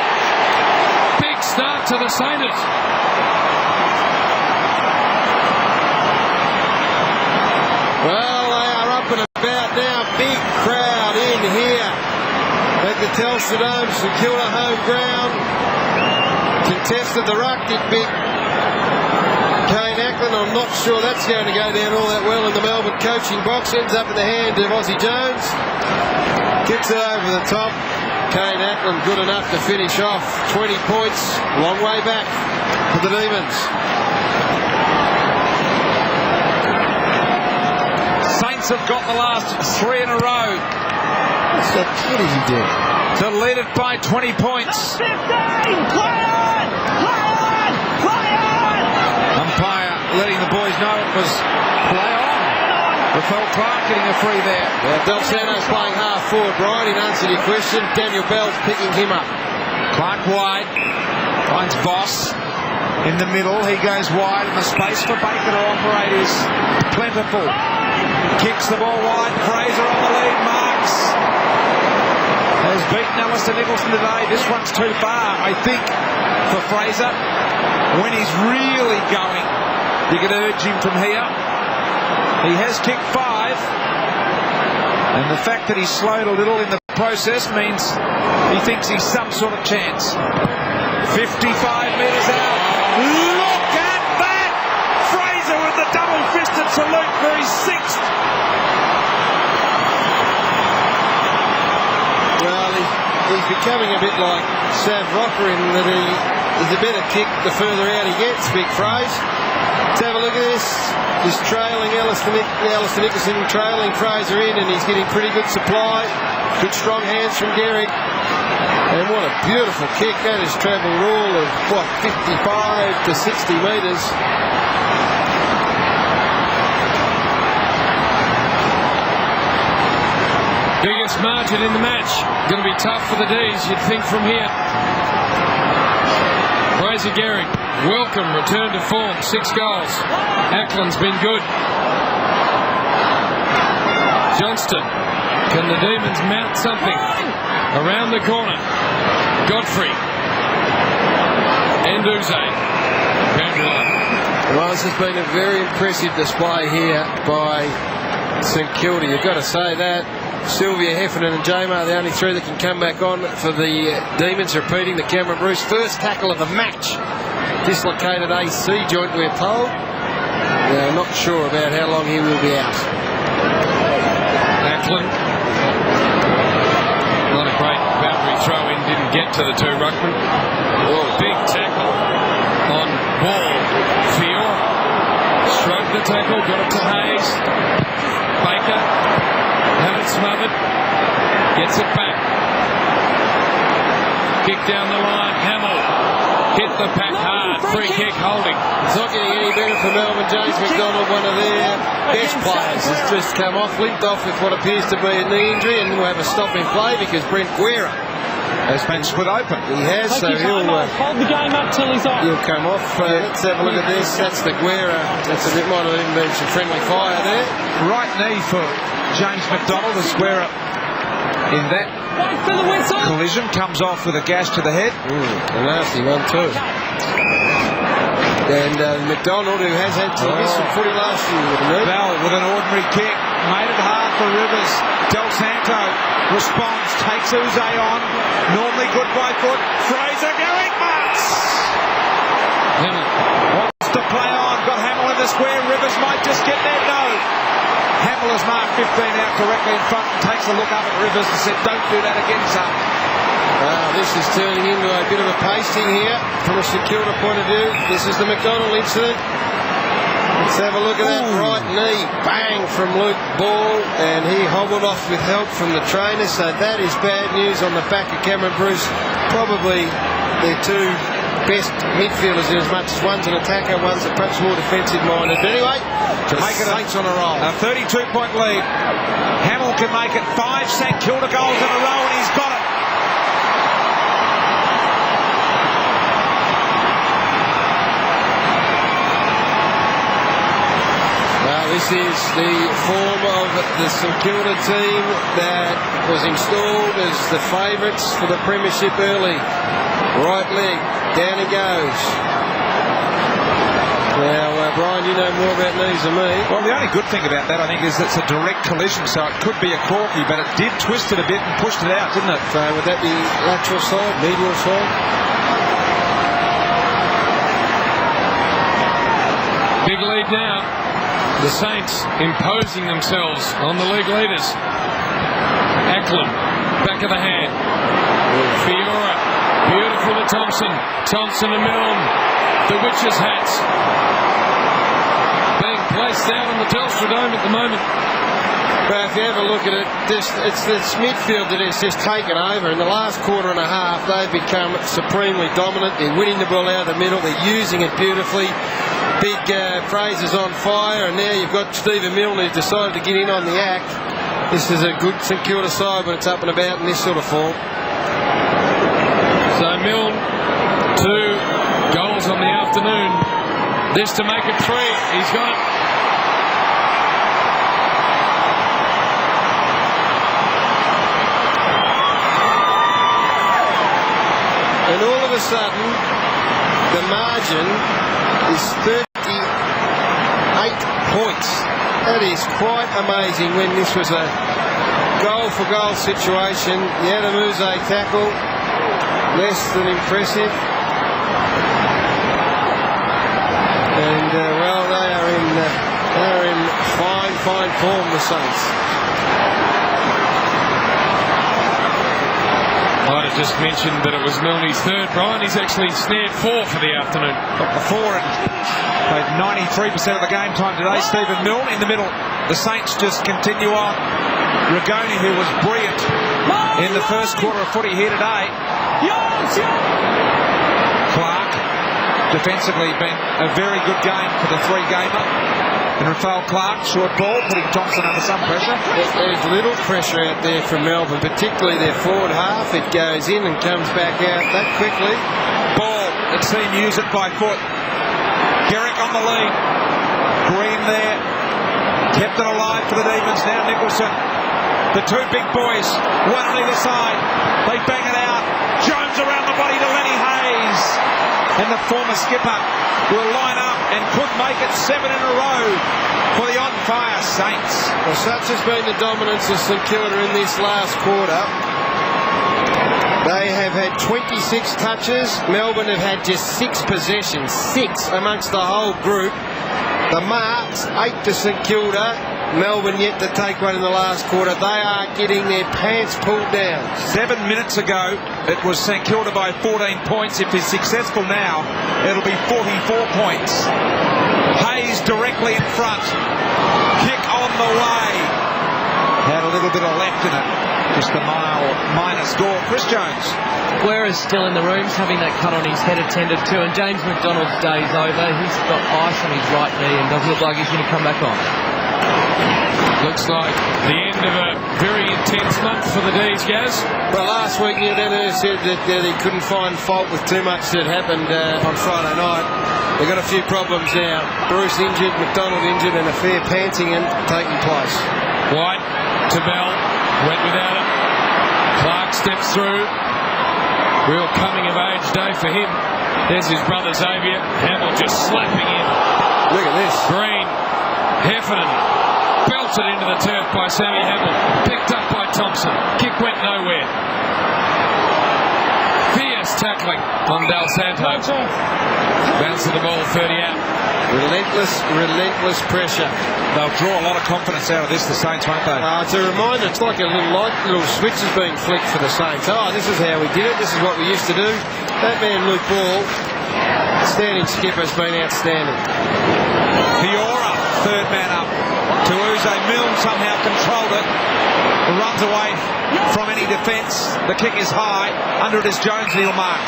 Big start to the Saints. Well, they are up and about now. Big crowd in here at the Telstra Dome, St Kilda home ground. Contested the ruck, did big Kane Ackland. I'm not sure that's going to go down all that well in the Melbourne coaching box. Ends up in the hand of Aussie Jones. Kicks it over the top. Kane Ackland good enough to finish off. 20 points, long way back for the Demons. Saints have got the last 3 in a row. What is he doing? To lead it by 20 points. 15! Play on! Play on! Play on! Umpire letting the boys know it was play on. Rafael Clark getting a free there. Yeah, Del Santo's playing half forward, Brian, in answer to your question. Daniel Bell's picking him up. Clark wide. Finds Boss in the middle. He goes wide, and the space for Baker to operate is plentiful. Kicks the ball wide. Fraser on the lead. Marks has beaten Alistair Nicholson today. This one's too far, I think, for Fraser. When he's really going, you can urge him from here. He has kicked 5. And the fact that he's slowed a little in the process means he thinks he's some sort of chance. 55 metres out. Look at that! Fraser with the double-fisted salute for his 6th. Well, he's becoming a bit like Sav Rocker in that he's a better kick the further out he gets, big phrase. Let's have a look at this. Just trailing Alistair Nicholson, trailing Fraser in, and he's getting pretty good supply. Good strong hands from Gehrig. And what a beautiful kick. That has travelled all of, 55 to 60 metres. Biggest margin in the match. Going to be tough for the D's, you'd think, from here. Fraser Gehrig, welcome return to form. 6 goals. Ackland's been good. Johnston, can the Demons mount something? Around the corner, Godfrey. Nduze. Well, this has been a very impressive display here by St Kilda. You've got to say that. Sylvia, Heffernan and J-Mar, the only 3 that can come back on for the Demons, repeating the Cameron Bruce first tackle of the match. Dislocated AC joint, we're told. Now, I'm not sure about how long he will be out. Ackland. Not a great boundary throw in, didn't get to the 2 ruckmen. Oh, big tackle on ball. Fiora. Stroked the tackle, got it to Hayes. Baker. Have it smothered. Gets it back. Kick down the line. Hamill. Hit the pack hard. Free kick holding. It's not getting any better for Melbourne. James McDonald, one of their best players, has just come off, limped off with what appears to be a knee injury, and we'll have a stop in play because Brent Guerra has been split open. He has, so he'll hold the game up till he's off. He'll come off. Let's have a look at this. That's the Guerra. It might have even been some friendly fire there. Right knee for James McDonald. The square up in that collision comes off with a gash to the head. A nasty one too. And McDonald, who has had to miss some footy last year, Bell with an ordinary kick, made it hard for Rivers. Del Santo responds, takes Uze on. Normally good by foot. Fraser Gehrig marks. Wants to play on. Got Hamill in the square. Rivers might just get there. No. Hamill has marked 15 out correctly in front and takes a look up at Rivers and said, don't do that again, son. This is turning into a bit of a pasting here from a St Kilda point of view. This is the McDonald incident. Let's have a look at that right knee. Bang from Luke Ball, and he hobbled off with help from the trainer. So that is bad news on the back of Cameron Bruce. Probably their 2 best midfielders, in as much as one's an attacker, one's a perhaps more defensive minded. But anyway, to make it Saints on a roll. A 32-point lead. Hamill can make it 5 St Kilda goals in a row, and he's got it. This is the form of the St Kilda team that was installed as the favourites for the premiership early. Right leg, down he goes. Now, Brian, you know more about knees than me. Well, the only good thing about that, I think, is it's a direct collision, so it could be a corky, but it did twist it a bit and pushed it out, didn't it? So would that be lateral side, medial side? Big lead now. The Saints imposing themselves on the league leaders. Ackland, back of the hand. Fiora, beautiful to Thompson. Thompson and Milne, the witches' hats. Being placed out on the Telstra Dome at the moment. But if you have a look at it, it's this midfield that has just taken over. In the last quarter and a half, they've become supremely dominant. They're winning the ball out of the middle. They're using it beautifully. Big Fraser's on fire, and now you've got Stephen Milne who's decided to get in on the act. This is a good St Kilda side when it's up and about in this sort of form. So Milne, 2 goals on the afternoon. This to make it 3. He's got it. And all of a sudden, the margin is 38 points. That is quite amazing when this was a goal-for-goal situation. The Adamuze tackle, less than impressive. And, well, they are They're in fine form, the Saints. Might have just mentioned that it was Milne's third, Brian. He's actually snared 4 for the afternoon. Got the 4 and played 93% of the game time today. Stephen Milne in the middle. The Saints just continue on. Rigoni, who was brilliant in the first quarter of footy here today. Clark, defensively, been a very good game for the 3-gamer. And Rafael Clark, short ball, putting Thompson under some pressure. There's little pressure out there from Melbourne, particularly their forward half. It goes in and comes back out that quickly. Ball, let's see him use it by foot. Garrick on the lead. Green there. Kept it alive for the Demons. Now Nicholson. The 2 big boys, one on either side. They bang it out. Jones around the body to Lenny Hayes. And the former skipper will line up and could make it 7 in a row for the on-fire Saints. Well, such has been the dominance of St Kilda in this last quarter. They have had 26 touches. Melbourne have had just 6 possessions. 6 amongst the whole group. The marks, 8 to St Kilda. Melbourne yet to take one in the last quarter. They are getting their pants pulled down. 7 minutes ago, it was St Kilda by 14 points. If he's successful now, it'll be 44 points. Hayes directly in front. Kick on the way. Had a little bit of left in it. Just a minor score. Chris Jones. Guerra's still in the rooms, having that cut on his head attended to, and James McDonald's day's over. He's got ice on his right knee and doesn't look like he's going to come back on. Looks like the end of a very intense month for the D's, Gaz. Well, last week Neil Denner said that he couldn't find fault with too much that happened on Friday night. They've got a few problems now. Bruce injured, McDonald injured, and a fair panting taking place. White to Bell, went without it. Clark steps through. Real coming of age day for him. There's his brother Xavier. Hamill just slapping in. Look at this. Green, Heffernan, belted into the turf by Sammy Hamill. Picked up by Thompson. Kick went nowhere. Fierce tackling on Del Santo. Bounce of the ball 30 out. Relentless pressure. They'll draw a lot of confidence out of this, the Saints, won't they? It's a reminder. It's like a little switch is being flicked for the Saints. Oh, this is how we did it. This is what we used to do. That man, Luke Ball, standing skipper, has been outstanding. Fiora, third man up. Tuuze Milne somehow controlled it. Runs away from any defence. The kick is high. Under it is Jones, and he'll mark.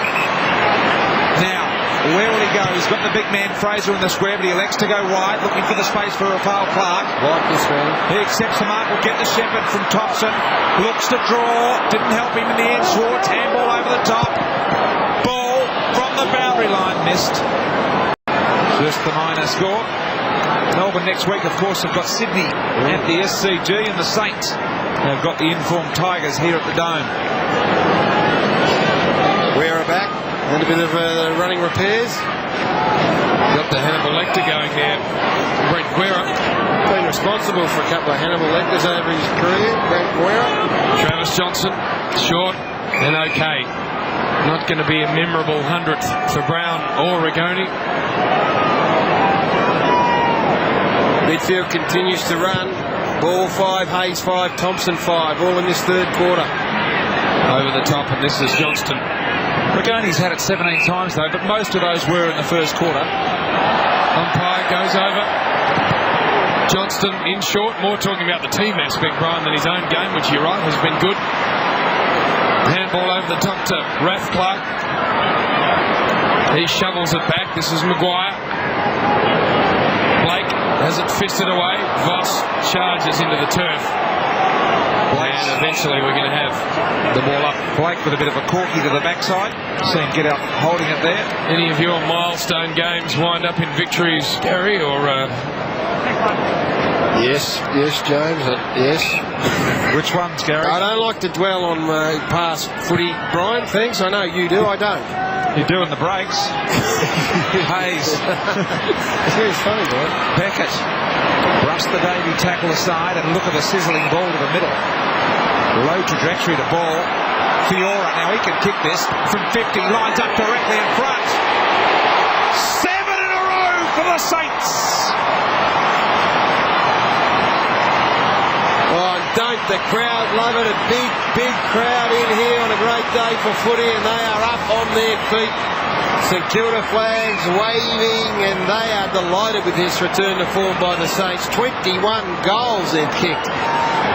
Now, where will he go? He's got the big man Fraser in the square, but he elects to go wide, looking for the space for Rafael Clark. Like this man. He accepts the mark, will get the Shepherd from Thompson. Looks to draw, didn't help him in the end. Schwartz, handball over the top. Ball from the boundary line, missed. Just the minor score. Melbourne next week, of course, have got Sydney at the SCG, and the Saints have got the informed Tigers here at the Dome. We're back. And a bit of running repairs. Got the Hannibal Lecter going there. Brent Guerra. Been responsible for a couple of Hannibal Lecters over his career. Brent Guerra. Travis Johnson, short and okay. Not going to be a memorable 100th for Brown or Rigoni. Midfield continues to run. Ball 5, Hayes 5, Thompson 5. All in this third quarter. Over the top, and this is Johnston. Rigoni's had it 17 times though, but most of those were in the first quarter. Umpire goes over. Johnston in short. More talking about the team aspect, Brian, than his own game, which you're right, has been good. Handball over the top to Raph Clark. He shovels it back. This is Maguire. Blake has it fisted away. Voss charges into the turf. And eventually we're going to have the ball up. Blake with a bit of a corky to the backside. See him get up holding it there. Any of your milestone games wind up in victories, Gary, or... Yes, James, yes. Which ones, Gary? I don't like to dwell on past footy, Brian. Thanks, I know you do, I don't. You're doing the breaks. Hayes. It's very funny, boy. Beckett. Brush the Davey tackle aside and look at the sizzling ball to the middle. Low trajectory to ball. Fiora, now he can kick this from 50, lines up directly in front. 7 in a row for the Saints. Oh, and don't the crowd love it? A big, big crowd in here on a great day for footy, and they are up on their feet. St Kilda flags waving, and they are delighted with this return to form by the Saints. 21 goals they've kicked.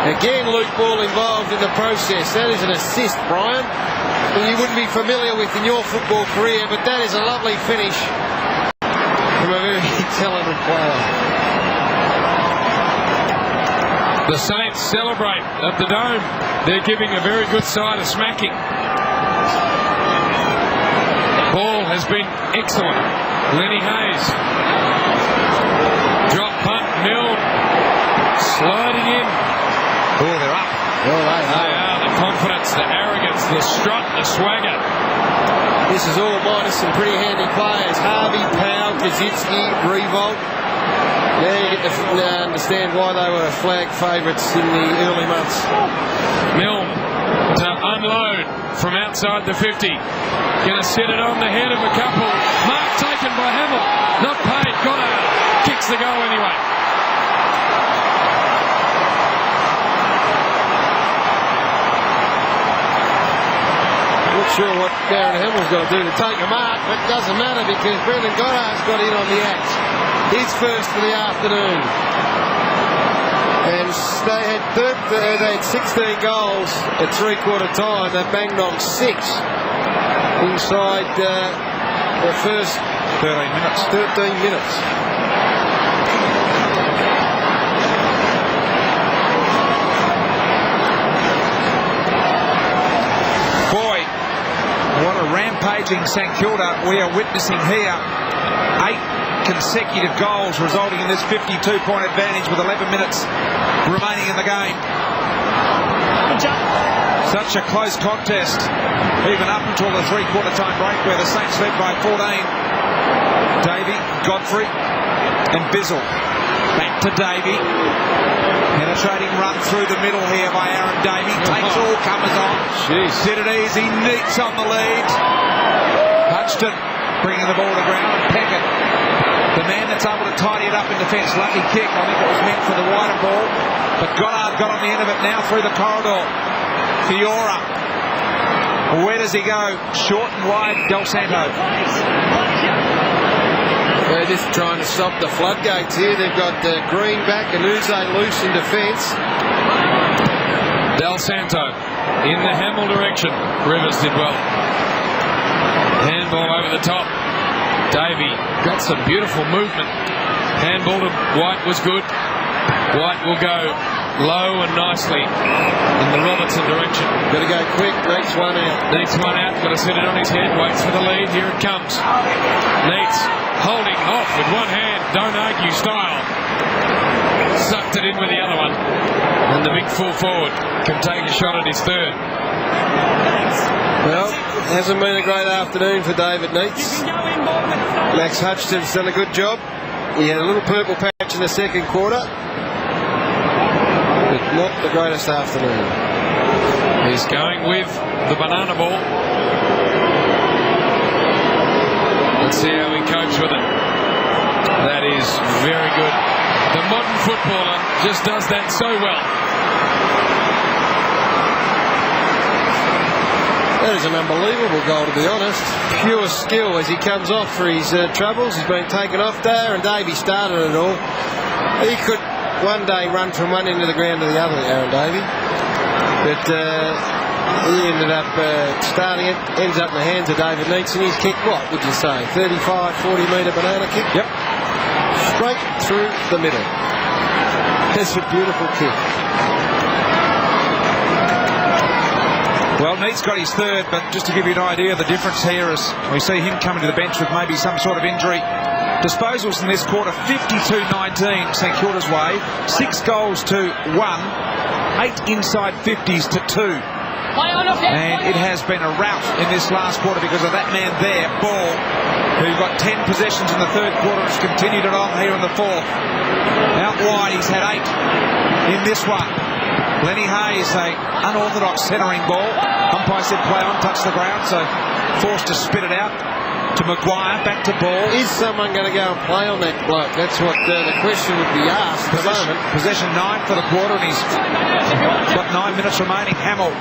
Again, Luke Ball involved in the process. That is an assist, Brian, that you wouldn't be familiar with in your football career, but that is a lovely finish from a very talented player. The Saints celebrate at the Dome. They're giving a very good side a smacking. Ball has been excellent. Lenny Hayes. Drop punt, Mill. Sliding in. Oh, they're up. Well, they are. The confidence, the arrogance, the strut, the swagger. This is all minus some pretty handy players. Harvey, Powell, Kaczynski, Revolt. Now you get to understand why they were flag favourites in the early months. Milne to unload from outside the 50. Going to set it on the head of a couple. Mark taken by Hamill. Not paid. Goddard kicks the goal anyway. Not sure what Darren Hamill's got to do to take a mark, but it doesn't matter because Brendan Goddard's got in on the act. His first for the afternoon. And they had 16 goals at three-quarter time. They banged on 6 inside the first 13 minutes. Boy, what a rampaging St Kilda we are witnessing here. 8 consecutive goals resulting in this 52-point advantage with 11 minutes remaining in the game. Such a close contest, even up until the three-quarter time break where the Saints led by 14. Davey, Godfrey and Bizzle. Back to Davey. Penetrating run through the middle here by Aaron Davey. Takes all comers on. Did it easy. Neats on the lead. Hutchton bringing the ball to ground. Peckett, the man that's able to tidy it up in defence. Lucky kick. I think it was meant for the wider ball. But Goddard got on the end of it now through the corridor. Fiora. Where does he go? Short and wide, Del Santo. They're just trying to stop the floodgates here. They've got Green back and Uze loose in defence. Del Santo in the Hamill direction. Rivers did well. Handball over the top. Davey got some beautiful movement. Handball to White was good. White will go low and nicely in the Robertson direction. Got to go quick. Needs one out. Needs one out. Got to set it on his head. Waits for the lead. Here it comes. Needs holding off with one hand. Don't argue style. Sucked it in with the other one. And the big full forward can take a shot at his third. Well, hasn't been a great afternoon for David Neitz. Max Hutchison's done a good job. He had a little purple patch in the second quarter, but not the greatest afternoon. He's going with the banana ball. Let's see how we copes with it. That is very good. The modern footballer just does that so well. That is an unbelievable goal, to be honest. Pure skill as he comes off for his troubles. He's been taken off there, and Davey started it all. He could one day run from one end of the ground to the other, Aaron Davey. But he ended up starting it, ends up in the hands of David Neitz, and he's kicked, what would you say, 35, 40-metre banana kick? Yep. Straight through the middle. That's a beautiful kick. Well, Neitz got his third, but just to give you an idea of the difference here as we see him coming to the bench with maybe some sort of injury. Disposals in this quarter, 52-19 St Kilda's way. 6 goals to 1. 8 inside 50s to 2. And it has been a rout in this last quarter because of that man there, Ball, who got 10 possessions in the third quarter and has continued it on here in the fourth. Out wide, he's had 8 in this one. Lenny Hayes, a unorthodox centering ball. Umpire said play on, touch the ground, so forced to spit it out. to Maguire, back to ball. Is someone going to go and play on that bloke? That's what the question would be asked at the moment. Possession 9 for the quarter, and he's got 9 minutes remaining. Hamill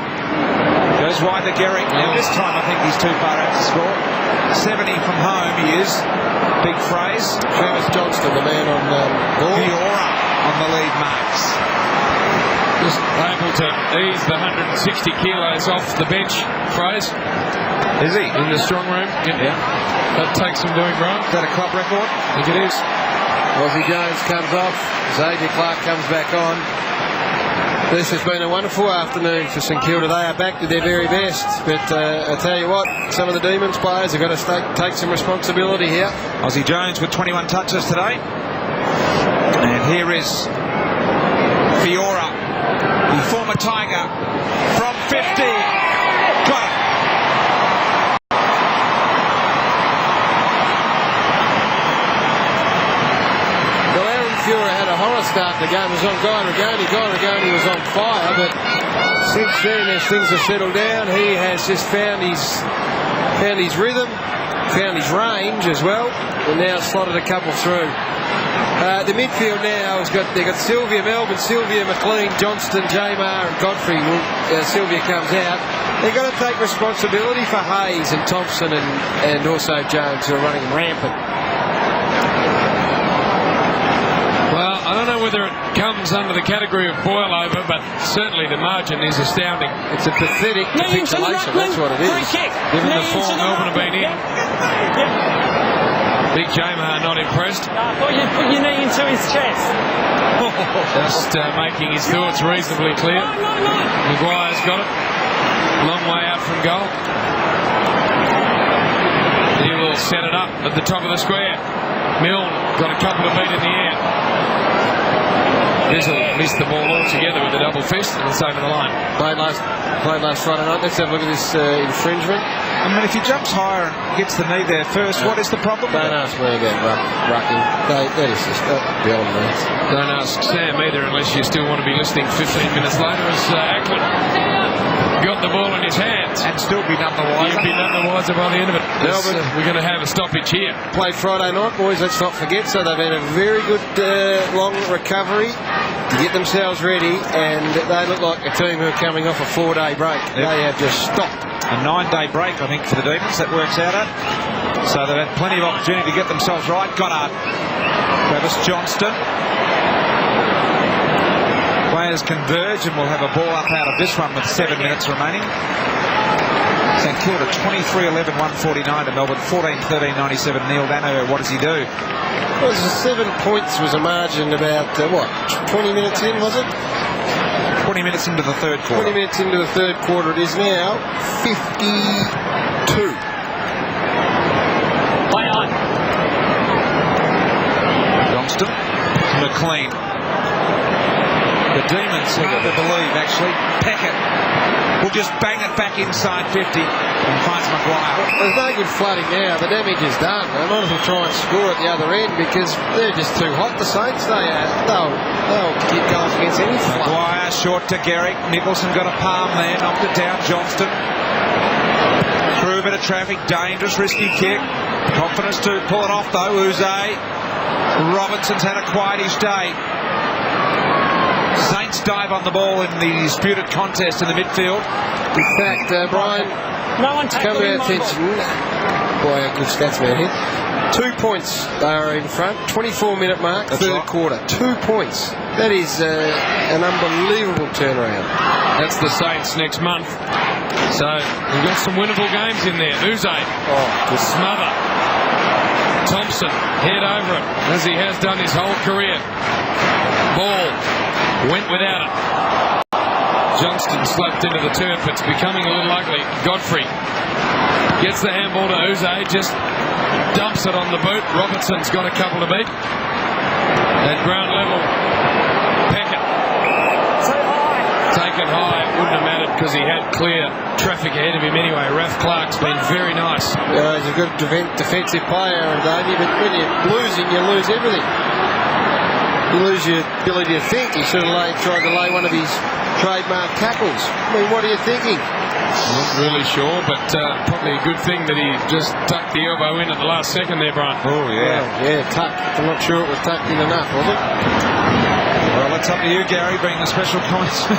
goes wide to Garrick, and this time I think he's too far out to score. 70 from home he is. Big phrase. Travis Johnston, the man on ball. Fiora on the lead marks. Just able to ease the 160 kilos off the bench, Phrase. Is he? In the strong room. Yeah. That takes some doing right. Is that a club record? I think it is. Aussie Jones comes off. Xavier Clark comes back on. This has been a wonderful afternoon for St Kilda. They are back to their very best. But I tell you what, some of the Demons players have got to take some responsibility here. Aussie Jones with 21 touches today. And here is Fiora, the former Tiger, from 50. Got it. Fiora had a horror start to the game. It was on Guy Rigoni. Guy Rigoni was on fire, but since then, as things have settled down, he has just found his rhythm, found his range as well, and now slotted a couple through. The midfield now they've got Sylvia Melbourne, Sylvia McLean, Johnston, Jamar and Godfrey. Sylvia comes out. They've got to take responsibility for Hayes and Thompson and also Jones, who are running rampant. Well, I don't know whether it comes under the category of boil over, but certainly the margin is astounding. It's a pathetic capitulation, that's what it is. Given the form Melbourne have been in. Big Jamar not impressed. Put your knee into his chest. Just making his thoughts reasonably clear. Maguire's got it. Long way out from goal. He will set it up at the top of the square. Milne got a couple of feet in the air. Bizzle missed the ball altogether with a double fist, and it's over the line. Played last Friday night. Let's have a look at this infringement. I mean, if he jumps higher and gets the knee there first, what is the problem? Don't ask me about rucking. That is just beyond me. Don't ask Sam either, unless you still want to be listening 15 minutes later as Ackland got the ball in his hands. And still be none the wiser. He'll be none the wiser by the end of it. Melbourne, we're going to have a stoppage here. Played Friday night, boys, let's not forget. So they've had a very good long recovery to get themselves ready, and they look like a team who are coming off a 4-day break. Yep. They have just stopped. A 9-day break, I think, for the Demons. That works out at. So they've had plenty of opportunity to get themselves right. Goddard. Travis Johnston. Players converge, and we'll have a ball up out of this one with 7 minutes remaining. St Kilda 23-11, 149 to Melbourne, 14-13, 97. Neil Danaher, what does he do? Well, 7 points was a margin about, 20 minutes in, was it? 20 minutes into the third quarter. 20 minutes into the third quarter. It is now 52. Play on. Johnston. McLean. The Demons, hard to believe, actually. Peckett will just bang it back inside 50 and finds Maguire. There's no good flooding now. The damage is done. They might as well try and score at the other end because they're just too hot. The Saints, they'll keep going against any flood. Maguire short to Garrick. Nicholson got a palm there, knocked it down. Johnston through a bit of traffic, dangerous, risky kick. Confidence to pull it off though. Uze. Robinson's had a quietish day. Saints dive on the ball in the disputed contest in the midfield. In fact, Brian, come to our attention. Boy, how good stats man here. 2 points they are in front. 24-minute mark, third quarter. 2 points. That is an unbelievable turnaround. That's the Saints next month. So we've got some winnable games in there. Uze. Smother. Thompson, head over it, as he has done his whole career. Ball. Went without it. Johnston slapped into the turf. It's becoming a little ugly. Godfrey gets the handball to Uze. Just dumps it on the boot. Robertson's got a couple to beat. At ground level, Peckett. Taken high. It wouldn't have mattered because he had clear traffic ahead of him anyway. Raf Clark's been very nice. Yeah, he's a good defensive player, Davey, but when you're losing, you lose everything. You lose your ability to think. He should have tried to lay one of his trademark tackles. I mean, what are you thinking? Not really sure, but probably a good thing that he just tucked the elbow in at the last second there, Brian. Oh, yeah. Well, yeah, tucked. I'm not sure it was tucked in enough, was it? Well, that's up to you, Gary, being the special points.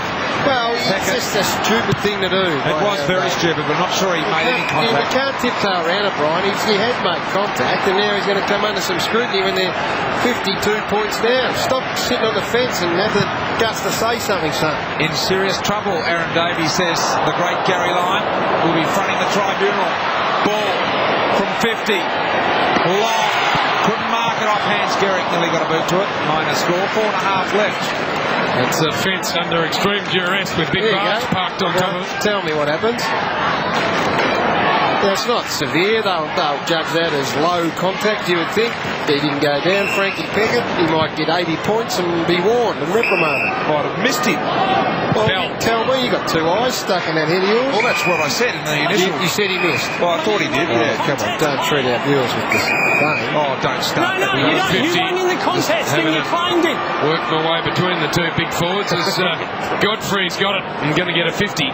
Well, it's just a stupid thing to do. It was very stupid, but I'm not sure he made any contact. You can't tiptoe around it, Brian. He had made contact, and now he's going to come under some scrutiny when they're 52 points down. Stop sitting on the fence and have the guts to say something, son. In serious trouble, Aaron Davies says the great Gary Lyon will be fronting the tribunal. Ball from 50. Long. Couldn't mark it off hands. Garrick nearly got a boot to it. Minor score. 4.5 left. It's a fence under extreme duress with big bars parked on top of it. Tell me what happens. Now, it's not severe. They'll judge that as low contact, you would think. He didn't go down. Frankie Peckett, he might get 80 points and be warned and reprimanded. Might have missed him. Well, tell me, you got two eyes stuck in that head of yours. Well, that's what I said in the initial. You said he missed. Well, I thought he did. Yeah, come on, don't treat our viewers with this thing. Oh, don't start. No, you don't. You won in the contest and you claimed it. Work my way between the two big forwards as Godfrey's got it and going to get a 50.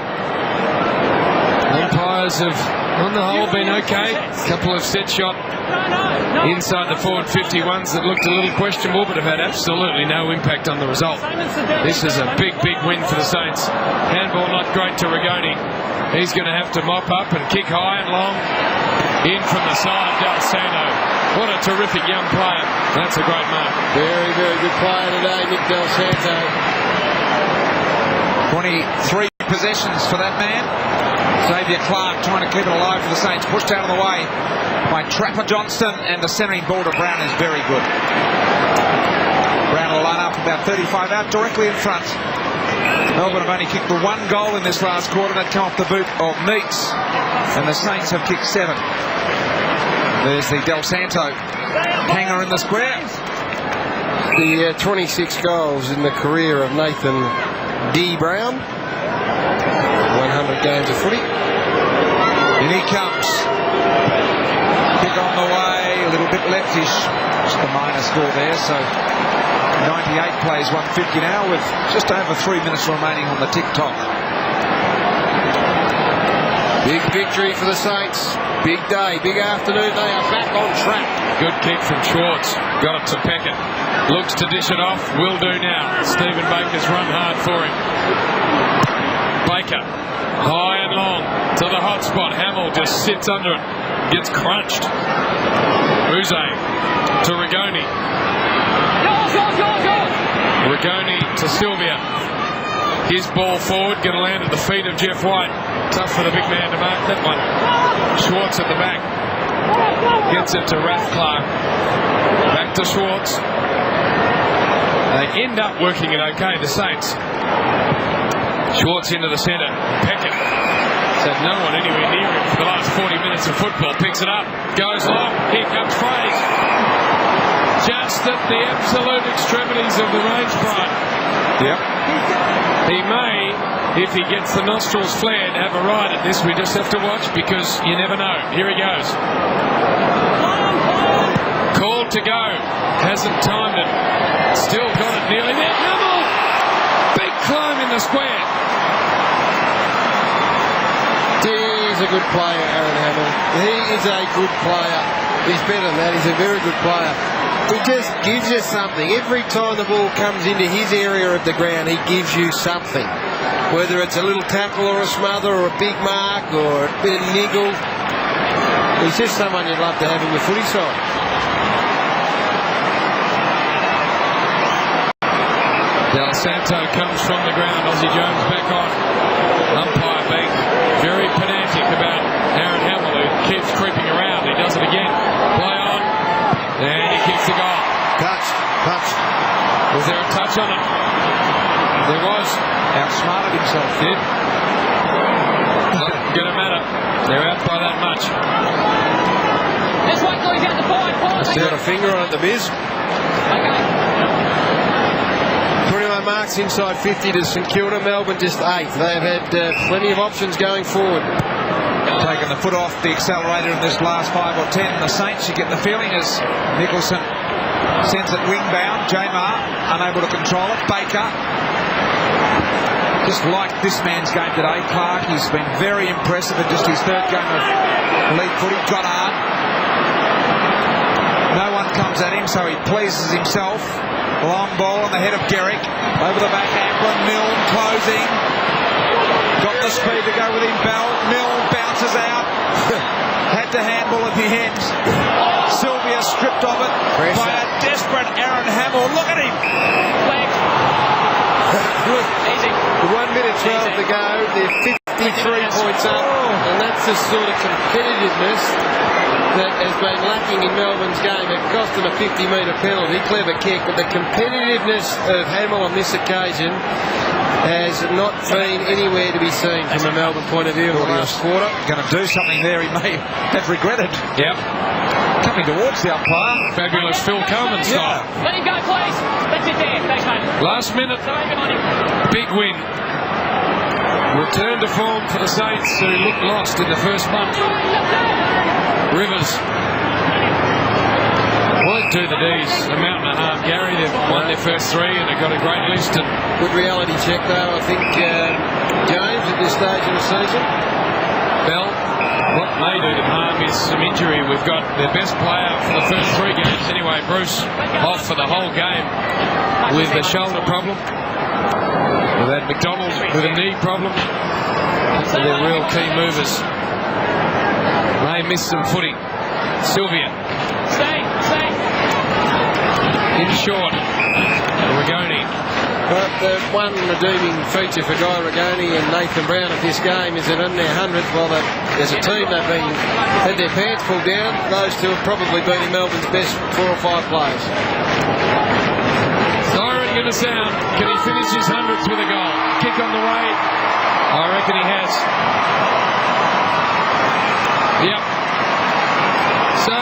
Umpires have, on the whole, been okay. A couple of set shot inside the forward 51s that looked a little questionable, but have had absolutely no impact on the result. This is a big, big win for the Saints. Handball not great to Rigoni. He's going to have to mop up and kick high and long. In from the side, Del Santo. What a terrific young player. That's a great mark. Very, very good player today, Nick Del Santo. 23 possessions for that man. Xavier Clark trying to keep it alive for the Saints. Pushed out of the way by Trapper Johnston, and the centering ball to Brown is very good. Brown will line up about 35 out directly in front. Melbourne have only kicked the one goal in this last quarter. That come off the boot of Meeks, and the Saints have kicked 7. There's the Del Santo hanger in the square. The 26 goals in the career of Nathan D. Brown. 100 games of footy. In he comes. Kick on the way, a little bit leftish. Just a minor score there, so 98 plays 150 now with just over 3 minutes remaining on the tick-tock. Big victory for the Saints. Big day, big afternoon. They are back on track. Good kick from Schwartz. Got it to Peckett. Looks to dish it off. Will do now. Stephen Baker's run hard for him. Baker. High and long to the hot spot. Hamill just sits under it. Gets crunched. Uze to Rigoni. Rigoni to Sylvia. His ball forward, going to land at the feet of Jeff White. Tough for the big man to mark that one. Schwartz at the back. Gets it to Raph Clark. Back to Schwartz. They end up working it okay, the Saints. Schwartz into the centre. Peckett said no one anywhere near him for the last 40 minutes of football. Picks it up. Goes long. Here comes Fraze. Just at the absolute extremities of the range, Brian. Yep. He may, if he gets the nostrils flared, have a ride at this. We just have to watch because you never know. Here he goes. Called to go. Hasn't timed it. Still got it nearly there. Hamill! Big climb in the square. He's a good player, Aaron Hamill. He is a good player. He's better than that. He's a very good player. He just gives you something. Every time the ball comes into his area of the ground, he gives you something. Whether it's a little tackle or a smother or a big mark or a bit of niggle. He's just someone you'd love to have in your footy side. Del Santo comes from the ground. Aussie Jones back on. Umpire being very pedantic about Aaron Hamill, who keeps creeping around. He does it again. Play on. And he kicks the goal. Touch. Was there a touch on it? There was. Outsmarted himself. Did. Not going to matter. They're out by that much. Let's wait till he's at the point. Still got a finger on it, the Biz. Okay. 21 marks inside 50 to St Kilda. Melbourne just 8. They've had plenty of options going forward. Taking the foot off the accelerator in this last 5 or 10. The Saints, you get the feeling, as Nicholson Sends it wing-bound. Jamar unable to control it. Baker. Just like this man's game today, Clark. He's been very impressive in just his third game of league footy. Goddard. No one comes at him, so he pleases himself. Long ball on the head of Garrick. Over the back, Amblin. Milne closing. Got the speed to go with him. Bell. Milne bounces out. Had to handball at the end. Sylvia stripped of it by a desperate Aaron Hamill. Look at him. Easy. 1 minute 12 to go. They're 53 points up, and that's the sort of competitiveness that has been lacking in Melbourne's game. It cost them a 50-metre penalty, clever kick, but the competitiveness of Hamill on this occasion has not been anywhere to be seen from a Melbourne point of view in the last quarter. Going to do something there he may have regretted. Yep. Coming towards the umpire. Fabulous Phil Coleman style. Let him go, please. That's it there. Thanks, mate. Last minute, big win. Return to form for the Saints, who looked lost in the first month. Rivers won't do the D's a mountain and a half. Gary, they've won their first three and they've got a great list. And good reality check, though. I think James at this stage in the season. Bell, what may do them harm is some injury. We've got their best player for the first three games anyway, Bruce, off for the whole game with a shoulder problem. We've had McDonald with a knee problem. So they're real key movers. May miss some footing. Sylvia. Stay. In short. Rigoni. But the one redeeming feature for Guy Rigoni and Nathan Brown at this game is that in their 100th, well, as a team they've had their pants pulled down. Those two have probably been Melbourne's best 4 or 5 players. Siren going to sound. Can he finish his 100th with a goal? Kick on the way. I reckon he has. Yep. So,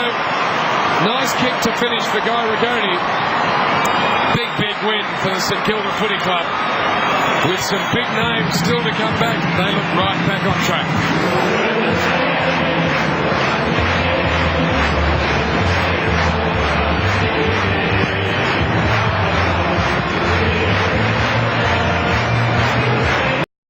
nice kick to finish for Guy Rigoni. Big win for the St Kilda Footy Club. With some big names still to come back, they look right back on track.